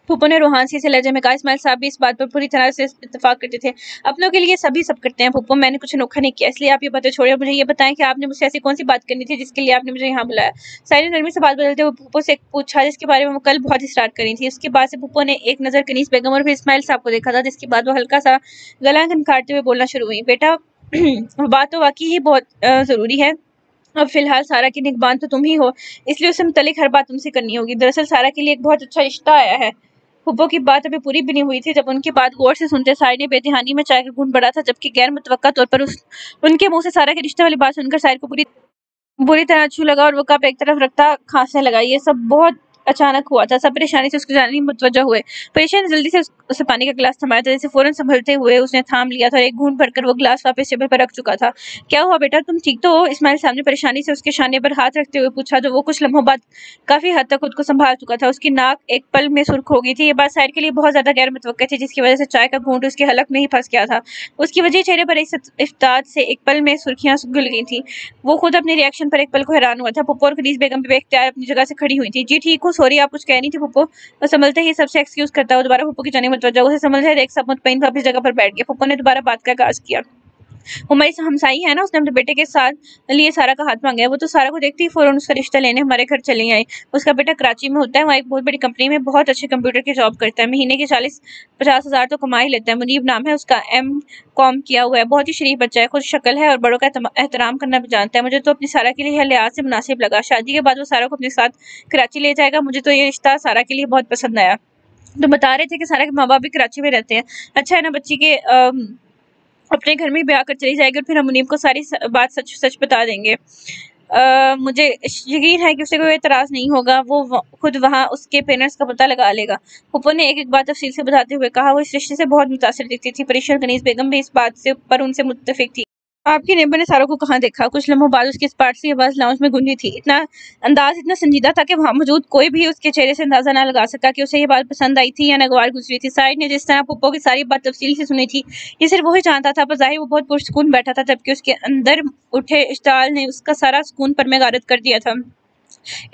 पप्पो ने रोहानसी से लहजे में कहा। इस्माइल साहब भी इस बात पर पूरी तरह से इत्तेफाक करते थे। अपनों के लिए सभी सब करते हैं पप्पो, मैंने कुछ अनोखा नहीं किया, इसलिए आप ये बातें छोड़िए और मुझे ये बताएं कि आपने मुझसे ऐसी कौन सी बात करनी थी जिसके लिए आपने मुझे यहाँ बुलाया। साहिल ने नरमी से बात बदलते हुए पप्पो से पूछा जिसके बारे में वो कल बहुत इसरार करी थी। उसके बाद से पप्पो ने एक नजर कनीस बेगम और फिर इस्माइल साहब को देखा था, जिसके बाद वो हल्का सा गला खनखारते हुए बोलना शुरू हुई। बेटा बात तो वाकई ही बहुत जरूरी है। अब फिलहाल सारा की निगहबान तो तुम ही हो, इसलिए उससे मुतल्लिक हर बात तुमसे करनी होगी। दरअसल सारा के लिए एक बहुत अच्छा रिश्ता आया है। फुप्पो की बात अभी पूरी भी नहीं हुई थी जब उनकी बात गौर से सुनते साहिर ने बेतिहानी में चाय का घूंट बढ़ा था, जबकि गैर मुतवक्का तौर पर उनके मुंह से सारा के रिश्ते वाली बात सुनकर साहिर को बुरी तरह अच्छू लगा और वो कप एक तरफ रखता खांसने लगा। ये सब बहुत अचानक हुआ था। सब परेशानी से उसकी जाने मुतवज्जह हुए। परेशान ने जल्दी से उसे पानी का गिलास थमाया था, जैसे फौरन संभलते हुए उसने थाम लिया था और एक घूंट भरकर वो गिलास वापस टेबल पर रख चुका था। क्या हुआ बेटा, तुम ठीक तो हो? इस्माइल साहब ने परेशानी से उसके शाने पर हाथ रखते हुए पूछा, जो वो कुछ लम्हों बाद काफी हद तक खुद को संभाल चुका था। उसकी नाक एक पल में सुर्ख हो गई थी। ये बात साहिर के लिए बहुत ज्यादा गैर मुतवक्का थी, जिसकी वजह से चाय का घूंट उसके हलक में ही फंस गया था। उसकी वजह चेहरे पर इफ्तार से एक पल में सुर्खियां घुल गई थी। वो खुद अपने रिएक्शन पर एक पल को हैरान हुआ था। पप्पो और खदीज बेगम भी बेख्तियार अपनी जगह से खड़ी हुई थी। जी ठीक हूँ, सॉरी, आप कुछ कह रही थी पप्पो? और संभलते ही सबसे एक्सक्यूज करता हुआ दोबारा पप्पो की जाने मुतवज्जह उसे संभलते देख सब मुतमईन वापस जगह पर बैठ गया। पप्पो ने दोबारा बात का आगाज किया। हमारी हमसाई है ना, उसने अपने बेटे के साथ लिए सारा का हाथ मांगा। वो तो सारा को देखती ही फौरन उसका रिश्ता लेने हमारे घर चली आई। उसका बेटा कराची में होता है, वहाँ एक बहुत बड़ी कंपनी में बहुत अच्छे कंप्यूटर की जॉब करता है। महीने के 40-50 हजार तो कमा ही लेता है। मुनीब नाम है उसका, M.Com किया हुआ है, बहुत ही शरीफ बच्चा है, खुद शक्ल है और बड़ों का एहतराम करना भी जानता है। मुझे तो अपनी सारा के लिए लिहाज से मुनासिब लगा। शादी के बाद वो सारा को अपने साथ कराची ले जाएगा। मुझे तो ये रिश्ता सारा के लिए बहुत पसंद आया। तो बता रहे थे कि सारा के माँ बाप भी कराची में रहते हैं। अच्छा है ना, बच्ची के अपने घर में ही ब्याह कर चली जाएगी और फिर हम मुनीब को सारी बात सच सच बता देंगे। मुझे यकीन है कि उसे कोई एतराज़ नहीं होगा। वो खुद वहाँ उसके पेरेंट्स का पता लगा लेगा। पप्पो ने एक एक बात तफसील से बताते हुए कहा। वो इस रिश्ते से बहुत मुतासिर दिखती थी। परीक्षा और कनीज बेगम भी इस बात से पर उनसे मुत्तफिक थी। आपकी नेबर ने सारों को कहाँ देखा? कुछ लम्हों बाद उसकी स्पार्ट सी आवाज लाउंज में गूंजी थी। अंदाज इतना संजीदा था कि वहां मौजूद कोई भी उसके चेहरे से अंदाजा ना लगा सका कि उसे ये बात पसंद आई थी या नागवार गुजरी थी। साइड ने जिस तरह पप्पो की सारी बात तफसील से सुनी थी, ये सिर्फ वही जानता था, पर जाहिर वो बहुत पुरसुकून बैठा था, जबकि उसके अंदर उठे इश्ताल ने उसका सारा सुकून पर में गारत कर दिया था।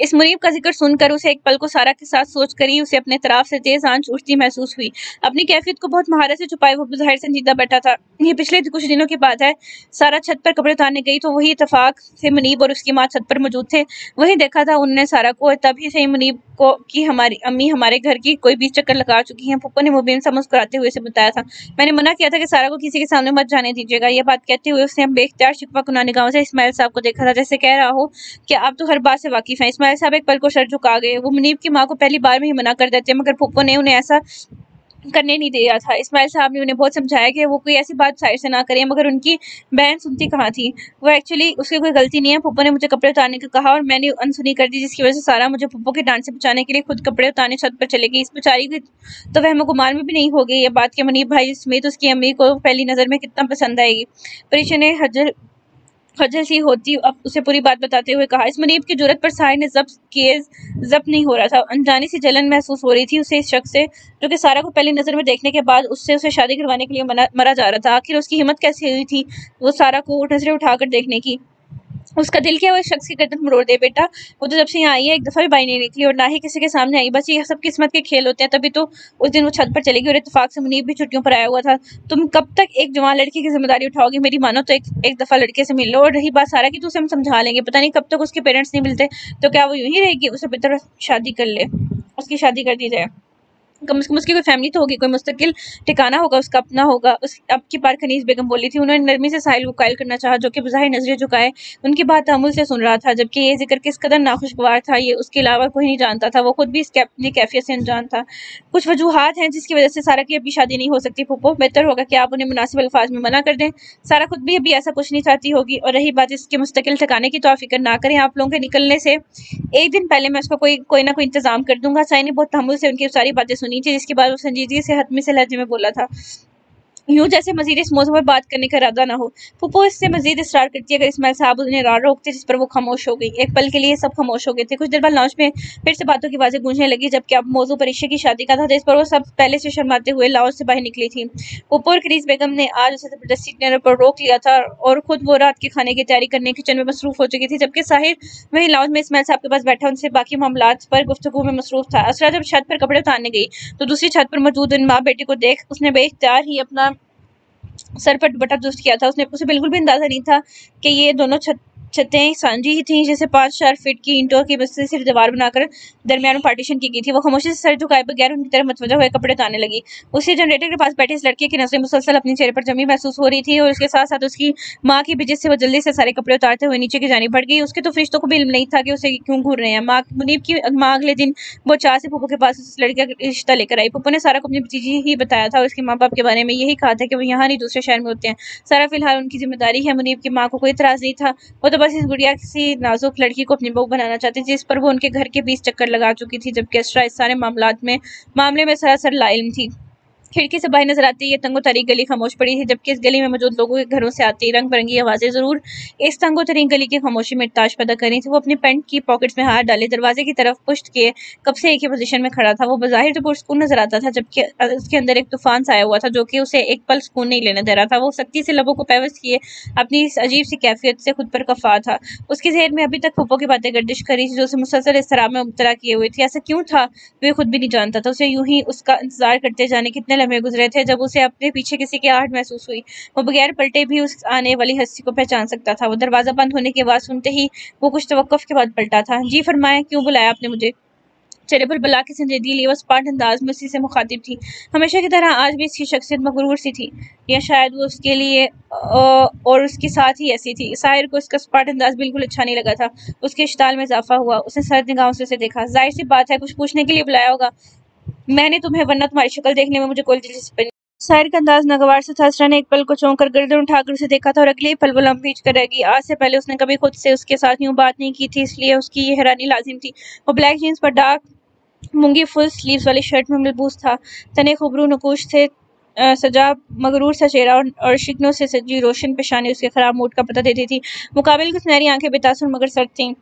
इस मुनीब का जिक्र सुनकर उसे एक पल को सारा के साथ सोच कर ही उसे अपने तरफ से तेज आंच उठती महसूस हुई। अपनी कैफियत को बहुत महारत से छुपाए वो ज़ाहिर संजीदा बैठा था। ये पिछले कुछ दिनों की बात है। सारा छत पर कपड़े उतारने गई तो वही इत्तेफाक से मुनीब और उसकी माँ छत पर मौजूद थे। वही देखा था उनने सारा को। तभी से मुनीब को कि हमारी अम्मी हमारे घर की कोई 20 चक्कर लगा चुकी हैं। पप्पो ने मुबीन सा मुस्कुराते हुए से बताया था। मैंने मना किया था कि सारा को किसी के सामने मत जाने दीजिएगा। ये बात कहते हुए उसने बेख्तियार शिकवा कुना निगाहों से इस्माइल साहब को देखा था, जैसे कह रहा हो कि आप तो हर बात से वाकिफ हैं। इस्माइल साहब एक पल को सर झुका गए। वो मुनीब की माँ को पहली बार में ही मना कर देते, मगर पप्पो ने उन्हें ऐसा करने नहीं दिया था। इस्माइल साहब ने उन्हें बहुत समझाया कि वो कोई ऐसी बात साइड से ना करें, मगर उनकी बहन सुनती कहाँ थी। वो एक्चुअली उसकी कोई गलती नहीं है। पप्पो ने मुझे कपड़े उतारने को कहा और मैंने अनसुनी कर दी, जिसकी वजह से सारा मुझे पप्पो के डांट से बचाने के लिए खुद कपड़े उतारने छत पर चले गई। इस बेचारी की तो वहम गुमान में भी नहीं हो गई ये बात कि मुनीब भाई समेत उसकी अम्मी को पहली नजर में कितना पसंद आएगी। परीक्षा ने खजल सी होती अब उसे पूरी बात बताते हुए कहा। इस मुनीब की जुर्रत पर साहिर ने जब्त नहीं हो रहा था। अनजानी सी जलन महसूस हो रही थी उसे इस शख्स से, जो कि सारा को पहली नजर में देखने के बाद उसे शादी करवाने के लिए मरा जा रहा था। आखिर उसकी हिम्मत कैसे हुई थी वो सारा को नजरें उठाकर देखने की? उसका दिल क्या वो इस शख्स की गर्दन मरोड़ दे? बेटा, वो तो जब से यहाँ आई है एक दफा भी बाई नहीं निकली और ना ही किसी के सामने आई। बस ये सब किस्मत के खेल होते हैं। तभी तो उस दिन वो छत पर चली गई और इत्तेफाक से मुनीब भी छुट्टियों पर आया हुआ था। तुम कब तक एक जवान लड़की की जिम्मेदारी उठाओगी? मेरी मानो तो एक दफा लड़के से मिल लो। और रही बात सारा की, तो उसे हम समझा लेंगे। पता नहीं कब तक उसके पेरेंट्स नहीं मिलते, तो क्या वो यूं ही रहेगी? उसे बेहतर शादी कर ले, उसकी शादी कर दी जाए। कम से कम उसकी कोई फैमिली तो होगी, कोई मुस्तकिल ठिकाना होगा, उसका अपना होगा। उस अब की बार खनीज बेगम बोली थी। उन्होंने नरमी से साहिल को कायल करना चाहा, जो कि बज़ाहिर नजरें झुकाए उनकी बात तहम्मुल से सुन रहा था, जबकि ये जिक्र किस कदर नाखुशगवार था ये उसके अलावा कोई नहीं जानता था। वो खुद भी इसकी अपनी कैफियत से अनजान था। कुछ वजूहात हैं जिसकी वजह से सारा की अभी शादी नहीं हो सकती। पप्पो, बेहतर होगा कि आप उन्हें मुनासिब अल्फाज में मना कर दें। सारा खुद भी अभी ऐसा कुछ नहीं चाहती होगी। और रही बात इसके मुस्तकिल ठिकाने की, तो आप फिक्र ना करें। आप लोगों के निकलने से एक दिन पहले मैं उसका कोई ना कोई इंतजाम कर दूंगा। साई ने बहुत तहम्मुल से उनकी सारी बातें सुनी थी, जिसके बाद वो संजीदगी से हतमी से लहजे में बोला था। यूं जैसे मजीद इस मौजूद पर बात करने का इरादा ना हो। पुप्पो इससे मजीद इसरार करती है, अगर इस्माइल साहब उन्हें रोकते, जिस पर वो खामोश हो गई। एक पल के लिए सब खामोश हो गए थे। कुछ देर बाद लाउंज में फिर से बातों की आवाजें गूंजने लगी, जबकि अब मौजू परिश्य की शादी का था, जिस पर वो सब पहले से शर्माते हुए लाउंज से बाहर निकली थी। पुप्पो और क्रीज बेगम ने आज उसे जबरदस्ती डिनर पर रोक लिया था और खुद वो रात के खाने की तैयारी करने किचन में मसरूफ हो चुकी थी, जबकि साहिर वहीं लाउंज में इस्माइल साहब के पास बैठा उनसे बाकी मामलात पर गुफ्तगू में मसरूफ था। असरा जब छत पर कपड़े उतारने गई तो दूसरी छत पर मौजूद उन माँ बेटी को देख उसने बेइख्तियार ही अपना सर पर दुपट्टा दुरुस्त किया था। उसे बिल्कुल भी अंदाजा नहीं था कि ये दोनों छतें सांझी ही थीं, जैसे 5-4 फीट की ईंटों की बस्ती से दीवार बनाकर दरमियान में पार्टीशन की गई थी। वो खामोशी से सर झुकाए बगैर उनकी तरफ मतवजा हुए कपड़े उतारने लगी। उसी जनरेटर के पास बैठे इस लड़के की नजरें मुसलसल अपने चेहरे पर जमी महसूस हो रही थी, और उसके साथ साथ उसकी माँ की भी, जिससे वो जल्दी से सारे कपड़े उतारते हुए नीचे की जानिब बढ़ गई। उसके तो फरिश्तों को भी इल्म नहीं था कि उसे क्यों घूर रहे हैं। मुनीब की माँ अगले दिन वो चाह से पुप्पो के पास उस लड़के का रिश्ता लेकर आई। पुप्पो ने सारा को अपनी भतीजी ही बताया था और उसके माँ बाप के बारे में यही कहा था कि वो यहाँ नहीं दूसरे शहर में होते हैं। सारा फिलहाल उनकी जिम्मेदारी है। मुनीब की माँ को कोई इतराज नहीं था, वो तो बस इस गुड़िया सी नाजुक लड़की को अपनी बहू बनाना चाहती थी, जिस पर वो उनके घर के 20 चक्कर लगा चुकी थी, जबकि असरा इस सारे मामले में सरासर लाइल्म थी। खिड़की से बाहर नजर आती ये तंगो तरीक गली खामोश पड़ी थी, जबकि इस गली में मौजूद लोगों के घरों से आती रंग बिरंगी आवाजें जरूर इस तंगो तरीक गली की खामोशी में ताश पैदा कर रही थी। वो अपनी पैंट की पॉकेट्स में हाथ डाले दरवाजे की तरफ पुश्त किए कब से एक ही पोजीशन में खड़ा था। वो बज़ाहिर तो पुरसुकून नजर आता था, जबकि उसके अंदर एक तूफान सा आया हुआ था जो कि उसे एक पल सुकून नहीं लेने दे रहा था। वो सख्ती से लबों को पैवस्त किए अपनी इस अजीब सी कैफियत से खुद पर कफा था। उसके जहन में अभी तक पुप्पो की बातें गर्दिश कर रही थी, जो उसे मुसलसल इस तरह में मुब्तला किए हुए थी। ऐसा क्यों था वे खुद भी नहीं जानता था। उसे यूं ही उसका इंतजार करते जाने कितने लम्हे गुजरे थे जब उसे अपने पीछे किसी की आहट महसूस हुई। वो बगैर पलटे भी उस आने वाली हस्ती को पहचान सकता था। वो दरवाजा बंद होने की आवाज सुनते ही वो कुछ तवक्कुफ के बाद पलटा था। जी फरमाएं, क्यों बुलाया आपने मुझे? चेहरे पर बला की संजीदगी लिए वो स्पार्ट अंदाज में उसी से मुखातिब थी। हमेशा की तरह आज भी इसकी शख्सियत मगरूर सी थी, या शायद वो उसके लिए और उसके साथ ही ऐसी थी। साहिर को उसका स्पार्ट अंदाज बिल्कुल अच्छा नहीं लगा था। उसके इश्ताल में इजाफा हुआ। उसने सर्द निगाहों से उसे देखा। जाहिर सी बात है कुछ पूछने के लिए बुलाया होगा मैंने तुम्हें, वरना तुम्हारी शक्ल देखने में मुझे कोई दिलचस्पी नहीं। साहिर का अंदाज नागवार से था। असरा ने एक पल को चौंक कर गर्दन उठाकर उसे देखा था और अगले ही पल वो लंबी कर रह गई। आज से पहले उसने कभी खुद से उसके साथ यूं बात नहीं की थी, इसलिए उसकी ये हैरानी लाजिम थी। वो ब्लैक जीन्स पर डार्क मूंगी फुल स्लीव्स वाली शर्ट में मलबूस था। तने खुबरू नकूश से सजा मगरूर सा चेहरा और शिकनों से सजी रोशन पेशानी उसके खराब मूड का पता देती थी। मुकाबिल की सुनहरी आंखें बेतासुर मगर सर्द थीं।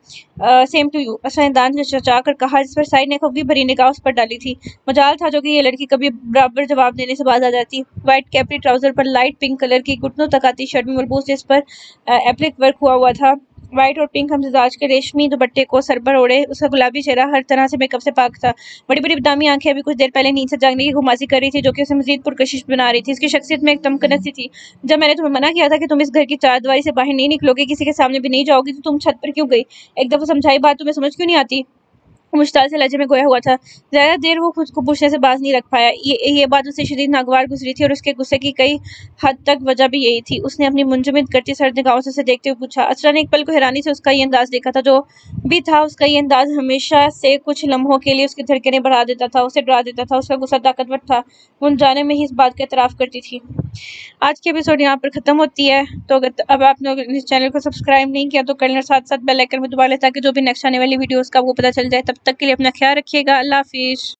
सेम टू यू, असरा ने दांत चचा कर कहा, जिस पर साइड ने खफगी भरी निगाह उस पर डाली थी। मजाल था जो कि ये लड़की कभी बराबर जवाब देने से बाज आ जाती। व्हाइट कैपरी ट्राउजर पर लाइट पिंक कलर की घुटनों तक आती शर्ट में मलबूस, जिस पर एप्लिक वर्क हुआ था। व्हाइट और पिंक हमजाज के रेशमी दुपट्टे को सर पर ओढ़े उसका गुलाबी चेहरा हर तरह से मेकअप से पाक था। बड़ी बड़ी बादामी आंखें अभी कुछ देर पहले नींद से जागने की गुमासी कर रही थी, जो कि उसे मजीद पुरकशिश बना रही थी। इसकी शख्सियत में एक तमकनत सी थी। जब मैंने तुम्हें मना किया था कि तुम इस घर की चारदीवारी से बाहर नहीं निकलोगे, किसी के सामने भी नहीं जाओगी, तो तुम छत पर क्यों गई? एक दफा समझाई बात तुम्हें समझ क्यों नहीं आती? मुश्ताल से लहजे में गोया हुआ था। ज्यादा देर वो खुद को पूछने से बाज नहीं रख पाया। ये बात उसे शदीद नागवार गुजरी थी और उसके गुस्से की कई हद तक वजह भी यही थी। उसने अपनी मुंजमद करती सर्द निगाहों से उसे देखते हुए पूछा। असरा ने एक पल को हैरानी से उसका ये अंदाज देखा था। जो भी था उसका ये अंदाज हमेशा से कुछ लम्हों के लिए उसकी धड़कनें बढ़ा देता था, उसे डरा देता था। उसका गुस्सा ताकतवर था। वो अनजाने में ही इस बात का एतराफ करती थी। आज की एपिसोड यहाँ पर खत्म होती है। तो अगर अब आपने इस चैनल को सब्सक्राइब नहीं किया तो कर लें, साथ साथ बेल आइकन में दबा लें ताकि जो भी नेक्स्ट आने वाली वीडियोस का वो पता चल जाए। तब तक के लिए अपना ख्याल रखिएगा। अल्लाह हाफिज।